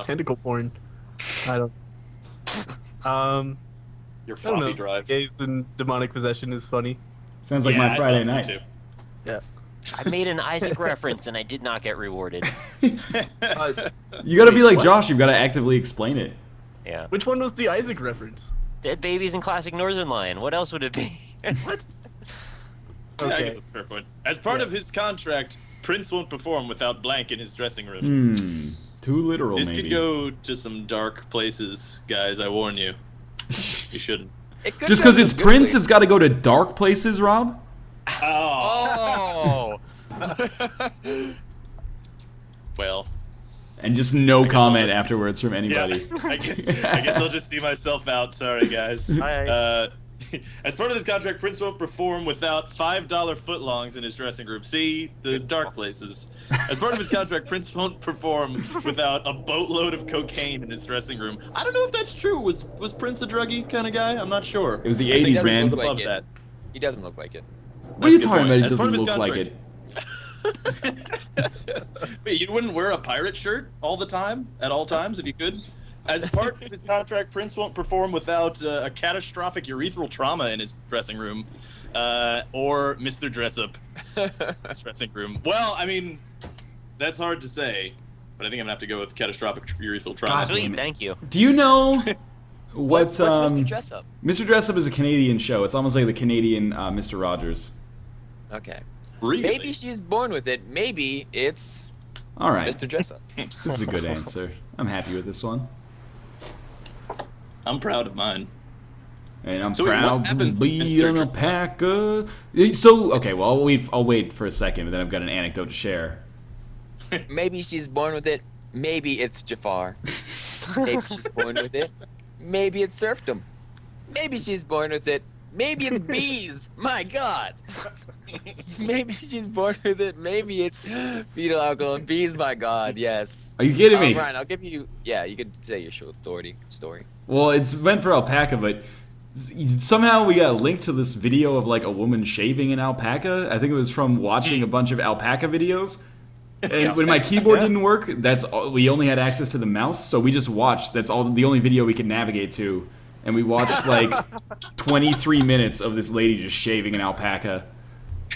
Tentacle porn. I don't. Your I don't floppy know. drive. Gaze and demonic possession is funny. Sounds like Yeah, my I Friday thought night. so, too. Yeah. I made an Isaac reference and I did not get rewarded. You gotta be like Josh. You've gotta actively explain it. Yeah. Which one was the Isaac reference? Dead babies and classic Northern Lion. What else would it be? What? Yeah, I Okay. guess that's a fair point. As part of his contract, Prince won't perform without blank in his dressing room. Too literal, This maybe. could go to some dark places, guys. I warn you. You shouldn't. It could Just go because to it's good Prince, places. it's got to go to dark places, Rob. Oh. Oh! Well. And just no guess comment I'll just- afterwards from Yeah. anybody. I guess I'll just see myself out. Sorry, guys. Hi. As part of this contract, Prince won't perform without $5 footlongs in his dressing room. See the dark places. As part of his contract, Prince won't perform without a boatload of cocaine in his dressing room. I don't know if that's true. Was Prince a druggy kind of guy? I'm not sure. It was the I think 80s, that's man. what's Above like it. that. He doesn't look like it. What are you That's a talking good about? It point. As part doesn't of his look like contract- it. Wait, you wouldn't wear a pirate shirt all the time, at all times, if you could? As part of his contract, Prince won't perform without a catastrophic urethral trauma in his dressing room, or Mr. Dressup his dressing room. Well, I mean, that's hard to say, but I think I'm gonna have to go with catastrophic urethral trauma. God damn Sweet, it. thank you. Do you know what's What's Mr. Dressup? Mr. Dressup is a Canadian show. It's almost like the Canadian Mr. Rogers. Okay. Really? Maybe she's born with it. Maybe it's All right. Mr. Dressup. This is a good answer. I'm happy with this one. I'm proud of mine. And I'm So wait, what proud to happens, be Mr. an Dr- alpaca. So, okay, well, I'll wait for a second, but then I've got an anecdote to share. Maybe she's born with it. Maybe it's Jafar. Maybe she's born with it. Maybe it's serfdom. Maybe she's born with it. Maybe it's bees. My God. Maybe she's born with it. Maybe it's fetal alcohol and bees. My God. Yes. Are you kidding me? Ryan, I'll give you. Yeah, you can say your show authority story. Well, it's meant for alpaca, but somehow we got linked to this video of like a woman shaving an alpaca. I think it was from watching a bunch of alpaca videos. And when my keyboard didn't work, we only had access to the mouse, so we just watched. That's all the only video we could navigate to, and we watched like 23 minutes of this lady just shaving an alpaca.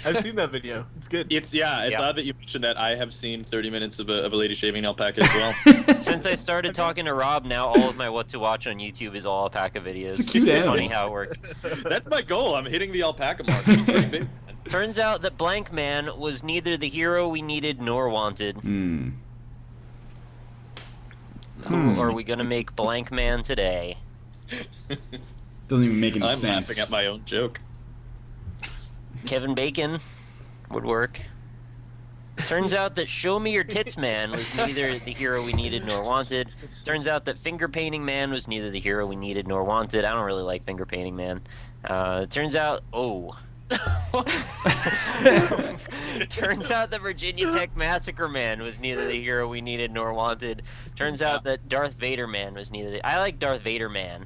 I've seen that video. It's good. It's Yeah. odd that you mentioned that. I have seen 30 minutes of a lady shaving an alpaca as well. Since I started talking to Rob, now all of my what to watch on YouTube is all alpaca videos. It's a cute animal. Funny how it works. That's my goal. I'm hitting the alpaca mark. It's pretty big. Turns out that Blank Man was neither the hero we needed nor wanted. Hmm. Who are we gonna make Blank Man today? Doesn't even make any I'm sense. laughing at my own joke. Kevin Bacon would work. Turns out that Show Me Your Tits Man was neither the hero we needed nor wanted. Turns out that Finger Painting Man was neither the hero we needed nor wanted. I don't really like Finger Painting Man. Turns out, turns out that Virginia Tech Massacre Man was neither the hero we needed nor wanted. Turns out that Darth Vader Man was neither the... I like Darth Vader Man.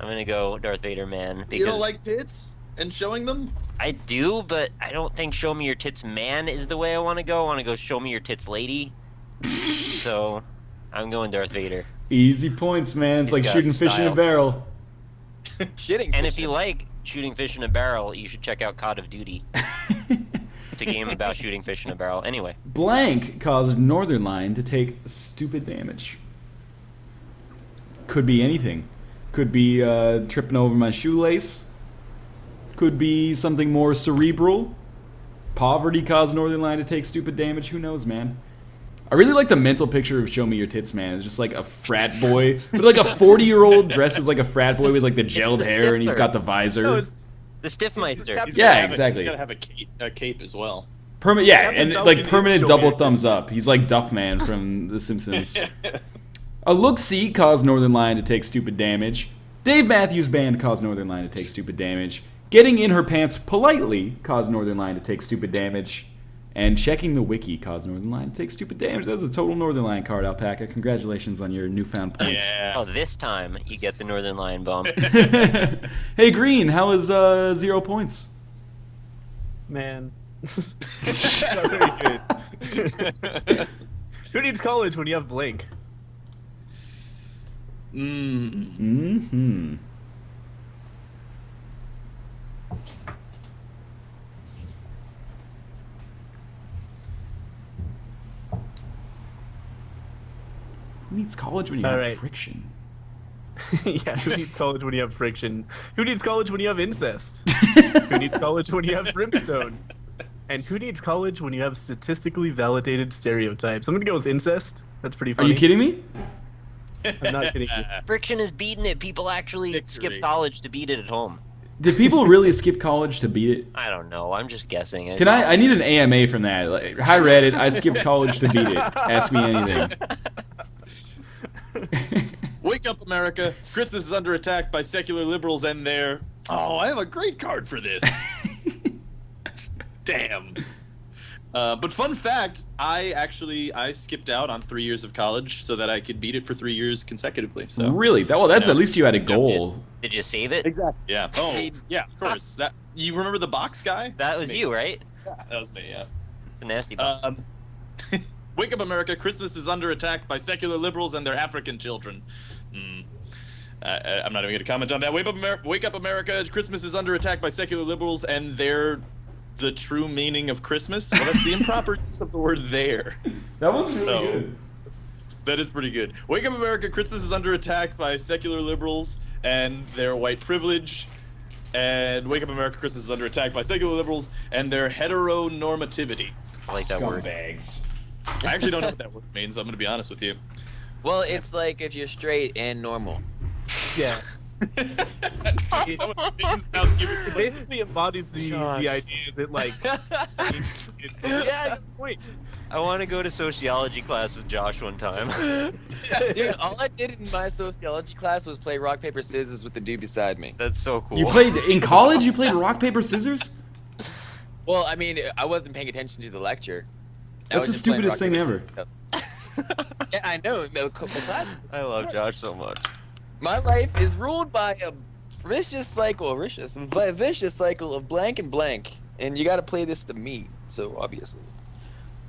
I'm gonna go Darth Vader Man because You don't like tits and showing them? I do, but I don't think Show Me Your Tits Man is the way I want to go. I want to go Show Me Your Tits Lady. So, I'm going Darth Vader. Easy points, man. It's He's like got shooting fish in a style. barrel. Shitting. And if fish you in- like shooting fish in a barrel, you should check out Cod of Duty. It's a game about shooting fish in a barrel. Anyway, Blank caused Northern Line to take stupid damage. Could be anything. Could be tripping over my shoelace. Could be something more cerebral. Poverty caused Northern Line to take stupid damage. Who knows, man? I really like the mental picture of Show Me Your Tits Man. It's just like a frat boy, but like a 40-year-old dressed as like a frat boy with like the gelled the hair, and he's Stifler. got the visor. No, it's the Stiffmeister. Captain- Yeah, He's exactly. got to have a cape as well. Yeah, Captain and Falcon like is permanent Show Me double Your thumbs Tits. up. He's like Duffman from The Simpsons. A look-see caused Northern Line to take stupid damage. Dave Matthews Band caused Northern Line to take stupid damage. Getting in her pants politely caused Northern Lion to take stupid damage. And checking the wiki caused Northern Lion to take stupid damage. That was a total Northern Lion card, Alpaca. Congratulations on your newfound points. Yeah. Oh, this time you get the Northern Lion bump. Hey, Green, how is 0 points? Man. Not very good. Who needs college when you have blank? Mm-hmm. Who needs college when you have Alright. friction? Yeah, who needs college when you have friction? Who needs college when you have incest? Who needs college when you have brimstone? And who needs college when you have statistically validated stereotypes? I'm gonna go with incest. That's pretty Are funny. you kidding me? I'm not kidding you. Friction is beating it. People actually Victory. skip college to beat it at home. Did people really skip college to beat it? I don't know. I'm just guessing. Can I need an AMA from that. Like, hi Reddit, I skipped college to beat it. Ask me anything. Wake up, America! Christmas is under attack by secular liberals and their... Oh, I have a great card for this. Damn. But fun fact, I skipped out on 3 years of college so that I could beat it for 3 years consecutively. So Really? Well, that's Yeah. at least you had a goal. Did you save it? exactly. Yeah. Oh, yeah. Of course. That you remember the box guy? That That's was me. you, right? Yeah, that was me. Yeah. It's a nasty box. Wake up, America! Christmas is under attack by secular liberals and their African children. I'm not even going to comment on that. Wake up, America! Christmas is under attack by secular liberals and the true meaning of Christmas. Well, that's the improper use of the word "there." That was really good. That is pretty good. Wake up, America! Christmas is under attack by secular liberals and their white privilege. And wake up, America! Christmas is under attack by secular liberals and their heteronormativity. I like that word. Scumbags. I actually don't know what that word means. I'm going to be honest with you. Well, it's like if you're straight and normal. Yeah. I don't know what it means now that you It explain it. basically embodies the idea that like yeah, good point. I want to go to sociology class with Josh one time. Dude, all I did in my sociology class was play rock, paper, scissors with the dude beside me. That's so cool. You played in college? You played rock, paper, scissors? Well, I mean, I wasn't paying attention to the lecture. I That's was the just playing stupidest thing rock, ever. paper, scissors. Yeah, I know. The class. I love Josh so much. My life is ruled by a vicious cycle of blank and blank, and you got to play this to me. So obviously,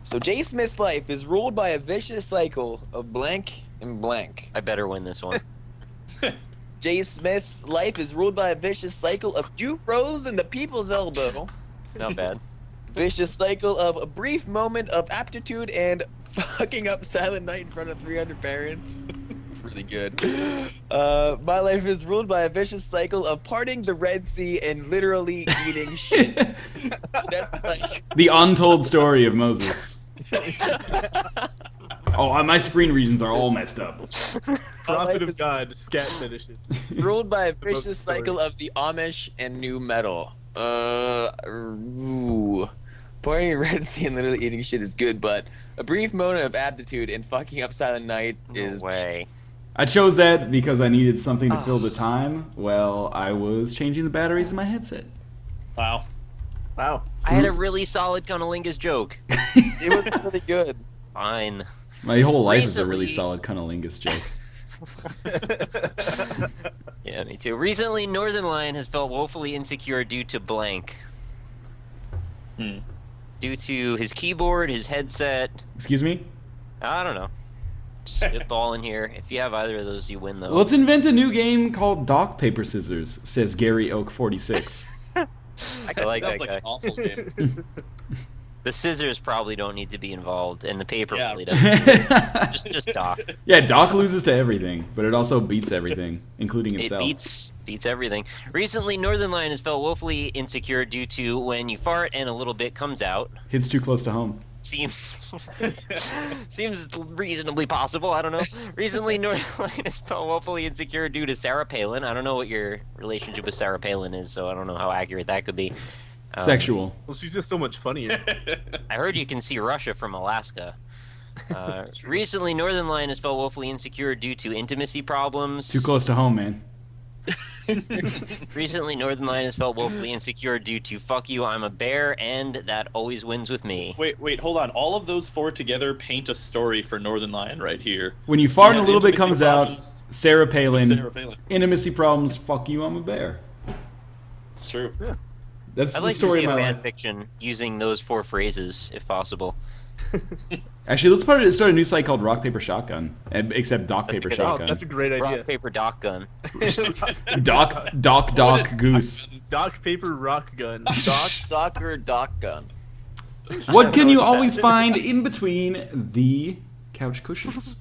so Jay Smith's life is ruled by a vicious cycle of blank and blank. I better win this one. Jay Smith's life is ruled by a vicious cycle of Duke Rose and the People's Elbow. Not bad. Vicious cycle of a brief moment of aptitude and fucking up Silent Night in front of 300 parents. Really good. My life is ruled by a vicious cycle of parting the Red Sea and literally eating shit. That's like... The untold story of Moses. Oh, my screen regions are all messed up. Prophet of is- God, scat finishes. Ruled by a most vicious story. cycle of the Amish and new metal. Ooh. Parting the Red Sea and literally eating shit is good, but a brief moment of aptitude and fucking up Silent Night is... No way. I chose that because I needed something to fill the time. Well, I was changing the batteries in my headset. Wow. Wow. I had a really solid Cunnilingus joke. It was really good. Fine. My whole life is a really Recently- solid cunnilingus joke. Yeah, me too. Recently, Northern Lion has felt woefully insecure due to blank. Due to his keyboard, his headset. Excuse me? I don't know. Spitball in here. If you have either of those, you win though. Let's invent a new game called Dock Paper Scissors, says Gary Oak 46. I like Sounds that like guy. an awful game. The scissors probably don't need to be involved, and the paper Yeah. really doesn't. just Doc. Yeah, Dock loses to everything, but it also beats everything, including It itself. beats everything. Recently, Northern Lion has felt woefully insecure due to when you fart and a little bit comes out. Hits too close to home. Seems reasonably possible. I don't know. Recently, Northern Lion has felt woefully insecure due to Sarah Palin. I don't know what your relationship with Sarah Palin is, so I don't know how accurate that could be. Sexual. Well, she's just so much funnier. I heard you can see Russia from Alaska. Recently, Northern Lion has felt woefully insecure due to intimacy problems. Too close to home, man. Recently, Northern Lion has felt woefully insecure due to "fuck you, I'm a bear," and that always wins with me. Wait, hold on. All of those four together paint a story for Northern Lion right here. When you fart He and a has little bit intimacy comes problems out, Sarah with Palin. Sarah Palin. Intimacy problems, fuck you, I'm a bear. It's true. That's I'd the like to story see of a my fan life. fiction using those 4 phrases, if possible. Actually, let's start a new site called Rock Paper Shotgun, except Dock That's a Paper good- Oh, Shotgun. that's a great idea. Rock, paper, dock gun. Dock Goose. Dock paper rock gun. Docker Dock Gun. What can you always find in between the couch cushions?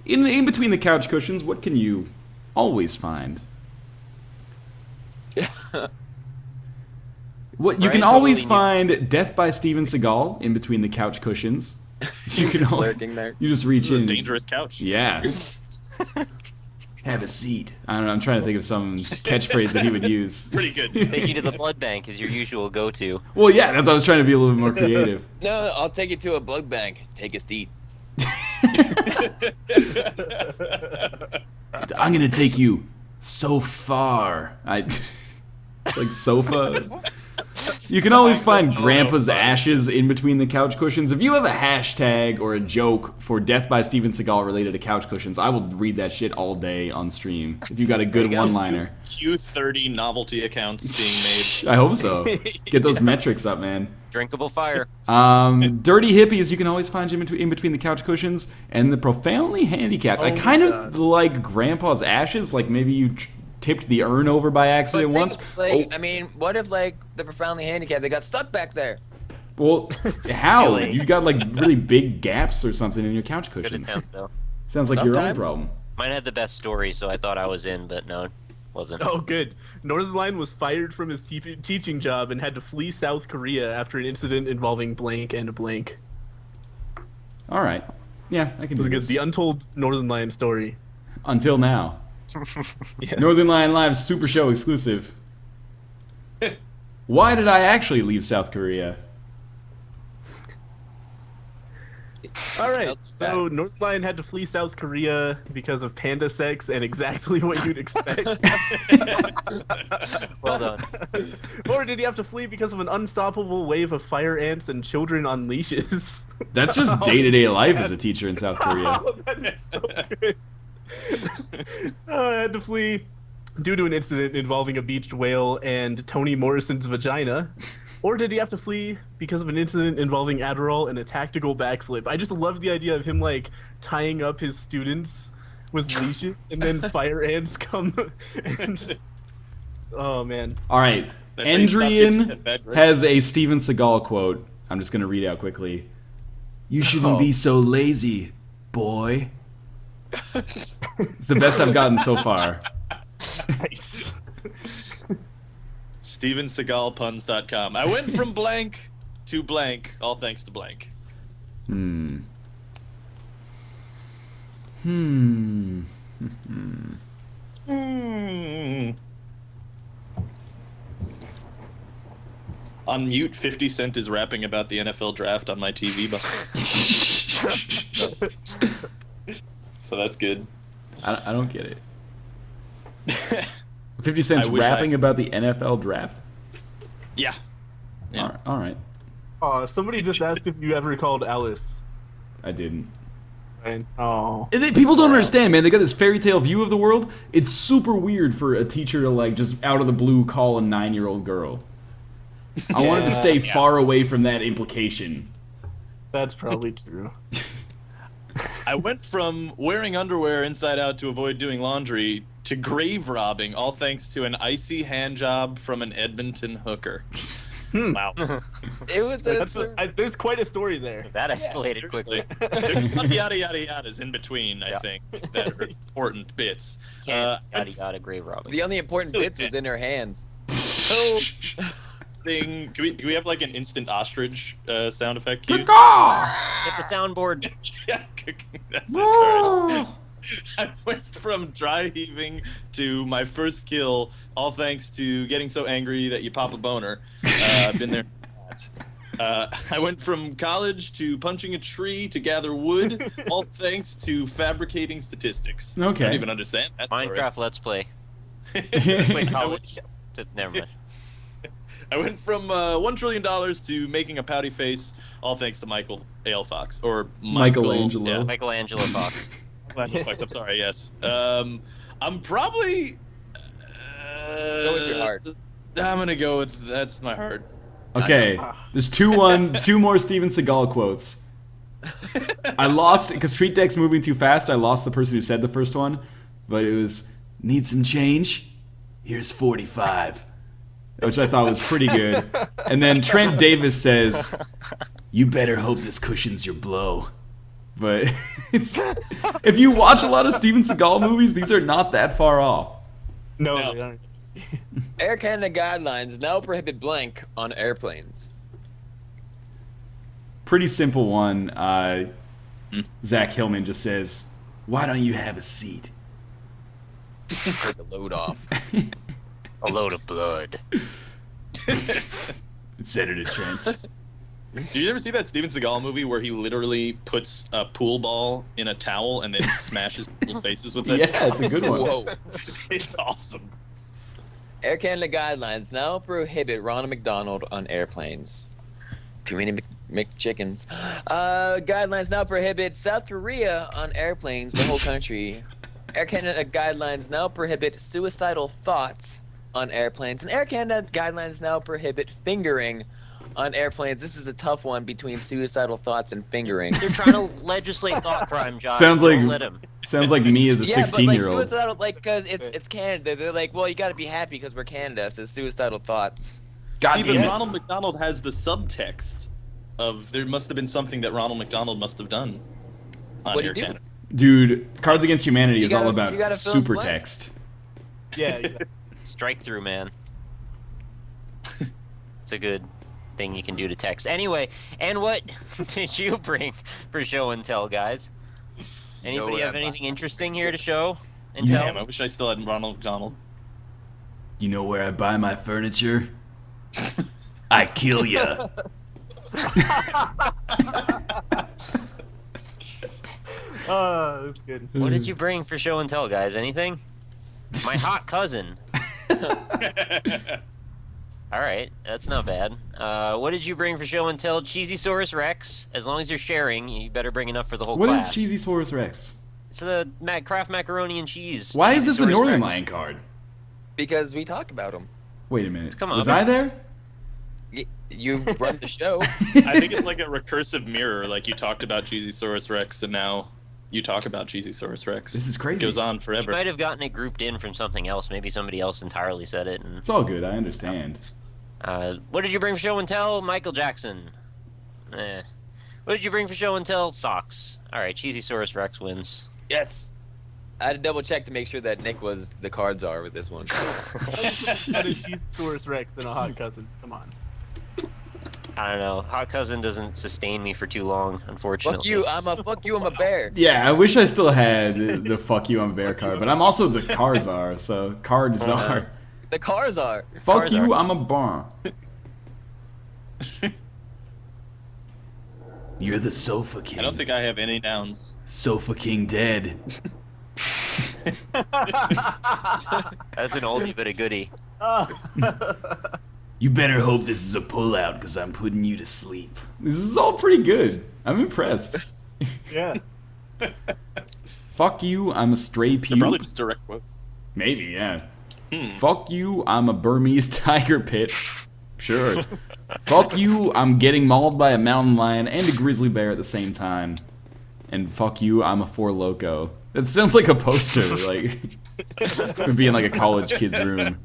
In between the couch cushions, what can you always find? What you Brian can always totally find Death by Steven Seagal in between the couch cushions. You can always, lurking there. you just reach This is in. a dangerous couch. Yeah. Have a seat. I don't know. I'm trying to think of some catchphrase that he would use. Pretty good. Take you to the blood bank is your usual go-to. Well, yeah, that's why I was trying to be a little bit more creative. No, I'll take you to a blood bank. Take a seat. I'm gonna take you so far. It's like sofa. You can always find Grandpa's ashes in between the couch cushions. If you have a hashtag or a joke for Death by Steven Seagal related to couch cushions, I will read that shit all day on stream. If you got a good one-liner. Q30 novelty accounts being I hope so. Get those metrics up, man. Drinkable fire. Dirty hippies, you can always find in between the couch cushions. And the profoundly handicapped. I Oh my kind of God. like Grandpa's ashes. Like maybe you tipped the urn over by accident But once. think, like, Oh. I mean, what if like the profoundly handicapped they got stuck back there? Well, how? Silly. You got like really big gaps or something in your couch Good cushions. attempt, though. Sounds like your own Sometimes. problem. Mine had the best story, so I thought I was in, but no, wasn't. Oh, good. Northern Lion was fired from his teaching job and had to flee South Korea after an incident involving blank and blank. All right. Yeah, I can It do was good. this. The untold Northern Lion story. Until now. Yeah. Northern Lion Live Super Show exclusive. Why did I actually leave South Korea? All right. Sounds So Northern Lion had to flee South Korea because of panda sex and exactly what you'd expect. Well done. Or did he have to flee because of an unstoppable wave of fire ants and children on leashes? That's just day-to-day life as a teacher in South Korea. Oh, that is so good. I had to flee due to an incident involving a beached whale and Toni Morrison's vagina. Or did he have to flee because of an incident involving Adderall and a tactical backflip? I just love the idea of him like tying up his students with leashes and then fire ants come and just... Oh man. All right. That's how you stop kids from Andrian getting bad grades. has a Steven Seagal quote. I'm just going to read it out quickly. You shouldn't be so lazy, boy. It's the best I've gotten so far. Nice. StevenSeagalPuns.com. I went from blank to blank, all thanks to blank. Hmm. On mute, 50 Cent is rapping about the NFL draft on my TV. So that's good. I don't get it. 50 Cent's I wish rapping about the NFL draft? Yeah. Yeah. All right. Somebody just asked if you ever called Alice. I didn't. Oh. People don't understand, man. They got this fairy tale view of the world. It's super weird for a teacher to like just out of the blue call a 9-year-old girl. I wanted to stay far away from that implication. That's probably true. I went from wearing underwear inside out to avoid doing laundry to grave robbing, all thanks to an icy hand job from an Edmonton hooker. Wow. It was There's quite a story there. That escalated quickly. There's some yada yada yadas in between, I think, that are important bits. Can't yada yada grave robbing. the only important bits was in her hands. So, sing. Can we have like an instant ostrich sound effect cue? Hit the soundboard. Yeah, that's it. All right. I went from dry heaving to my first kill, all thanks to getting so angry that you pop a boner. I've been there. I went from college to punching a tree to gather wood, all thanks to fabricating statistics. I Okay. don't even understand that story. Minecraft Let's Play. Wait, college. Never mind. I went from $1 trillion to making a pouty face, all thanks to Michael A.L. Fox. Or Michelangelo. Yeah, Michelangelo Fox. Michael Fox, I'm sorry, yes. I'm probably... Go with your heart. I'm going to go with... That's my heart. Okay, there's two more Steven Seagal quotes. I lost, because TweetDeck's moving too fast, I lost the person who said the first one, but it was, need some change? Here's 45. Which I thought was pretty good. And then Trent Davis says, you better hope this cushions your blow. But it's, if you watch a lot of Steven Seagal movies, these are not that far off. No, No. they aren't. Air Canada guidelines now prohibit blank on airplanes. Pretty simple one. Zach Hillman just says, why don't you have a seat? Take the load off. A load of blood. Senator Trent. Did you ever see that Steven Seagal movie where he literally puts a pool ball in a towel and then smashes people's faces with it? Yeah, it's a good one. Whoa. It's awesome. Air Canada guidelines now prohibit Ronald McDonald on airplanes. Too many McChickens. Guidelines now prohibit South Korea on airplanes, the whole country. Air Canada guidelines now prohibit suicidal thoughts on airplanes. And Air Canada guidelines now prohibit fingering on airplanes. This is a tough one between suicidal thoughts and fingering. They're trying to legislate thought crime, Josh. Sounds like- Don't let him. Sounds like me as a Yeah, but like 16-year-old. suicidal, like, because it's Canada. They're like, well, you got to be happy because we're Canada, so suicidal thoughts. God See, damn but it. Ronald McDonald has the subtext of there must have been something that Ronald McDonald must have done on What'd Air he do? Canada. Dude, Cards Against Humanity You is all gotta- about you gotta fill in super blanks. text. Yeah, exactly. Strike through, man. It's a good thing you can do to text. Anyway, and what did you bring for show and tell, guys? Anybody what have I anything interesting here to show and Yeah. tell? Damn, I wish I still had Ronald McDonald. You know where I buy my furniture? I kill ya. That's good. What did you bring for show and tell, guys? Anything? My hot cousin. All right, that's not bad. What did you bring for show and tell? Cheesysaurus Rex. As long as you're sharing, you better bring enough for the whole What class. is Cheesy Saurus Rex? It's the Kraft macaroni and cheese. Why is this a Cheesysaurus Northern Rex. Lion card? Because we talk about them. Wait a minute. Come on. Was I there? You run the show. I think it's like a recursive mirror. Like you talked about Cheesysaurus Rex, and now you talk about Cheesysaurus Rex. This is crazy. It goes on You forever. might have gotten it grouped in from something else. Maybe somebody else entirely said it. And It's all good. I understand. what did you bring for show and tell? Michael Jackson. Eh. What did you bring for show and tell? Socks. All right, Cheesysaurus Rex wins. Yes. I had to double check to make sure that Nick was the cards are with this one. That is Cheesesaurus Rex and a hot cousin. Come on. I don't know. Hot cousin doesn't sustain me for too long, unfortunately. Fuck you, I'm a bear. Yeah, I wish I still had the fuck you, I'm a bear card, but I'm also the Carzar, so Cardzar. The cars are. Fuck you, Carzar. I'm a barn. You're the Sofa King. I don't think I have any nouns. Sofa King dead. That's an oldie but a goodie. You better hope this is a pullout, because I'm putting you to sleep. This is all pretty good. I'm impressed. Yeah. Fuck you, I'm a stray They're probably puke. just direct quotes. Maybe, yeah. Fuck you, I'm a Burmese tiger pit. Sure. Fuck you, I'm getting mauled by a mountain lion and a grizzly bear at the same time. And fuck you, I'm a Four Loko. That sounds like a poster, like it would be in like a college kid's room.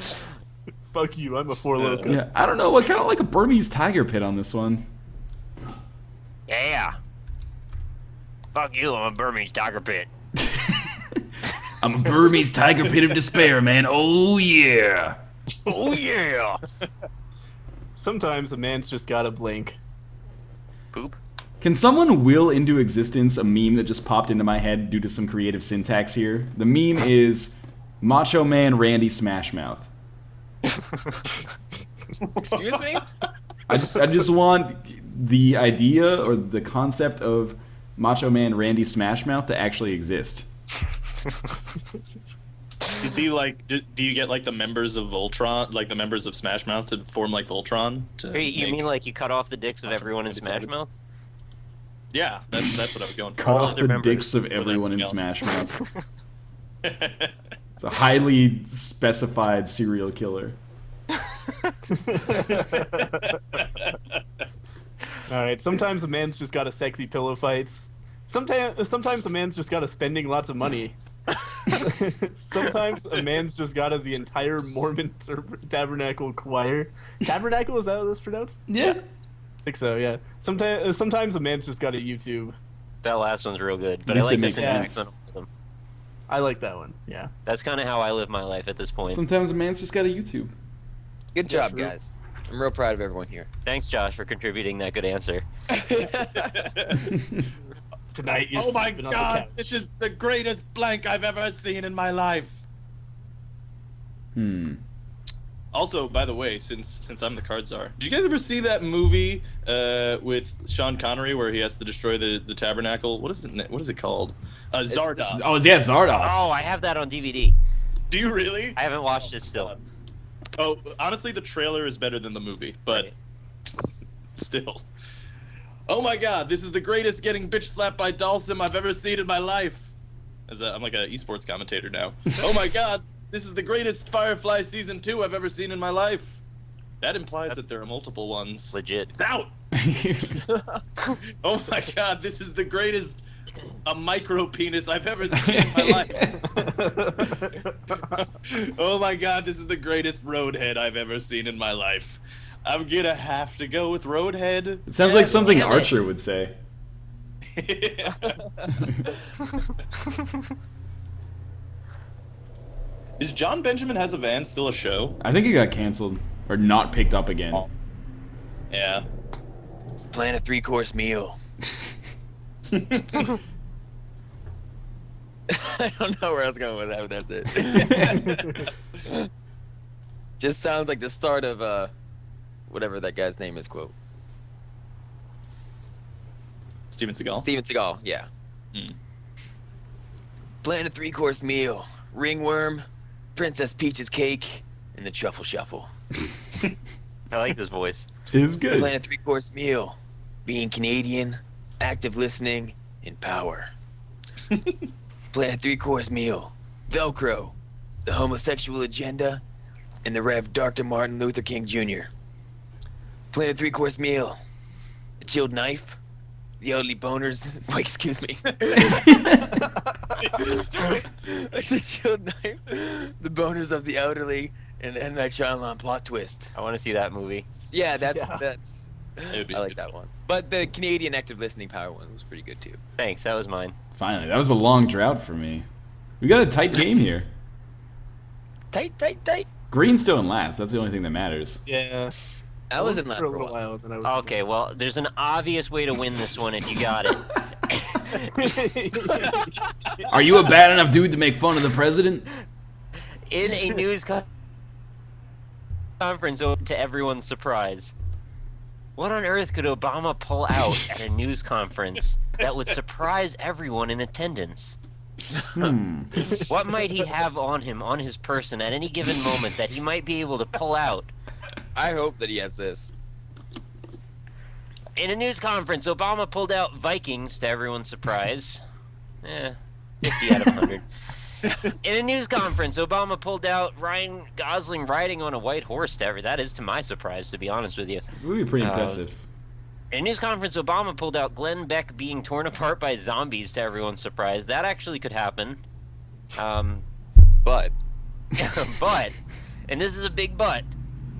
Fuck you, I'm a Four Loko. Yeah, I don't know, what kind of like a Burmese tiger pit on this one. Yeah. Fuck you, I'm a Burmese tiger pit. I'm a Burmese tiger pit of despair, man. Oh yeah. Oh yeah. Sometimes a man's just gotta blink. Poop. Can someone will into existence a meme that just popped into my head due to some creative syntax here? The meme is Macho Man Randy Smashmouth. Excuse me? I just want the idea or the concept of Macho Man Randy Smashmouth to actually exist. Is he like? Do you get like the members of Voltron, like the members of Smash Mouth, to form like Voltron? Wait, you mean like you cut off the dicks of everyone in Smash Mouth? Yeah, that's what I was going for. Cut off their the members dicks of everyone in everything else. Smash Mouth. It's a highly specified serial killer. All right. Sometimes a man's just got a sexy pillow fights. Sometimes a man's just got a spending lots of money. Sometimes a man's just got the entire Mormon Tabernacle choir. Tabernacle, is that how that's pronounced? Yeah. I think so. Yeah. Sometimes a man's just got a YouTube. That last one's real good, but At I least it like makes the sense. syntax on them. I like that one. Yeah. That's kind of how I live my life at this point. Sometimes a man's just got a YouTube. Good job, true. guys. I'm real proud of everyone here. Thanks, Josh, for contributing that good answer. Tonight you're Oh my sleeping on the god, couch. this is the greatest blank I've ever seen in my life. Also, by the way, since I'm the card czar, did you guys ever see that movie with Sean Connery where he has to destroy the tabernacle? What is it called? Zardoz. Oh, yeah, Zardoz. Oh, I have that on DVD. Do you really? I haven't watched it still. Oh, honestly, the trailer is better than the movie, but Right. still. Oh my god, this is the greatest getting bitch slapped by Dalsum I've ever seen in my life. I'm like an esports commentator now. Oh my god, this is the greatest Firefly Season 2 I've ever seen in my life. That implies that there are multiple ones. Legit. It's out! Oh my god, this is the greatest micro penis I've ever seen in my life. Oh my god, this is the greatest roadhead I've ever seen in my life. I'm gonna have to go with roadhead. It sounds like something damn it. Archer would say. Is John Benjamin Has a Van still a show? I think it got canceled or not picked up again. Yeah. Plan a 3-course meal. I don't know where I was going with that, but that's it. Just sounds like the start of whatever that guy's name is, quote. Steven Seagal? Steven Seagal, yeah. Mm. Plan a 3-course meal. Ringworm, Princess Peach's cake, and the truffle shuffle. I like this voice. It's good. Plan a 3-course meal. Being Canadian, active listening, and power. Plan a 3-course meal. Velcro, the homosexual agenda, and the Rev. Dr. Martin Luther King Jr. Plan a 3-course meal. A chilled knife. The elderly boners. Wait, excuse me. The chilled knife. The boners of the elderly, and the M. Night Shyamalan plot twist. I want to see that movie. Yeah, that's. It would be I like good. that one. But the Canadian active listening power one was pretty good too. Thanks, that was mine. Finally, that was a long drought for me. We got a tight game here. Tight. Green's still in last. That's the only thing that matters. Yeah. I was in last for a for a little while. while. Then I was Okay, well, there's an obvious way to win this one if you got it. Are you a bad enough dude to make fun of the president? In a news conference, to everyone's surprise, what on earth could Obama pull out at a news conference that would surprise everyone in attendance? What might he have on him, on his person, at any given moment that he might be able to pull out? I hope that he has this. In a news conference, Obama pulled out Vikings to everyone's surprise. 50 out of 100. In a news conference, Obama pulled out Ryan Gosling riding on a white horse to that is to my surprise, to be honest with you. It would be pretty impressive. In a news conference, Obama pulled out Glenn Beck being torn apart by zombies to everyone's surprise. That actually could happen. But But, and this is a big but,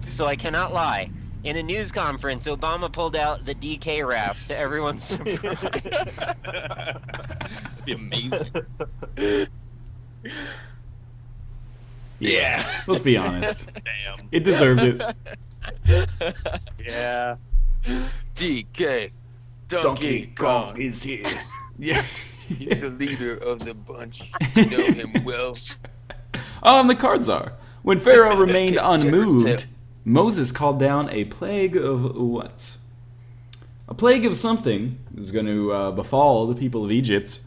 so I cannot lie. In a news conference, Obama pulled out the DK rap to everyone's surprise. That'd be amazing. Yeah. Let's be honest. Damn. It deserved it. Yeah. DK, Donkey Kong, is here. Yeah. he's the leader of the bunch. You know him well. The cards are. When Pharaoh remained Okay, unmoved, Jared's Moses called down a plague of what? A plague of something is going to befall the people of Egypt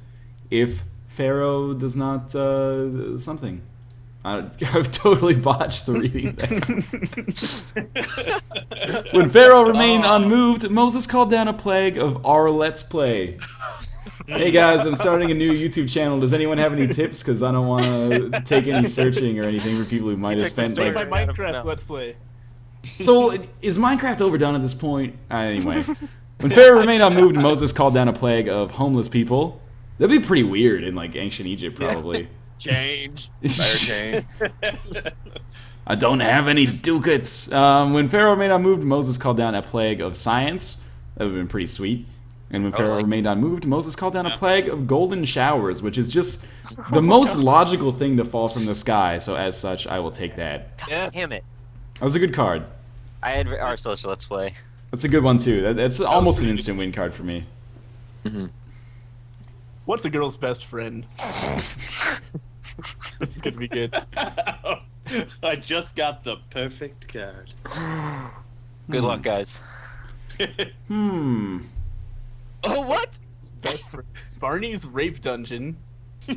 if Pharaoh does not something. I've totally botched the reading there. When Pharaoh remained unmoved, Moses called down a plague of our Let's Play. Hey guys, I'm starting a new YouTube channel. Does anyone have any tips? Because I don't want to take any searching or anything for people who might have spent Take like... my Minecraft Let's Play. So, is Minecraft overdone at this point? Anyway. When Pharaoh remained unmoved, Moses called down a plague of homeless people. That'd be pretty weird in like ancient Egypt, probably. Change. Fire change. I don't have any ducats. When Pharaoh remained unmoved, Moses called down a plague of science. That would have been pretty sweet. And when Pharaoh remained unmoved, Moses called down a plague of golden showers, which is just the most logical thing to fall from the sky. So as such, I will take that. Yes. Damn it. That was a good card. I had our social Let's Play. That's a good one too. That's almost an instant win card for me. What's a girl's best friend? This is gonna be good. I just got the perfect card. Good luck, guys. Oh, what? Best friend. Barney's rape dungeon.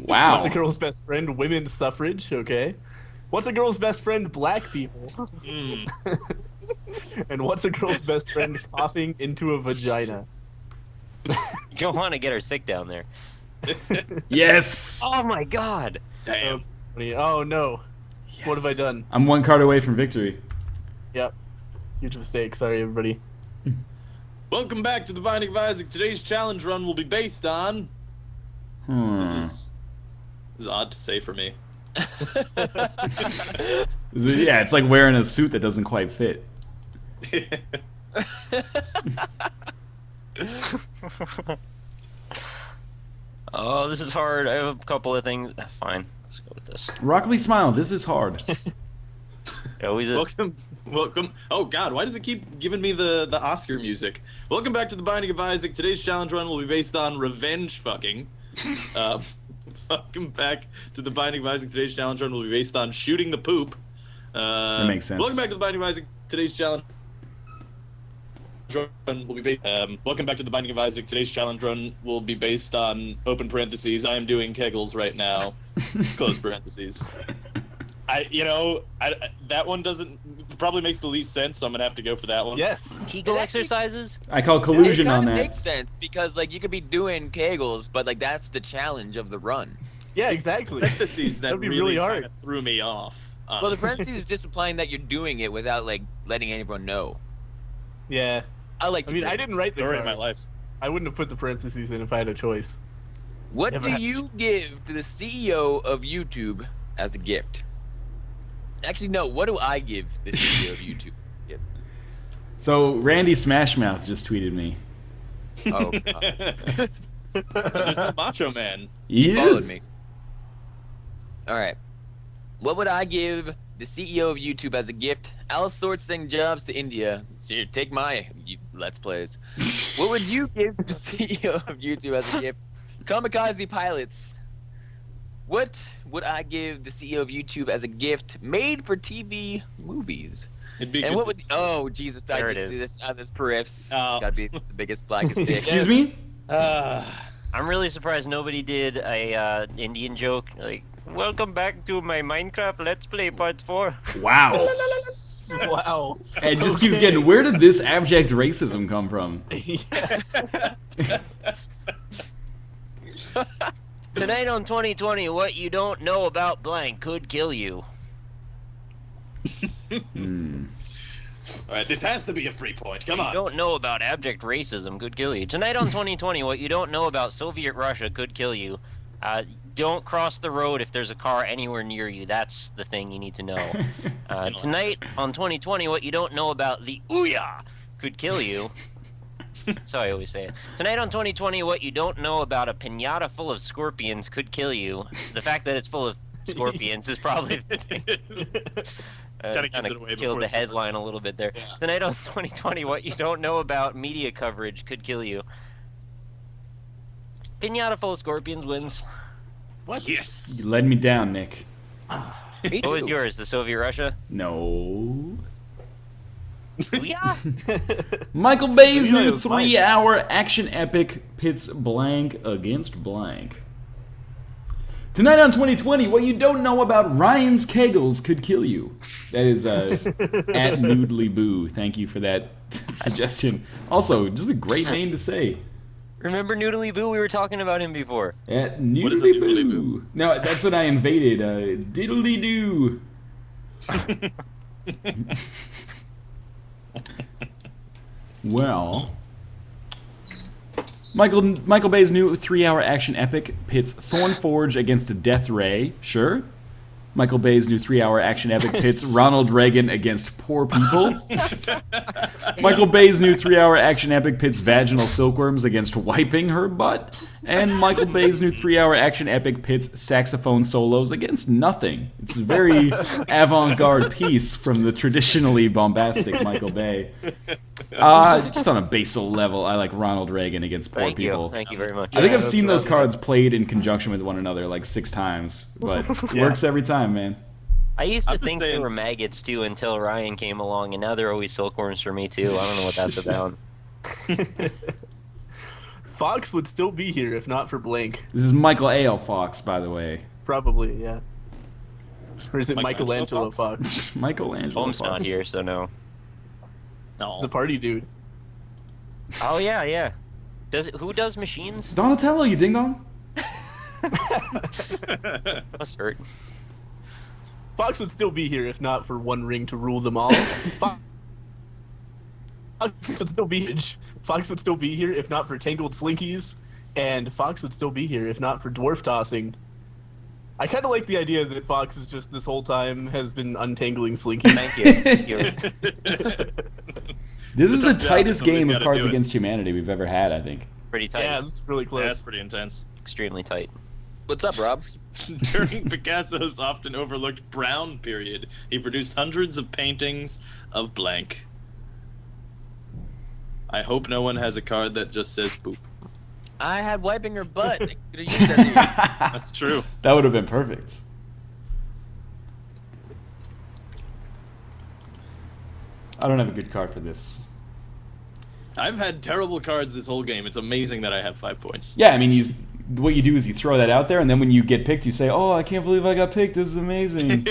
Wow. What's a girl's best friend? Women's suffrage. Okay. What's a girl's best friend? Black people. And what's a girl's best friend? Coughing into a vagina. You don't want to get her sick down there. Yes. Oh my god. Damn. Oh no. Yes. What have I done? I'm one card away from victory. Yep. Huge mistake. Sorry, everybody. Welcome back to the Binding of Isaac. Today's challenge run will be based on... This is odd to say for me. Yeah, it's like wearing a suit that doesn't quite fit. Oh, this is hard. I have a couple of things. Fine. Let's go with this. Rockley smile. This is hard. It always is. Welcome. Oh God, why does it keep giving me the Oscar music? Welcome back to the Binding of Isaac. Today's challenge run will be based on revenge fucking. Welcome back to the Binding of Isaac. Today's challenge run will be based on shooting the poop. That makes sense. Welcome back to the Binding of Isaac. Today's challenge run will be based. Welcome back to the Binding of Isaac. Today's challenge run will be based on open parentheses. I am doing Kegels right now. Close parentheses. That one probably makes the least sense, so I'm gonna have to go for that one. Yes. Kegel exercises? I call collusion it on kinda that. makes sense because like you could be doing Kegels, but like that's the challenge of the run. Yeah, exactly. Parentheses that That'd be really really hard. kinda threw me off. Well, the honestly. parentheses is just implying that you're doing it without like letting anyone know. Yeah. I like. I mean, I didn't write the Story card. of my life. I wouldn't have put the parentheses in if I had a choice. What Never do had- you give to the CEO of YouTube as a gift? Actually, no. What do I give the CEO of YouTube? So Randy Smashmouth just tweeted me. Oh, There's the Macho Man. He followed is. me. All right. What would I give the CEO of YouTube as a gift? Outsourcing jobs to India. Here, take my Let's Plays. What would you give the CEO of YouTube as a gift? Kamikaze pilots. What would I give the CEO of YouTube as a gift made for TV movies? It'd be And good what to would? see. Oh Jesus! I There just it see is. this on this periffs. Oh. It's gotta be the biggest, blackest dick. Excuse me? I'm really surprised nobody did a Indian joke like, "Welcome back to my Minecraft Let's Play Part 4." Wow. Wow. It just keeps getting. Where did this abject racism come from? Yes. Tonight on 2020, what you don't know about blank could kill you. All right, this has to be a free point. Come What you on. don't know about abject racism could kill you. Tonight on 2020, what you don't know about Soviet Russia could kill you. Don't cross the road if there's a car anywhere near you. That's the thing you need to know. Tonight on 2020, what you don't know about the Ouya could kill you. That's how I always say it. Tonight on 2020, what you don't know about a piñata full of scorpions could kill you. The fact that it's full of scorpions is probably the thing. Kinda gives Kinda it away killed before the it's headline a little bit there. Yeah. Tonight on 2020, what you don't know about media coverage could kill you. Piñata full of scorpions wins. What? Yes. You led me down, Nick. Me What was too. yours? The Soviet Russia? No. Yeah. Michael Bay's Yeah, it new was fine. 3-hour action epic pits blank against blank. Tonight on 2020, what you don't know about Ryan's Kegels could kill you. That is at Noodly Boo. Thank you for that suggestion. Also, just a great name to say. Remember Noodly Boo? We were talking about him before. At What is a Noodly Noodly Boo. No, that's what I invaded. Diddly Doo. Well, Michael Bay's new 3-hour action epic pits Thornforge against Death Ray. Sure. Michael Bay's new 3-hour action epic pits Ronald Reagan against poor people. Michael Bay's new 3-hour action epic pits vaginal silkworms against wiping her butt. And Michael Bay's new 3-hour action epic pits saxophone solos against nothing. It's a very avant-garde piece from the traditionally bombastic Michael Bay. Just on a basal level, I like Ronald Reagan against poor Thank people. you. Thank you very much. I think Yeah, I've that's seen what those I cards played in conjunction with one another like 6 times, but it works every time, man. I used to I've been think they saying- were maggots too until Ryan came along, and now they're always silkworms for me too. I don't know what that's about. Fox would still be here if not for blank. This is Michael A.L. Fox, by the way. Probably, yeah. Or is it Michelangelo Michelangelo Fox? Michelangelo Holmes Fox. not here, so no. No. He's a party dude. Oh yeah, yeah. Who does machines? Donatello, you ding dong. Must hurt. Fox would still be here if not for One Ring to rule them all. Fox would still be Fox would still be here if not for Tangled Slinkies, and Fox would still be here if not for Dwarf Tossing. I kind of like the idea that Fox is just this whole time has been untangling Slinky. Thank you. Thank you. This is the tough job. tightest Somebody's game of gotta Cards do it. Against Humanity we've ever had, I think. Pretty tight. Yeah, this is really Yeah, close. that's pretty intense. Extremely tight. What's up, Rob? During Picasso's often overlooked brown period, he produced hundreds of paintings of blank. I hope no one has a card that just says boop. I had wiping her butt. They could've used that here. That's true. That would have been perfect. I don't have a good card for this. I've had terrible cards this whole game. It's amazing that I have 5 points. Yeah, I mean, what you do is you throw that out there, and then when you get picked, you say, "Oh, I can't believe I got picked. This is amazing."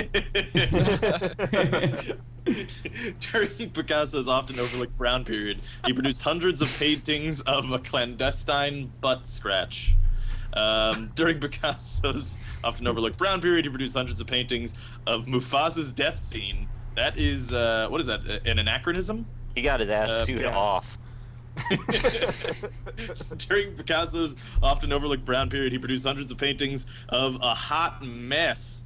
During Picasso's often overlooked brown period, he produced hundreds of paintings of a clandestine butt scratch. During Picasso's often overlooked brown period, he produced hundreds of paintings of Mufasa's death scene. That is, what is that, an anachronism? He got his ass sued yeah. off. During Picasso's often overlooked brown period, he produced hundreds of paintings of a hot mess.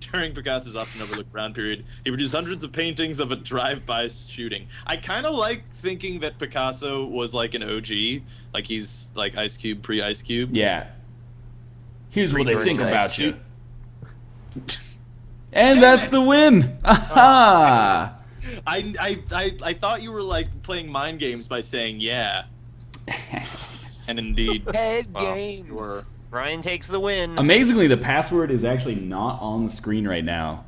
During Picasso's often overlooked brown period, he produced hundreds of paintings of a drive-by shooting. I kind of like thinking that Picasso was like an OG, like he's like Ice Cube, pre-Ice Cube. Yeah. Here's what they Pretty think nice. about you. And that's the win. Aha! I thought you were like playing mind games by saying yeah. And indeed. Head Wow. games. Ryan takes the win. Amazingly, the password is actually not on the screen right now.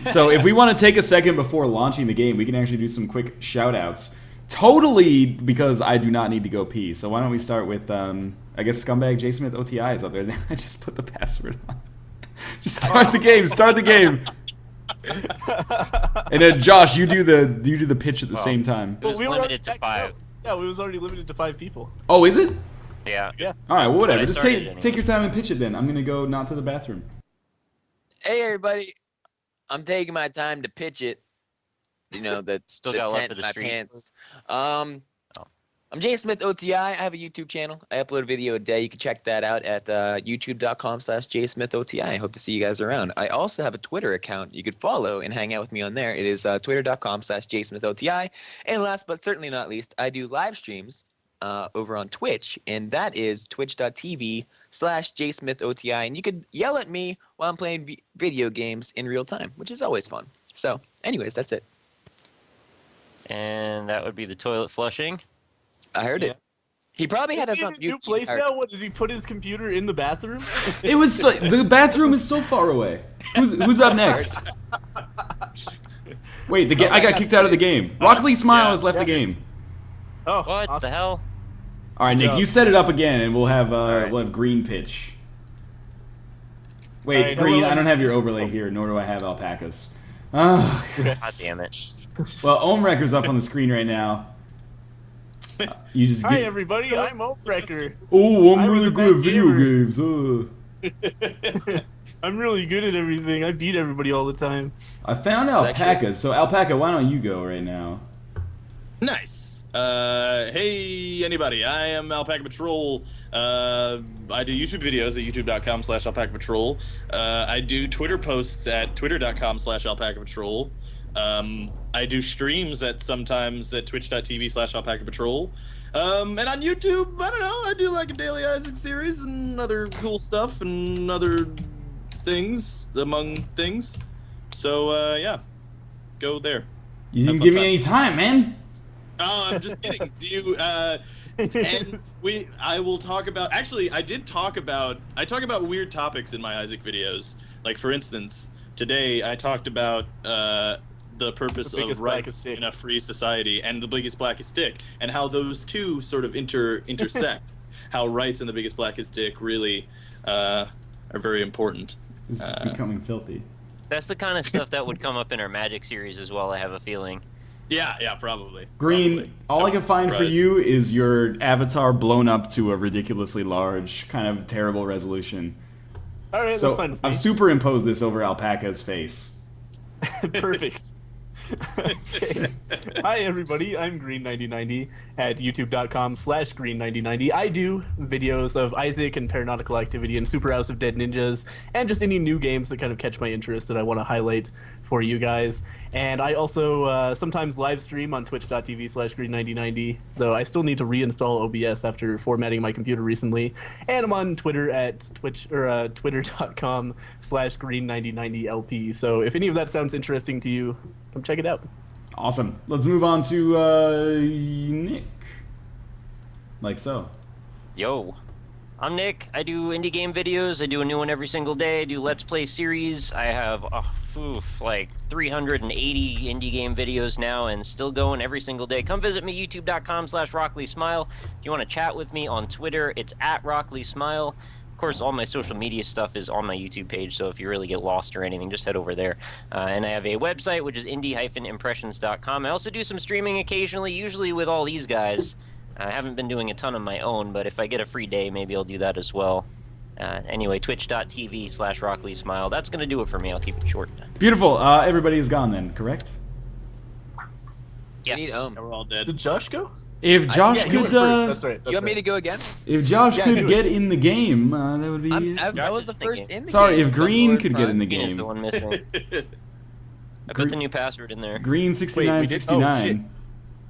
So if we want to take a second before launching the game, we can actually do some quick shout-outs. Totally because I do not need to go pee. So why don't we start with, I guess Scumbag J Smith OTI is up there. I just put the password on. Just start the game. Start the game. And then Josh, you do the pitch at the same time. It was But we were limited to already- 5. Yeah, we was already limited to 5 people. Oh, is it? Yeah. Yeah. All right, well, whatever. I Just started take anyway. your time and pitch it then. I'm gonna go not to the bathroom. Hey, everybody. I'm taking my time to pitch it. You know, the, Still the got left tent of in the my street. pants. I'm J Smith OTI. I have a YouTube channel. I upload a video a day. You can check that out at youtube.com/JSmithOTI. I hope to see you guys around. I also have a Twitter account you could follow and hang out with me on there. It is twitter.com/JSmithOTI. And last but certainly not least, I do live streams over on Twitch, and that is twitch.tv/JSmithOTI. And you could yell at me while I'm playing video games in real time, which is always fun. So, anyways, that's it. And that would be the toilet flushing. I heard Yeah. it. He probably had Is us he in on a new YouTube. place now? What, did he put his computer in the bathroom? It was the bathroom is so far away. Who's up next? Wait, I got kicked out of the game. Rock Lee Smile has left the game. Oh, What awesome. the hell? All right, Nick, job. you set it up again, and we'll have right. green pitch. Wait, All right, green. hello, I don't have your overlay here, nor do I have alpacas. Ah, God damn it. well, Ohmwrecker's up on the screen right now. You just Hi get. everybody, I'm Ohmwrecker. Oh, I'm I was really the good at best video gamer. games. I'm really good at everything. I beat everybody all the time. I found alpacas. So alpaca, why don't you go right now? Nice. Hey, anybody. I am Alpaca Patrol. I do YouTube videos at youtube.com/alpaca patrol. I do Twitter posts at twitter.com/alpaca patrol. I do streams sometimes at twitch.tv/alpaca patrol. And on YouTube, I don't know, I do like a Daily Isaac series and other cool stuff and other things, among things. So, yeah, go there. You Have didn't fun give me time. any time, man. Oh, I'm just kidding. Do you, and I will talk about, actually, I talk about weird topics in my Isaac videos. Like, for instance, today I talked about, the purpose The biggest, of rights blackest dick. in a free society and the biggest blackest dick, and how those two sort of intersect. How rights and the biggest blackest dick really are very important. This is becoming filthy. That's the kind of stuff that would come up in our Magic series as well, I have a feeling. Yeah, probably. Green, Probably. all I can find for Surprised. you is your avatar blown up to a ridiculously large, kind of terrible resolution. All right, So that's fine with me. I've superimposed this over alpaca's face. Perfect. Okay. Hi everybody, I'm Green9090 at youtube.com/green9090. I do videos of Isaac and Paranautical Activity and Super House of Dead Ninjas and just any new games that kind of catch my interest that I want to highlight for you guys. And I also sometimes live stream on twitch.tv/green9090, though I still need to reinstall OBS after formatting my computer recently. And I'm on Twitter at twitter.com/green9090lp. So if any of that sounds interesting to you, come check it out. Awesome. Let's move on to Nick. Like so. Yo. I'm Nick. I do indie game videos. I do a new one every single day. I do Let's Play series. I have like 380 indie game videos now and still going every single day. Come visit me, youtube.com/RockleeSmile. If you want to chat with me on Twitter, it's at RockleeSmile. Of course, all my social media stuff is on my YouTube page, so if you really get lost or anything, just head over there. And I have a website, which is indie-impressions.com. I also do some streaming occasionally, usually with all these guys. I haven't been doing a ton on my own, but if I get a free day, maybe I'll do that as well. Anyway, twitch.tv/RockleeSmile. That's going to do it for me. I'll keep it short. Beautiful. Everybody is gone then, correct? Yes. need We're all dead. Did Josh go? If Josh yeah, you could, went first. That's right. You want me to go again? if Josh Yeah, could do it. get in the game, that would be. I was the Thinking. first in the Sorry, game. if Green could get in the Green is the game. one missing. I put the new password in there. Green Wait, 6969. oh, shit.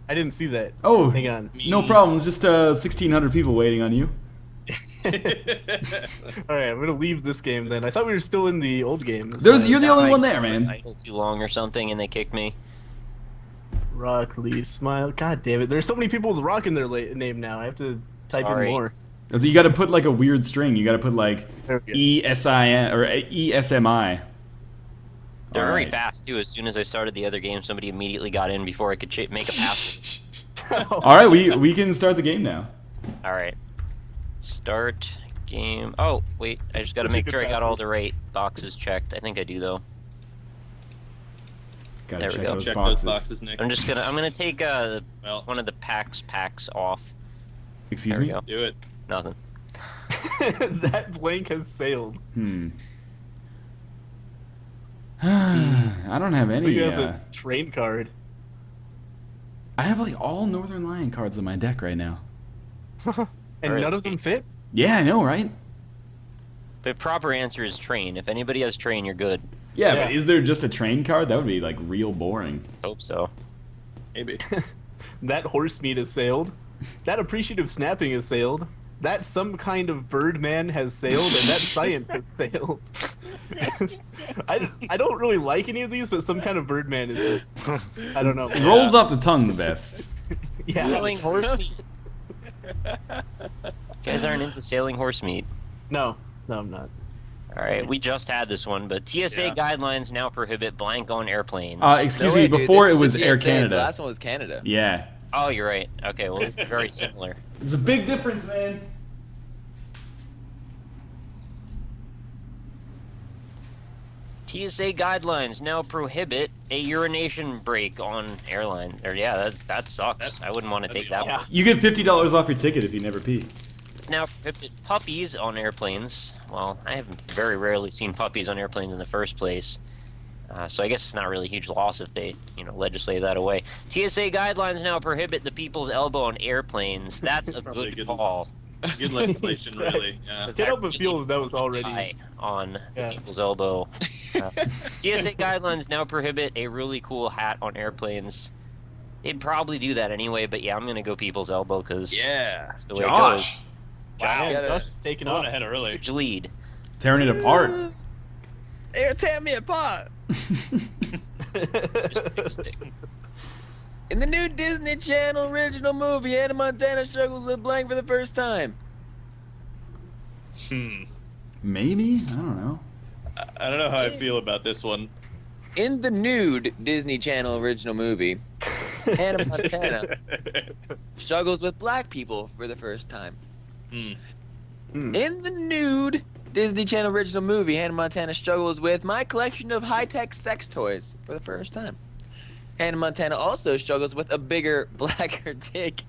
I didn't see that. Oh, Hang on. no problem. It's just 1,600 people waiting on you. All right, I'm gonna leave this game then. I thought we were still in the old game. You're the only I one there, was man. idle too long or something, and they kicked me. Rock Lee Smile. God damn it! There's so many people with Rock in their name now. I have to type Sorry. in more. So you got to put like a weird string. You got to put like There we go. ESIN or ESMI. They're very Alright. fast too. As soon as I started the other game, somebody immediately got in before I could make a password. All right, we can start the game now. All right, start game. Oh wait, I just got to Such a make good sure I got all password. the right boxes checked. I think I do though. Gotta There we check go. those Check boxes. those boxes, Nick. I'm gonna take Well, one of the packs off. Excuse There we me. go. do it. Nothing. That blank has sailed. I don't have any. Who has a train card? I have like all Northern Lion cards on my deck right now. And Alright. none of them fit? Yeah, I know, right? The proper answer is train. If anybody has train, you're good. Yeah, Yeah. but is there just a train card? That would be like real boring. Hope so. Maybe. That horse meat has sailed. That appreciative snapping has sailed. That some kind of birdman has sailed, and that science has sailed. I don't really like any of these, but some kind of birdman is just, I don't know. It rolls off the tongue the best. Yeah. Sailing horse meat. You guys aren't into sailing horse meat. No, I'm not. All right, we just had this one, but TSA Yeah. guidelines now prohibit blank on airplanes. Excuse No me, way, dude. before This it is was the Air TSA. Canada. The last one was Canada. Yeah. Oh, you're right. Okay, well, very similar. There's a big difference, man. TSA guidelines now prohibit a urination break on airline. Or yeah, that sucks. I wouldn't want to that'd take be that awful. one. You get $50 off your ticket if you never pee. Now prohibit puppies on airplanes. Well, I have very rarely seen puppies on airplanes in the first place. So I guess it's not really a huge loss if they, legislate that away. TSA guidelines now prohibit the people's elbow on airplanes. That's a Probably good good. call. Good legislation, really. Yeah. Because Can't I help but really feel that was already. high on Yeah. the people's elbow. TSA guidelines now prohibit a really cool hat on airplanes. They'd probably do that anyway, but yeah, I'm gonna go people's elbow because Yeah. that's the way Josh. it Wow, Yeah. Josh is taking Going off. ahead goes. early. Huge lead. Tearing it apart. They're tearing me apart. In the new Disney Channel original movie, Hannah Montana struggles with blank for the first time. Maybe? I don't know. I don't know how I feel about this one. In the nude Disney Channel original movie, Hannah Montana struggles with black people for the first time. Hmm. In the nude Disney Channel original movie, Hannah Montana struggles with my collection of high-tech sex toys for the first time. Hannah Montana also struggles with a bigger, blacker dick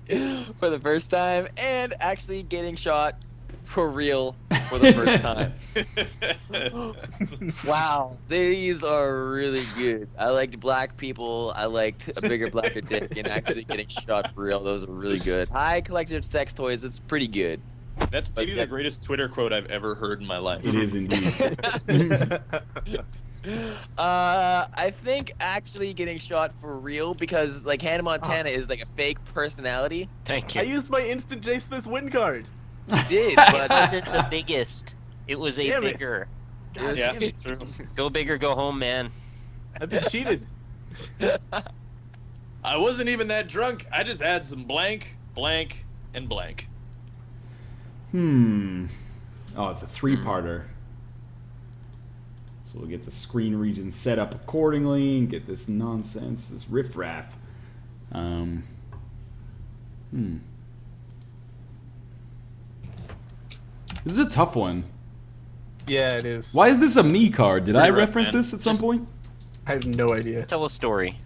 for the first time, and actually getting shot for real for the first time. Wow, these are really good. I liked black people. I liked a bigger, blacker dick, and actually getting shot for real. Those are really good. High collection of sex toys. It's pretty good. That's maybe the greatest Twitter quote I've ever heard in my life. It is indeed. I think actually getting shot for real because like Hannah Montana is like a fake personality. Thank I you. used my instant J. Smith win card. Did It but wasn't the biggest. It was a Damn it. bigger. it was- Yeah, it's true. Go big or go home, man. I've been cheated. I wasn't even that drunk. I just had some blank, blank, and blank. Oh, it's a three-parter. So we'll get the screen region set up accordingly and get this nonsense, this riffraff. This is a tough one. Yeah, it is. Why is this a me card? Did I Pretty rough, reference man. this at some Just- point? I have no idea. Tell a story.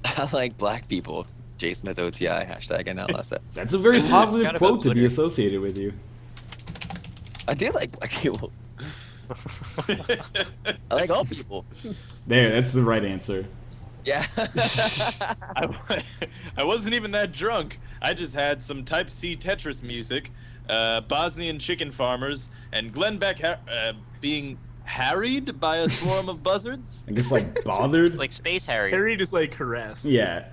I like black people. J Smith OTI hashtag NLSS. That's a very positive Forgot about quote to be Twitter. associated with you. I do like black people. I like all people. There, that's the right answer. Yeah. I wasn't even that drunk. I just had some Type C Tetris music, Bosnian chicken farmers, and Glenn Beck being harried by a swarm of buzzards. I guess like bothered. It's like Space Harry. Harry just like harassed. Yeah.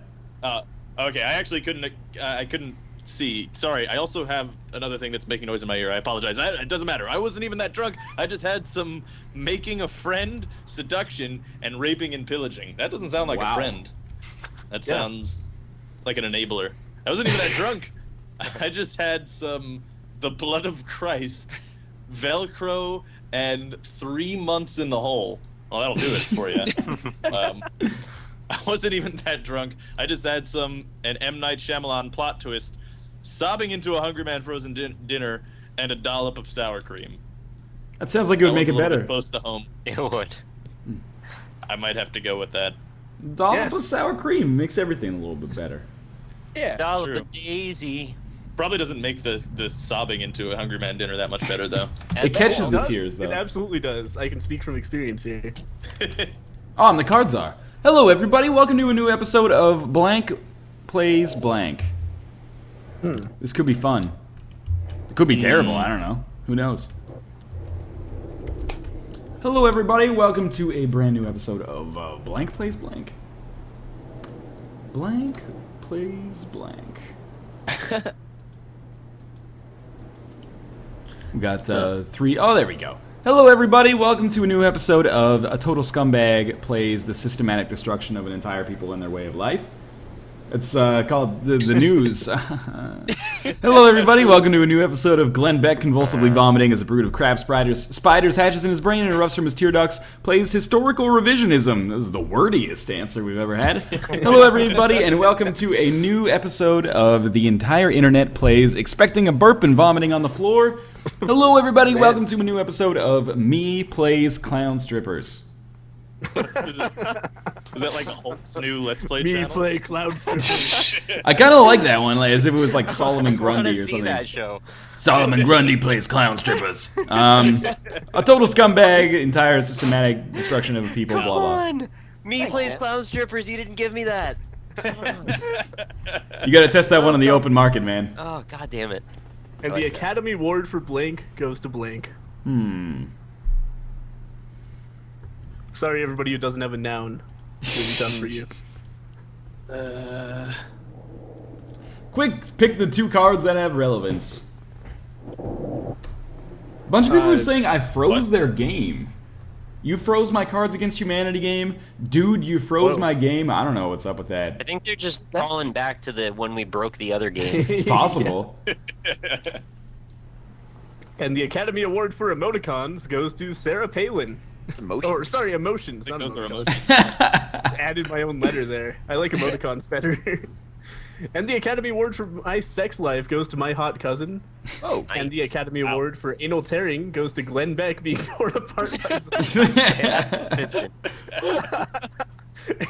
Okay, I actually couldn't. I couldn't see. Sorry. I also have another thing that's making noise in my ear. I apologize. It doesn't matter. I wasn't even that drunk. I just had some making a friend, seduction, and raping and pillaging. That doesn't sound like Wow. a friend. That sounds like an enabler. I wasn't even that drunk. I just had some the blood of Christ, Velcro, and 3 months in the hole. Well, that'll do it for you. I wasn't even that drunk. I just had an M. Night Shyamalan plot twist, sobbing into a Hungry Man frozen dinner, and a dollop of sour cream. That sounds like it would That make one's it a little better. bit close to home. It would. I might have to go with that. Dollop Yes. of sour cream makes everything a little bit better. Yeah. Dollop true. of Daisy. Probably doesn't make the sobbing into a Hungry Man dinner that much better, though. It catches It the does. tears, It though. absolutely does. I can speak from experience here. Oh, and the cards are. Hello, everybody. Welcome to a new episode of Blank Plays Blank. This could be fun. It could be terrible. I don't know. Who knows? Hello, everybody. Welcome to a brand new episode of Blank Plays Blank. Blank Plays Blank. We got three. Oh, there we go. Hello, everybody. Welcome to a new episode of A Total Scumbag Plays the Systematic Destruction of an Entire People and Their Way of Life. It's called the news. Hello, everybody. Welcome to a new episode of Glenn Beck convulsively vomiting as a brood of crab spiders hatches in his brain and erupts from his tear ducts. Plays historical revisionism. This is the wordiest answer we've ever had. Hello, everybody, and welcome to a new episode of The Entire Internet Plays Expecting a Burp and Vomiting on the Floor. Hello, everybody. Welcome to a new episode of Me Plays Clown Strippers. Is that like a Hulk's new Let's Play Me channel? play cloud strippers. I kind of like that one, like, as if it was like Solomon I want Grundy to or see something. that show. Solomon Grundy plays clown strippers. A total scumbag, entire systematic destruction of people, Come blah blah. on! Me plays clown strippers. You didn't give me that. You gotta test that one on the open market, man. Oh, god damn it. And the Academy Award for Blank goes to Blank. Sorry, everybody who doesn't have a noun. This is done for you. Quick, pick the two cards that have relevance. A bunch of people are saying I froze what? their game. You froze my Cards Against Humanity game? Dude, you froze Whoa. my game? I don't know what's up with I that. think they're just calling back to the when we broke the other game. It's possible. And the Academy Award for Emoticons goes to Sarah Palin. It's emotion. Or, sorry, emotions. I Not think those are emoticons. emotions. Just added my own letter there. I like emoticons better. And the Academy Award for My Sex Life goes to My Hot Cousin. Oh, And the Academy Wow. Award for Anal Tearing goes to Glenn Beck being torn apart by Consistent.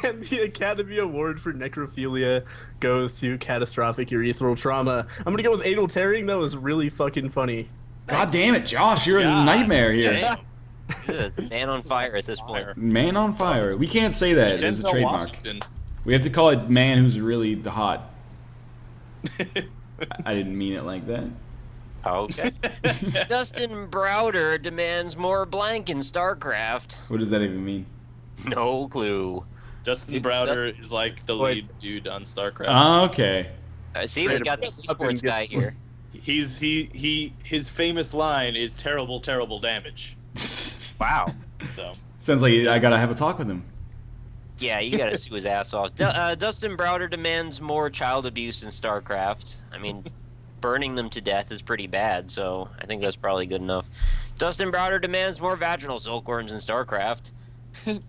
And the Academy Award for Necrophilia goes to Catastrophic Urethral Trauma. I'm gonna go with Anal Tearing. That was really fucking funny. God damn it, Josh, you're a God nightmare here. damn. Good. Man on fire at this point. Man on fire. We can't say that. It's a Denzel trademark. Washington. We have to call it man who's really the hot. I didn't mean it like that. Okay. Dustin Browder demands more blank in StarCraft. What does that even mean? No clue. Justin It- Browder is like the What? lead dude on StarCraft. Oh, okay. See, we got the Up and esports guy get- here. His famous line is terrible, terrible damage. Wow. So Sounds like I gotta have a talk with him. Yeah, you gotta sue his ass off. Dustin Browder demands more child abuse in StarCraft. I mean, burning them to death is pretty bad, so I think that's probably good enough. Dustin Browder demands more vaginal silkworms in StarCraft. The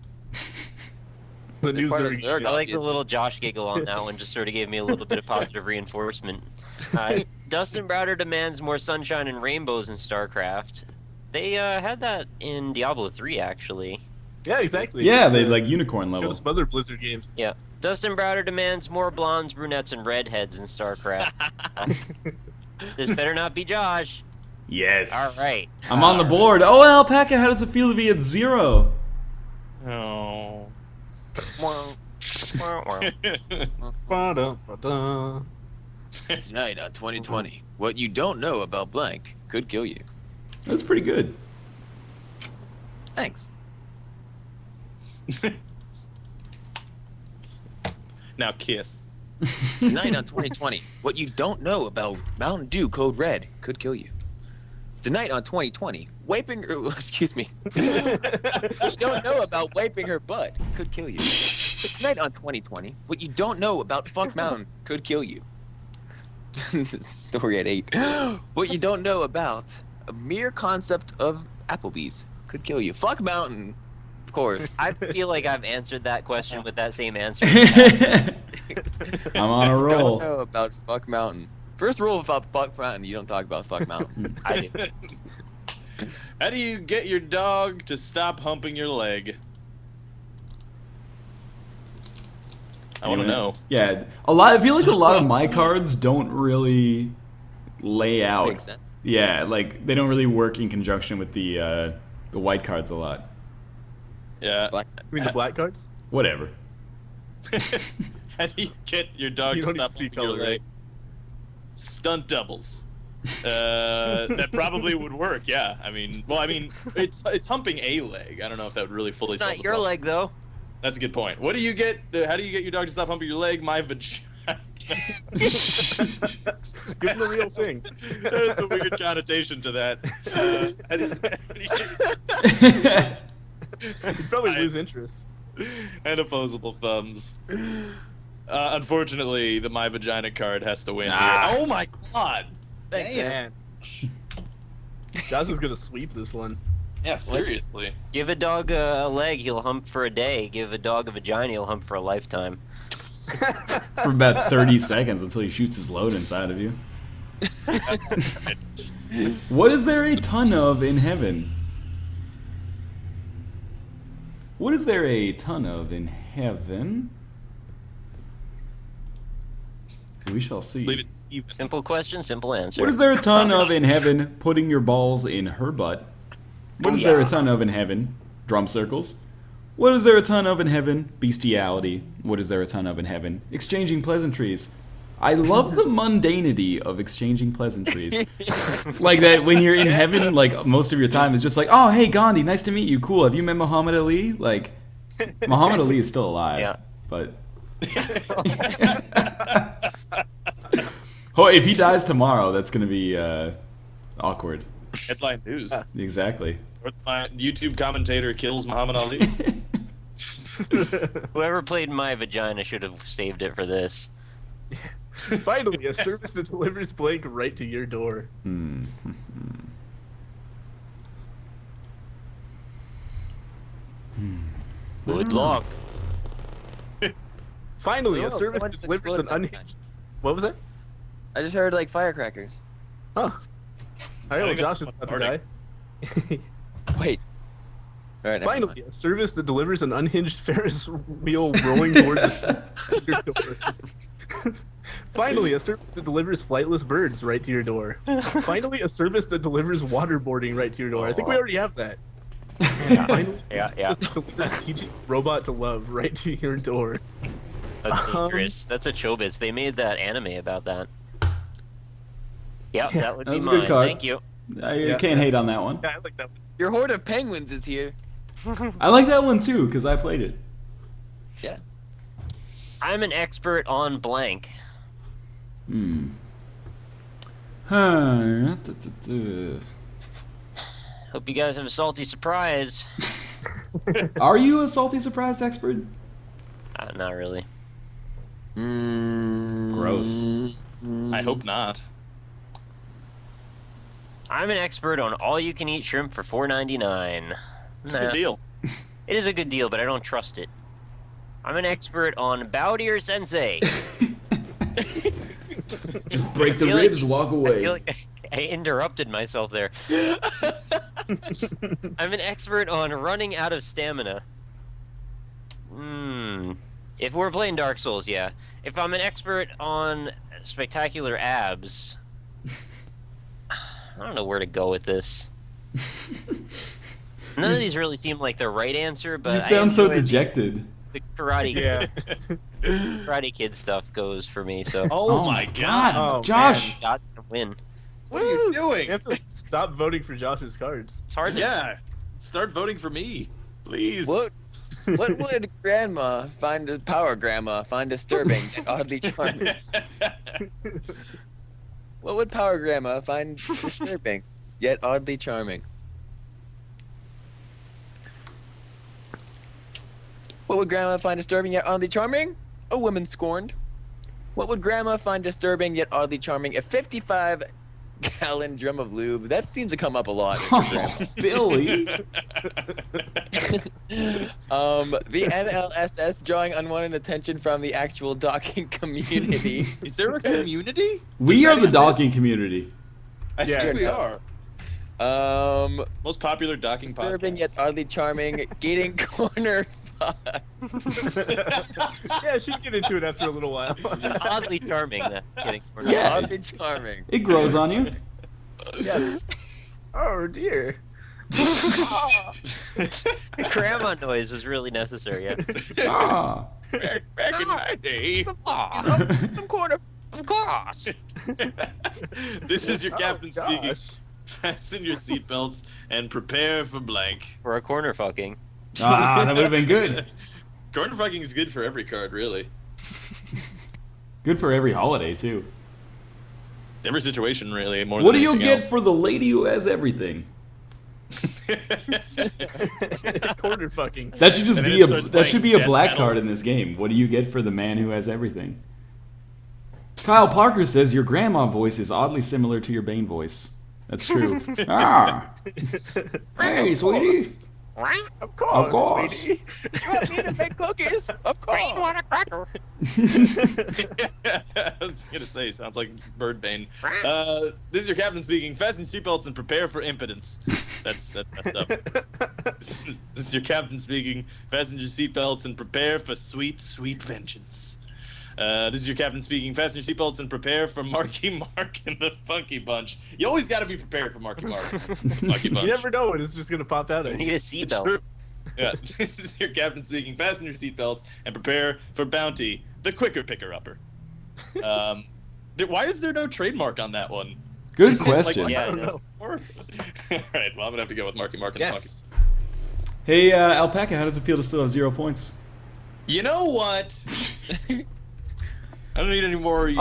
news part are of Zerg. I like the Obviously. little Josh giggle on that one, just sort of gave me a little bit of positive reinforcement. Dustin Browder demands more sunshine and rainbows in StarCraft. They had that in Diablo 3, actually. Yeah, exactly. Yeah, they like unicorn Go to level. some other Blizzard games. Yeah. Dustin Browder demands more blondes, brunettes, and redheads in StarCraft. This better not be Josh. Yes. All right. I'm on the board. Oh, Alpaca, how does it feel to be at 0? oh. Ba-da-ba-da. Tonight on 2020, what you don't know about blank could kill you. That's pretty good. Thanks. Now kiss. Tonight on 2020, what you don't know about Mountain Dew Code Red could kill you. Tonight on 2020, wiping excuse me. What you don't know about wiping her butt could kill you. Tonight on 2020, what you don't know about Fuck Mountain could kill you. Story at 8. What you don't know about a mere concept of Applebee's could kill you. Fuck Mountain, of course. I feel like I've answered that question with that same answer. I'm on a Don't roll. know about Fuck Mountain. First rule about Fuck Mountain, you don't talk about Fuck Mountain. I do. How do you get your dog to stop humping your leg? I want to know. Yeah, I feel like a lot of my cards don't really lay out. Makes sense. Yeah, like they don't really work in conjunction with the white cards a lot. Yeah. Black. You mean the black cards? Whatever. How do you get your dog You to don't stop even see humping your color, leg? Stunt doubles. That probably would work. Yeah. I mean, it's humping a leg. I don't know if that would really fully. It's solve not the your problem. leg, though. That's a good point. What do you get? How do you get your dog to stop humping your leg? My vagina. Give them the real thing. There's a weird connotation to that. You probably lose interest. And opposable thumbs. Unfortunately, the My Vagina card has to win Ah. here. Oh my god! Thanks, Damn. man. Josh was gonna sweep this one. Yeah, seriously. Give a dog a leg, he'll hump for a day. Give a dog a vagina, he'll hump for a lifetime. For about 30 seconds until he shoots his load inside of you. What is there a ton of in heaven? What is there a ton of in heaven? We shall see. Leave it to Steven. Simple question, simple answer. What is there a ton of in heaven? Putting your balls in her butt. What is there a ton of in heaven? Drum circles. What is there a ton of in heaven? Bestiality. What is there a ton of in heaven? Exchanging pleasantries. I love the mundanity of exchanging pleasantries. Like that when you're in heaven, like most of your time is just like, oh, hey, Gandhi, nice to meet you. Cool. Have you met Muhammad Ali? Like, Muhammad Ali is still alive. Yeah. But. Oh, if he dies tomorrow, that's going to be awkward. Headline news. Exactly. My YouTube commentator kills Muhammad Ali. Whoever played My Vagina should have saved it for this. Finally, a service that delivers blank right to your door. Good luck. Finally, a Oh, service someone that just delivers an exploded unhinged. What was that? I just heard like firecrackers. Oh. I know think Josh that's is about to die. Wait. All right. Finally, a service that delivers an unhinged Ferris wheel rolling towards your door. Finally, a service that delivers flightless birds right to your door. Finally, a service that delivers waterboarding right to your door. I think we already have that. Finally, Yeah, a service that delivers teaching a robot to love right to your door. That's dangerous. That's a Chobits. They made that anime about that. Yep, that would That be was a good mine. card. Thank you. I can't hate on that one. Yeah, I like that one. Your horde of penguins is here. I like that one too, because I played it. Yeah. I'm an expert on blank. Huh. Hope you guys have a salty surprise. Are you a salty surprise expert? Not really. Gross. I hope not. I'm an expert on all-you-can-eat shrimp for $4.99. It's a good deal. It is a good deal, but I don't trust it. I'm an expert on Bowdier Sensei. Just break the I feel like- ribs, walk I away. feel like I interrupted myself there. I'm an expert on running out of stamina. If we're playing Dark Souls, yeah. If I'm an expert on spectacular abs, I don't know where to go with this. None of these really seem like the right answer, but You sound so enjoy dejected. the Karate Yeah. Karate Kid stuff goes for me. So Oh, my god. Oh, Josh! got to win. What are you You doing? have to stop voting for Josh's cards. It's hard to Yeah. Start voting for me. Please. What would grandma find power grandma find disturbing and oddly charming? What would power grandma find disturbing yet oddly charming? What would grandma find disturbing yet oddly charming? A woman scorned. What would grandma find disturbing yet oddly charming? A 55-gallon drum of lube. That seems to come up a lot. For grandma. Oh, Billy. The NLSS drawing unwanted attention from the actual docking community. Is there a community? We Does are that the exist? docking community. I Yeah. think we are. Most Most popular docking disturbing podcast. yet oddly charming, gating corner. Yeah, she'd get into it after a little while. oddly charming. Kidding. Yeah. Oddly charming. It grows on you. Yeah. Oh dear. The grandma noise was really necessary. Yeah. Ah. Back in my day. Some corner. Of course. This is your captain Oh, speaking. gosh. Fasten your seatbelts and prepare for blank. For a corner fucking. Ah, that would have been good. Corner fucking is good for every card, really. Good for every holiday, too. Every situation, really. More What than do you anything get else. for the lady who has everything? Corner fucking. That should just And then be it a starts that should be a playing black death metal. card in this game. What do you get for the man who has everything? Kyle Parker says your grandma voice is oddly similar to your Bane voice. That's true. Ah. Hey, sweetie. Of course, Of course. sweetie. You want me to make cookies? Of course. I was gonna say, sounds like Birdbane. This is your captain speaking. Fasten your seatbelts and prepare for impotence. That's messed up. This is your captain speaking. Fasten your seatbelts and prepare for sweet, sweet vengeance. This is your captain speaking. Fasten your seatbelts and prepare for Marky Mark and the Funky Bunch. You always got to be prepared for Marky Mark and the Funky Bunch. You never know when it's just gonna pop out You at need you. a It's seatbelt. true. Yeah, this is your captain speaking. Fasten your seatbelts and prepare for Bounty, the quicker picker-upper. Why is there no trademark on that one? Good question. Yeah, I don't know. All right, well, I'm gonna have to go with Marky Mark and Yes. the Funky. Hey, Alpaca, how does it feel to still have 0 points? You know what? I don't need any more. Be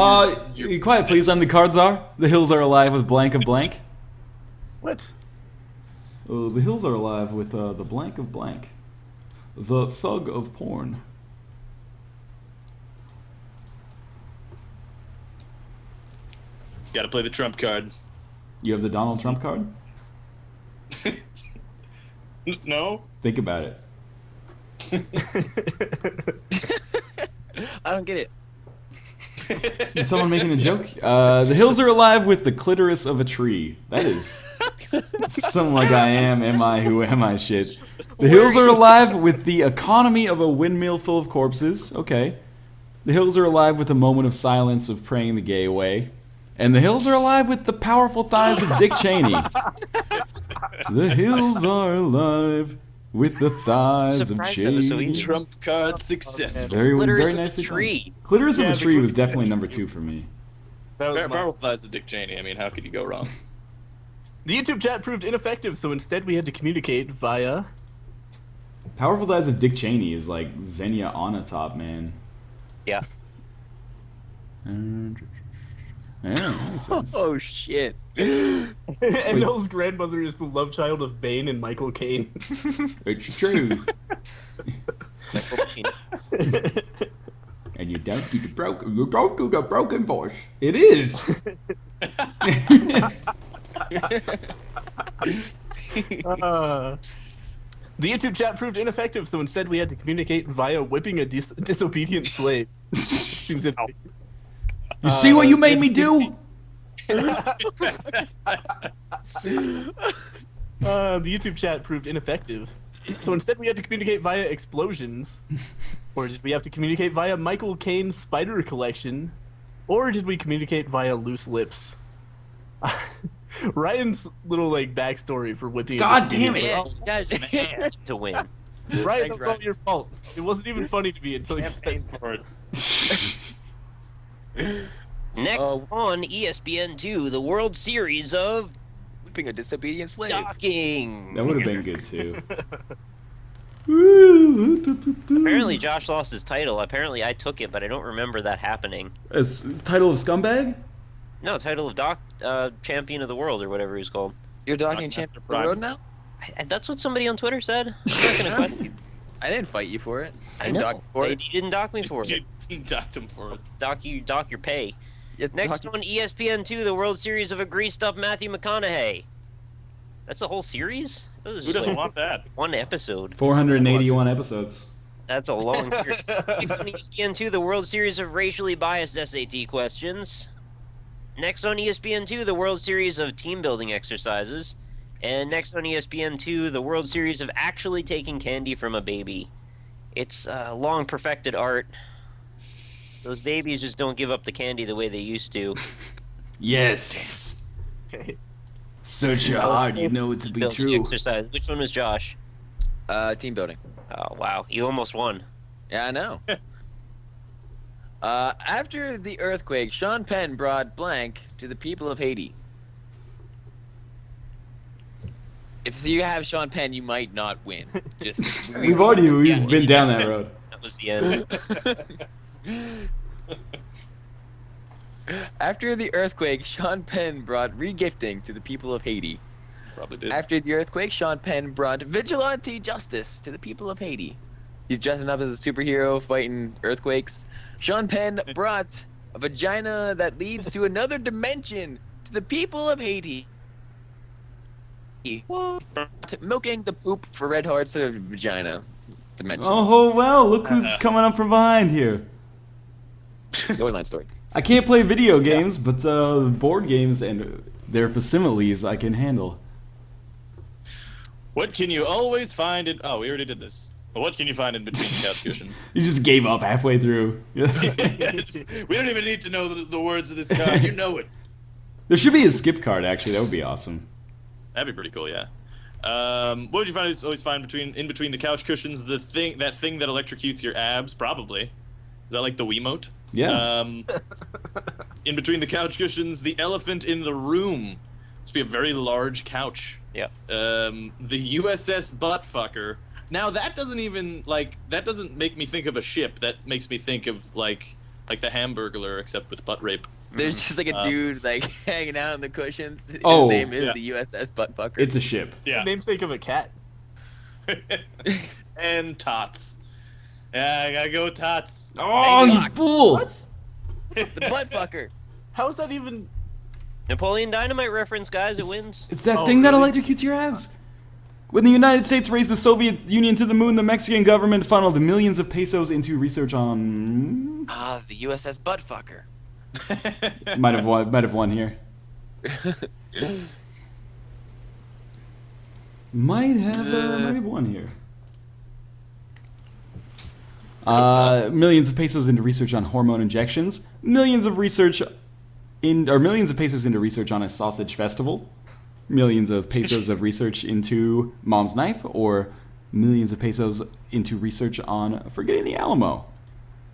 quiet, please. I'm the card czar. The hills are alive with blank of blank. What? The hills are alive with the blank of blank. The thug of porn. Got to play the trump card. You have the Donald Trump card? No. Think about it. I don't get it. Is someone making a joke? The hills are alive with the clitoris of a tree. That is some like I am I, who am I shit. The hills are alive with the economy of a windmill full of corpses. Okay. The hills are alive with a moment of silence of praying the gay away. And the hills are alive with the powerful thighs of Dick Cheney. The hills are alive with the thighs of Surprised that was so Cheney. easy. Trump card success. Very, Clitoris very of the nicely done. tree. Clitoris Yeah, of the the tree was clitoris definitely of the number tree. 2 for me. That was my- Powerful thighs of Dick Cheney. I mean, how could you go wrong? The YouTube chat proved ineffective, so instead we had to communicate via. Powerful thighs of Dick Cheney is like Xenia Onatop, man. Yeah. Yeah, makes sense. Oh shit. And Noel's grandmother is the love child of Bane and Michael Caine. It's true. And you don't do the broken voice. It is. The YouTube chat proved ineffective, so instead we had to communicate via whipping a disobedient slave. Seems ineffective. You see what you made me do? The YouTube chat proved ineffective, so instead we had to communicate via explosions. Or did we have to communicate via Michael Caine's spider collection? Or did we communicate via loose lips? Ryan's little like backstory for whipping. God damn it. Yeah, you guys man to win. Ryan, Thanks, that's all Ryan. your fault. It wasn't even funny to me until you said For it. Next Oh. on ESPN2, the World Series of Whipping a disobedient slave. Docking. That would have been good too. Apparently, Josh lost his title. Apparently, I took it, but I don't remember that happening. It's title of scumbag? No, title of champion of the world or whatever he's called. You're docking Dockmaster champion of the Prime. road now? That's what somebody on Twitter said. I'm not gonna question you. I didn't fight you for it. I I didn't know. dock you for They it. didn't dock me for it. You docked him for it. Dock your pay. It's Next dock- on ESPN2, the World Series of a greased up Matthew McConaughey. That's a whole series? I thought it was Who just doesn't like want that? one episode. 481 episodes. That's a long series. Next on ESPN2, the World Series of racially biased SAT questions. Next on ESPN2, the World Series of team building exercises. And next on ESPN2, the World Series of actually taking candy from a baby. It's long perfected art. Those babies just don't give up the candy the way they used to. Yes. Okay. Search your heart, you know it to be Building true. Exercise. Which one was Josh? team building. Oh wow, you almost won. Yeah, I know. After the earthquake, Sean Penn brought blank to the people of Haiti. If you have Sean Penn, you might not win. Just We've been down that road. That was the end. After the earthquake, Sean Penn brought regifting to the people of Haiti. Probably did. After the earthquake, Sean Penn brought vigilante justice to the people of Haiti. He's dressing up as a superhero fighting earthquakes. Sean Penn brought a vagina that leads to another dimension to the people of Haiti. Milking the poop for red hearts of vagina dimensions. Oh, well, look who's coming up from behind here. Northern story. I can't play video games, but board games and their facsimiles I can handle. What can you always find in... Oh, we already did this. But what can you find in between the couch cushions? You just gave up halfway through. Yes. We don't even need to know the words of this card. You know it. There should be a skip card, actually. That would be awesome. That'd be pretty cool, yeah. What would you always find in between the couch cushions? That thing that electrocutes your abs, probably. Is that like the Wiimote? Yeah. In between the couch cushions, the elephant in the room. Must be a very large couch. Yeah. The USS Buttfucker. Now that doesn't even that doesn't make me think of a ship. That makes me think of like the Hamburglar, except with butt rape. There's just like a dude like hanging out in the cushions. His Oh, name is yeah. the USS Buttfucker. It's a ship. Yeah. The namesake of a cat. And Tots. Yeah, I gotta go with Tots. Oh, you fool! What? the Buttfucker. How is that even? Napoleon Dynamite reference, guys. It wins. It's that Oh, thing that really? electrocutes your abs. When the United States raised the Soviet Union to the moon, the Mexican government funneled millions of pesos into research on... Ah, the USS Buttfucker. Might have won here. Might have won here. Millions of pesos into research on hormone injections. Millions of pesos into research on a sausage festival. Millions of pesos of research into Mom's Knife, or millions of pesos into research on Forgetting the Alamo.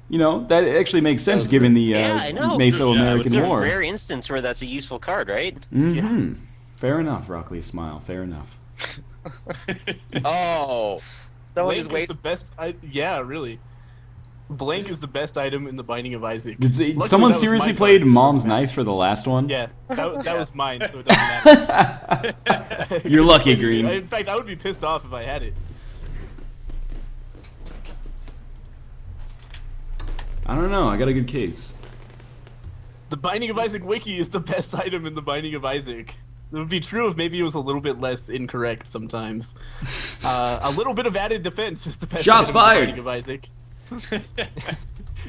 You know, that actually makes sense given the I know. Mesoamerican It's a War. rare instance where that's a useful card, right? Mm-hmm. Fair enough, Rockley. Smile. Fair enough. Oh. Someone just Blank is wastes. the best. Yeah, really. Blank is the best item in the Binding of Isaac. Someone that was seriously my played card. Mom's Knife for the last one? Yeah, that was mine, so it doesn't matter. You're lucky, Green. In fact, I would be pissed off if I had it. I don't know. I got a good case. The Binding of Isaac wiki is the best item in the Binding of Isaac. It would be true if maybe it was a little bit less incorrect sometimes. A little bit of added defense is the best Shots item fired. in the Binding of Isaac.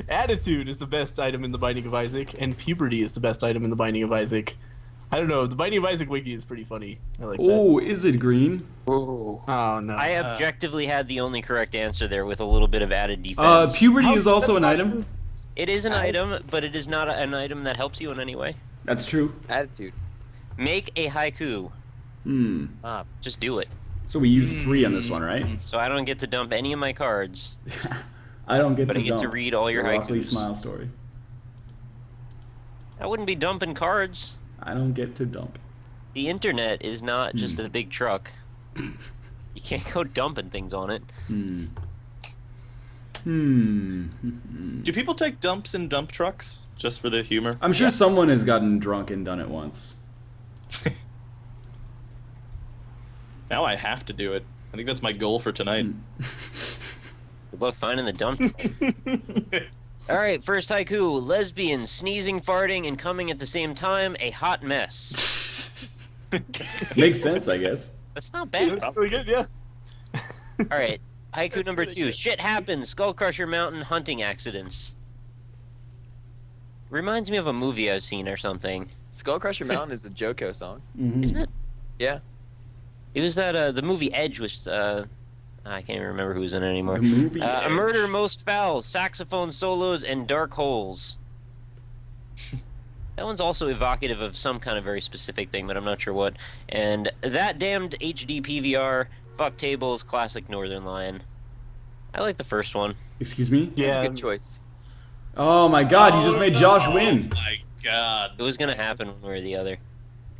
Attitude is the best item in the Binding of Isaac, and puberty is the best item in the Binding of Isaac. I don't know, the Binding of Isaac wiki is pretty funny. I like that. Oh, is it Green? Ooh. Oh no. I objectively had the only correct answer there with a little bit of added defense. Puberty is also an item. It is an item, but it is not an item that helps you in any way. That's true. Attitude. Make a haiku. Just do it. So we use 3 on this one, right? So I don't get to dump any of my cards. I don't get But to I get to dump read all your the Rockley haikus. Smile story. I wouldn't be dumping cards. I don't get to dump. The internet is not just a big truck. You can't go dumping things on it. Do people take dumps in dump trucks just for the humor? I'm sure someone has gotten drunk and done it once. Now I have to do it. I think that's my goal for tonight. Good luck finding the dump. All right, first haiku. Lesbian, sneezing, farting, and coming at the same time. A hot mess. Makes sense, I guess. That's not bad. That's really good, yeah. All right, haiku number 2. Shit happens. Skull Crusher Mountain hunting accidents. Reminds me of a movie I've seen or something. Skull Crusher Mountain is a Joko song. Isn't it? Yeah. It was that the movie Edge was. I can't even remember who was in it anymore. The movie A Edge. Murder Most Foul, saxophone solos, and dark holes. That one's also evocative of some kind of very specific thing, but I'm not sure what. And That Damned HD PVR, Fuck Tables, classic Northern Lion. I like the first one. Excuse me? That's Yeah. a good choice. Oh my god, you just made Josh win. Oh my god. It was gonna happen one way or the other.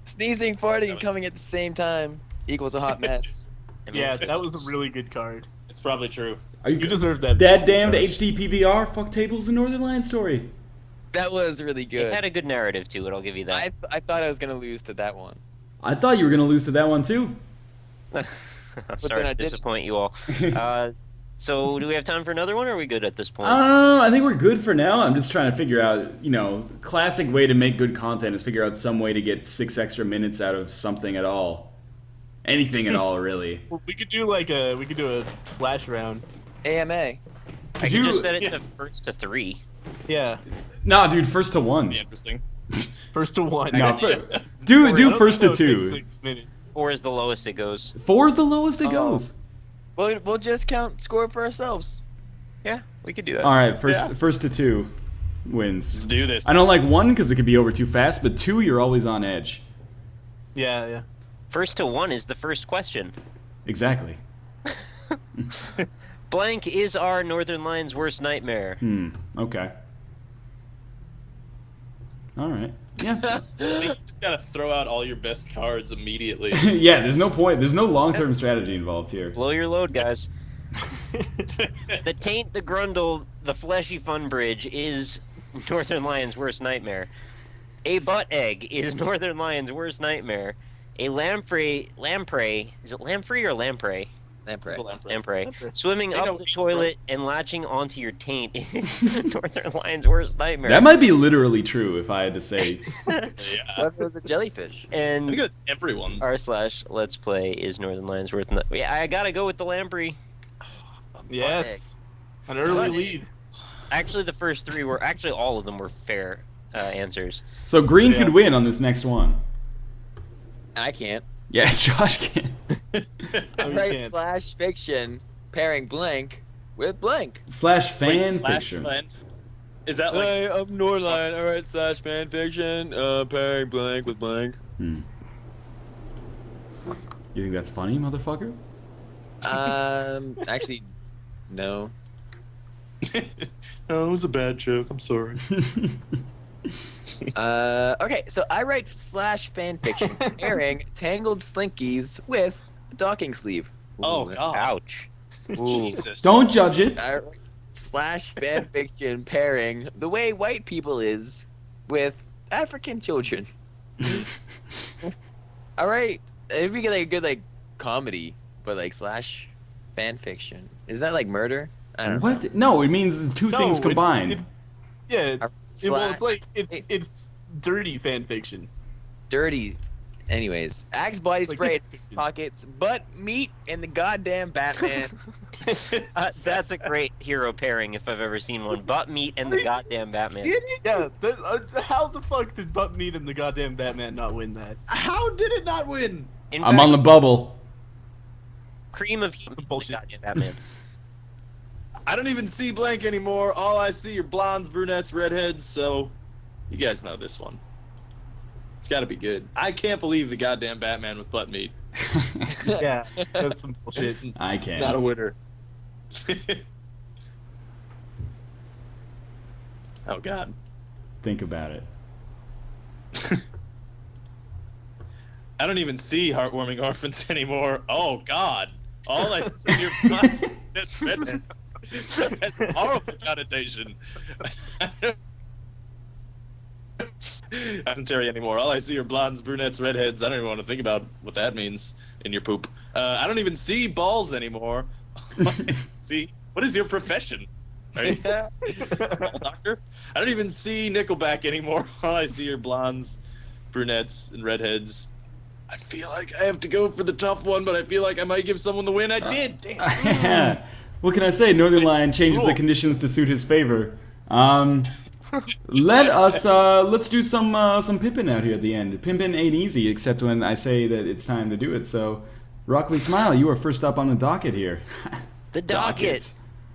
Sneezing, farting, and coming at the same time equals a hot mess. I mean, Yeah, that was a really good card. It's probably true. Are You deserve that. That damned HD PVR? Fuck tables, the Northern Lion story. That was really it good. had a good narrative to it, I'll give you that. I thought I was gonna lose to that one. I thought you were gonna lose to that one too. I'm then sorry I to didn't. disappoint you all. So do we have time for another one, or are we good at this point? I think we're good for now. I'm just trying to figure out, classic way to make good content is figure out some way to get 6 extra minutes out of something at all. Anything at all, really. We could do a flash round. AMA. I could you- just set it to first to 3. Yeah, Nah, dude, first to 1. Be interesting. first to 1. No, I do don't first to think 2. 6 minutes. 4 is the lowest it goes. 4 is the lowest it Oh. goes. We'll just score for ourselves. Yeah, we could do that. All right, first to 2 wins. Let's do this. I don't like 1 because it could be over too fast, but 2, you're always on edge. Yeah. First to 1 is the first question. Exactly. Blank is our Northern Lions' worst nightmare. Okay. All right. Yeah. I think you just gotta throw out all your best cards immediately. Yeah, there's no point. There's no long-term strategy involved here. Blow your load, guys. The taint, the grundle, the fleshy fun bridge is Northern Lions' worst nightmare. A butt egg is Northern Lions' worst nightmare. A lamprey, is it lamprey or lamprey? Lamprey. It's a lamprey. Lamprey. Lamprey. Swimming They know up the things, toilet and latching onto your taint is Northern Lions' worst nightmare. That might be literally true if I had to say. Yeah. What if it was a jellyfish? I And think that's everyone's. r/let's play is Northern Lions' worst nightmare. Yeah, I gotta go with the lamprey. Yes. An early lead. Actually, the first 3 were all of them were fair answers. So green Yeah. could win on this next one. I can't. Yeah, Josh can. Oh, I you write can't. slash fiction pairing blank with blank. / fan Wait, slash fiction. fan- Is that like? I'm Norline. All right, slash fan fiction pairing blank with blank. You think that's funny, motherfucker? Actually, no. No, it was a bad joke. I'm sorry. Okay, so I write slash fan fiction pairing tangled slinkies with a docking sleeve. Oh Ooh, God. Ouch. Ooh. Jesus. Don't judge it. I write slash fan fiction pairing the way white people is with African children. All right, it'd be like a good like comedy, but like slash fan fiction. Is that like murder? I don't know. What? No, it means the two No, things it's- combined. Yeah, Slash it's like it's dirty fan fiction. dirty. Anyways, Axe body Like spray, fan fiction. pockets, butt meat, and the goddamn Batman. That's a great hero pairing if I've ever seen one. Butt meat and the goddamn Batman. Yeah, how the fuck did Butt Meat and the goddamn Batman not win that? How did it not win? In I'm on the fact, bubble. cream of heat and the Bullshit. goddamn Batman. I don't even see blank anymore. All I see are blondes, brunettes, redheads. So, you guys know this one. It's got to be good. I can't believe the goddamn Batman with butt meat. Yeah, that's some bullshit. I can. Not a winner. Oh God. Think about it. I don't even see heartwarming orphans anymore. Oh God. All I see are blondes, brunettes, redheads. That's a horrible connotation. Dysentery anymore. All I see are blondes, brunettes, redheads. I don't even want to think about what that means in your poop. I don't even see balls anymore. All I see. What is your profession? Are you a doctor? I don't even see Nickelback anymore. All I see are blondes, brunettes, and redheads. I feel like I have to go for the tough one, but I feel like I might give someone the win. I did. Damn. What can I say? Northern Lion changes the Cool. conditions to suit his favor. Let's do some pimping out here at the end. Pimping ain't easy, except when I say that it's time to do it. So, Rockley Smile, you are first up on the docket here. The docket.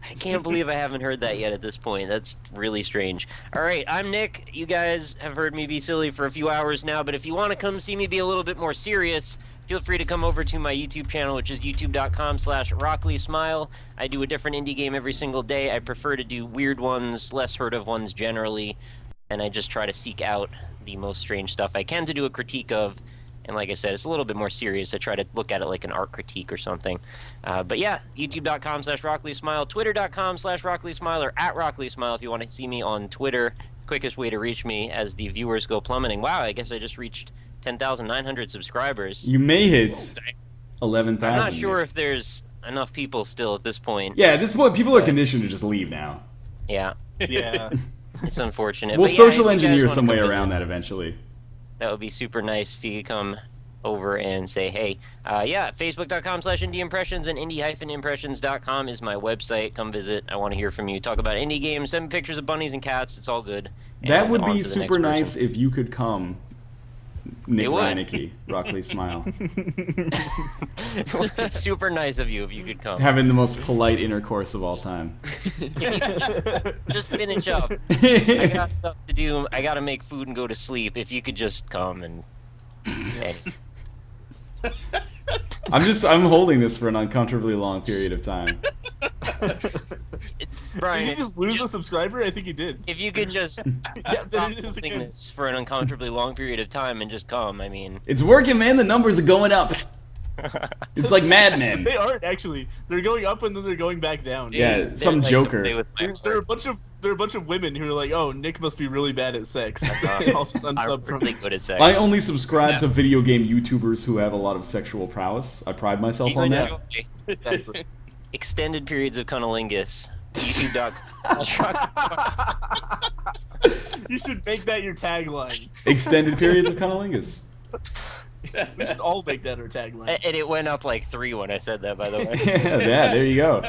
I can't believe I haven't heard that yet at this point. That's really strange. All right, I'm Nick. You guys have heard me be silly for a few hours now, but if you want to come see me be a little bit more serious, feel free to come over to my YouTube channel, which is youtube.com/RockleySmile. I do a different indie game every single day. I prefer to do weird ones, less heard of ones generally, and I just try to seek out the most strange stuff I can to do a critique of. And like I said, it's a little bit more serious. I try to look at it like an art critique or something. But yeah, youtube.com/RockleySmile, twitter.com/RockleySmile, or @RockleySmile if you want to see me on Twitter. Quickest way to reach me as the viewers go plummeting. Wow, I guess I just reached 10,900 subscribers. You may hit 11,000. I'm not sure if there's enough people still at this point. Yeah, at this point, people are conditioned to just leave now. Yeah, Yeah. it's unfortunate. We'll But yeah, social if you guys engineer wanna some way come around visit, that eventually. That would be super nice if you could come over and say hey. Yeah, facebook.com/indieimpressions and indie-impressions.com is my website. Come visit. I want to hear from you. Talk about indie games. Send me pictures of bunnies and cats. It's all good. That And would on be to the super next nice person. if you could come. Nick It would. Reinecke, Rockley Smile. It would be super nice of you if you could come. Having the most polite intercourse of all time. Just finish up. I got stuff to do. I gotta make food and go to sleep. If you could just come and. Hey. I'm holding this for an uncomfortably long period of time. Brian, Did you just lose a subscriber? I think you did. if you could just Yeah, stop there it is holding again. this for an uncomfortably long period of time and just come, I mean. It's working, man. The numbers are going up. It's like Mad Men. They aren't actually. They're going up and then they're going back down. Yeah, They some like to joker. play with my There are a heart. bunch of women who are like, oh, Nick must be really bad at sex. I'll just I'm unsub from really good at sex. I only subscribe to video game YouTubers who have a lot of sexual prowess. I pride myself on that. Enjoy Exactly. extended periods of cunnilingus. YouTube.com. You should make that your tagline. Extended periods of cunnilingus. We should all make that our tagline. And it went up like 3 when I said that, by the way. Yeah, there you go.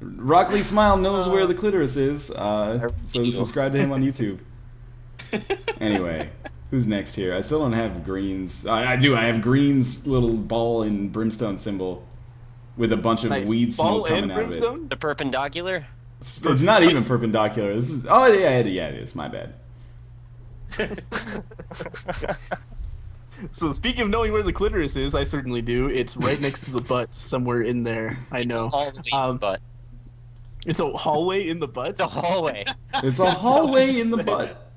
Rockley Smile knows where the clitoris is, so subscribe to him on YouTube. Anyway, who's next here? I still don't have Green's. I do. I have Green's little ball and brimstone symbol with a bunch of Nice. weed Ball smoke coming and out of it. brimstone? The perpendicular? It's not even perpendicular. This is. Oh yeah, it is. My bad. So speaking of knowing where the clitoris is, I certainly do. It's right next to the butt, somewhere in there. I It's know. a hallway, but It's a hallway in the butt. it's a hallway. It's a hallway in the butt.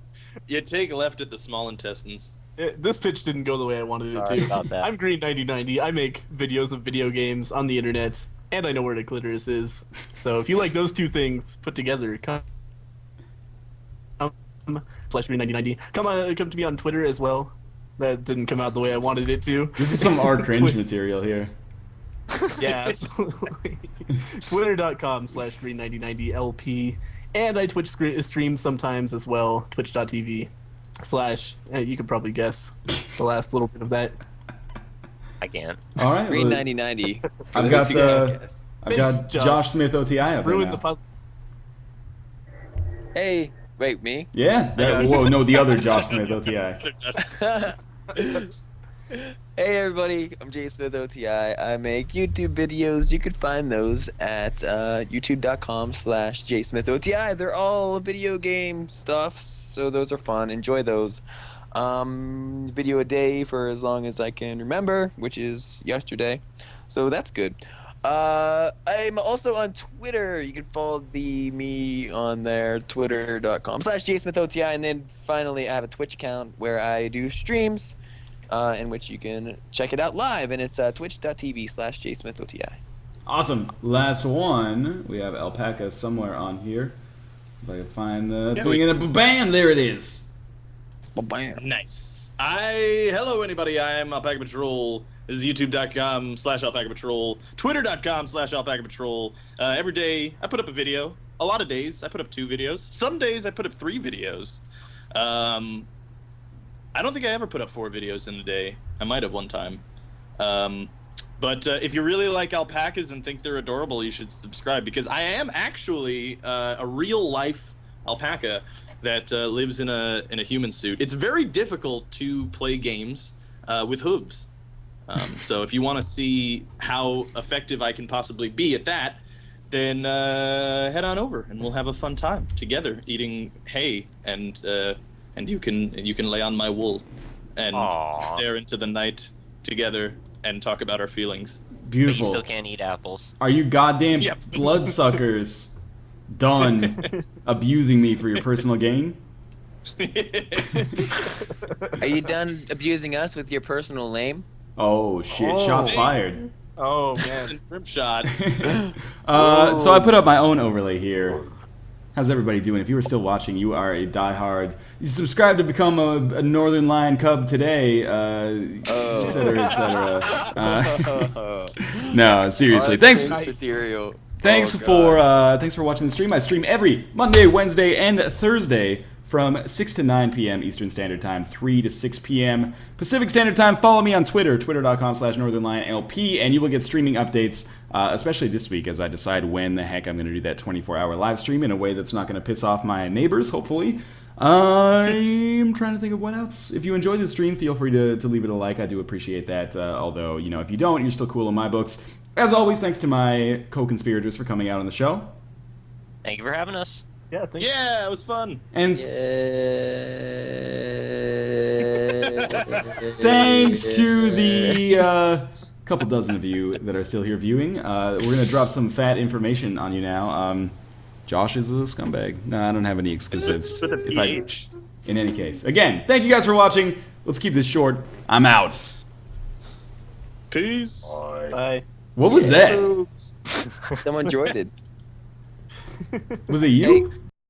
You take left at the small intestines. This pitch didn't go the way I wanted it Sorry to. about that. I'm Green 9090. I make videos of video games on the internet, and I know where the clitoris is. So if you like those two things put together, come /Green 9090. Come to me on Twitter as well. That didn't come out the way I wanted it to. This is some R cringe material here. Yeah, absolutely. Twitter.com/Green9090LP. And I Twitch stream sometimes as well. Twitch.tv/ you could probably guess the last little bit of that. I can't. All right. Green well, 9090. I've got guess. I've got Josh. Josh Smith OTI up there Ruined the now. puzzle. Hey, wait, me? Yeah. Whoa, no, the other Josh Smith OTI. Hey everybody, I'm Jay Smith OTI. I make YouTube videos. You can find those at youtube.com/JSmithOTI. They're all video game stuff, so those are fun. Enjoy those. Video a day for as long as I can remember, which is yesterday. So that's good. I'm also on Twitter. You can follow me on there, twitter.com/JSmithOTI. And then finally, I have a Twitch account where I do streams, in which you can check it out live. And it's twitch.tv/JSmithOTI. Awesome. Last one. We have Alpaca somewhere on here. If I can find the Yeah, thing in it. Bam! There it is. Bam. Nice. Hello anybody, I'm Alpaca Patrol. This is youtube.com/Alpaca Patrol, twitter.com/Alpaca Patrol. Every day I put up a video. A lot of days I put up 2 videos. Some days I put up 3 videos. I don't think I ever put up 4 videos in a day. I might have one time. But if you really like alpacas and think they're adorable, you should subscribe, because I am actually a real life alpaca that lives in a human suit. It's very difficult to play games with hooves. So if you want to see how effective I can possibly be at that, then head on over and we'll have a fun time together eating hay, and you can lay on my wool and Aw. stare into the night together and talk about our feelings. But you Beautiful. still can't eat apples. Are you goddamn Yep. bloodsuckers done abusing me for your personal gain? Are you done abusing us with your personal name? Oh shit! Oh. Shots fired. Oh man. Rim shot. So I put up my own overlay here. How's everybody doing? If you are still watching, you are a diehard. You subscribe to become a Northern Lion Cub today, et cetera, et cetera. No, seriously. Thanks. Material. Thanks for watching the stream. I stream every Monday, Wednesday, and Thursday from 6 to 9 p.m. Eastern Standard Time, 3 to 6 p.m. Pacific Standard Time. Follow me on Twitter, twitter.com/NorthernLionLP, and you will get streaming updates, especially this week as I decide when the heck I'm going to do that 24-hour live stream in a way that's not going to piss off my neighbors, hopefully. I'm trying to think of what else. If you enjoyed the stream, feel free to leave it a like. I do appreciate that, although, you know, if you don't, you're still cool in my books. As always, thanks to my co-conspirators for coming out on the show. Thank you for having us. Yeah, thank you. Yeah, it was fun. And thanks to the couple dozen of you that are still here viewing. We're going to drop some fat information on you now. Josh is a scumbag. No, I don't have any exclusives. With a PH. In any case. Again, thank you guys for watching. Let's keep this short. I'm out. Peace. Bye. What was that? Someone joined it. Was it you? Hey.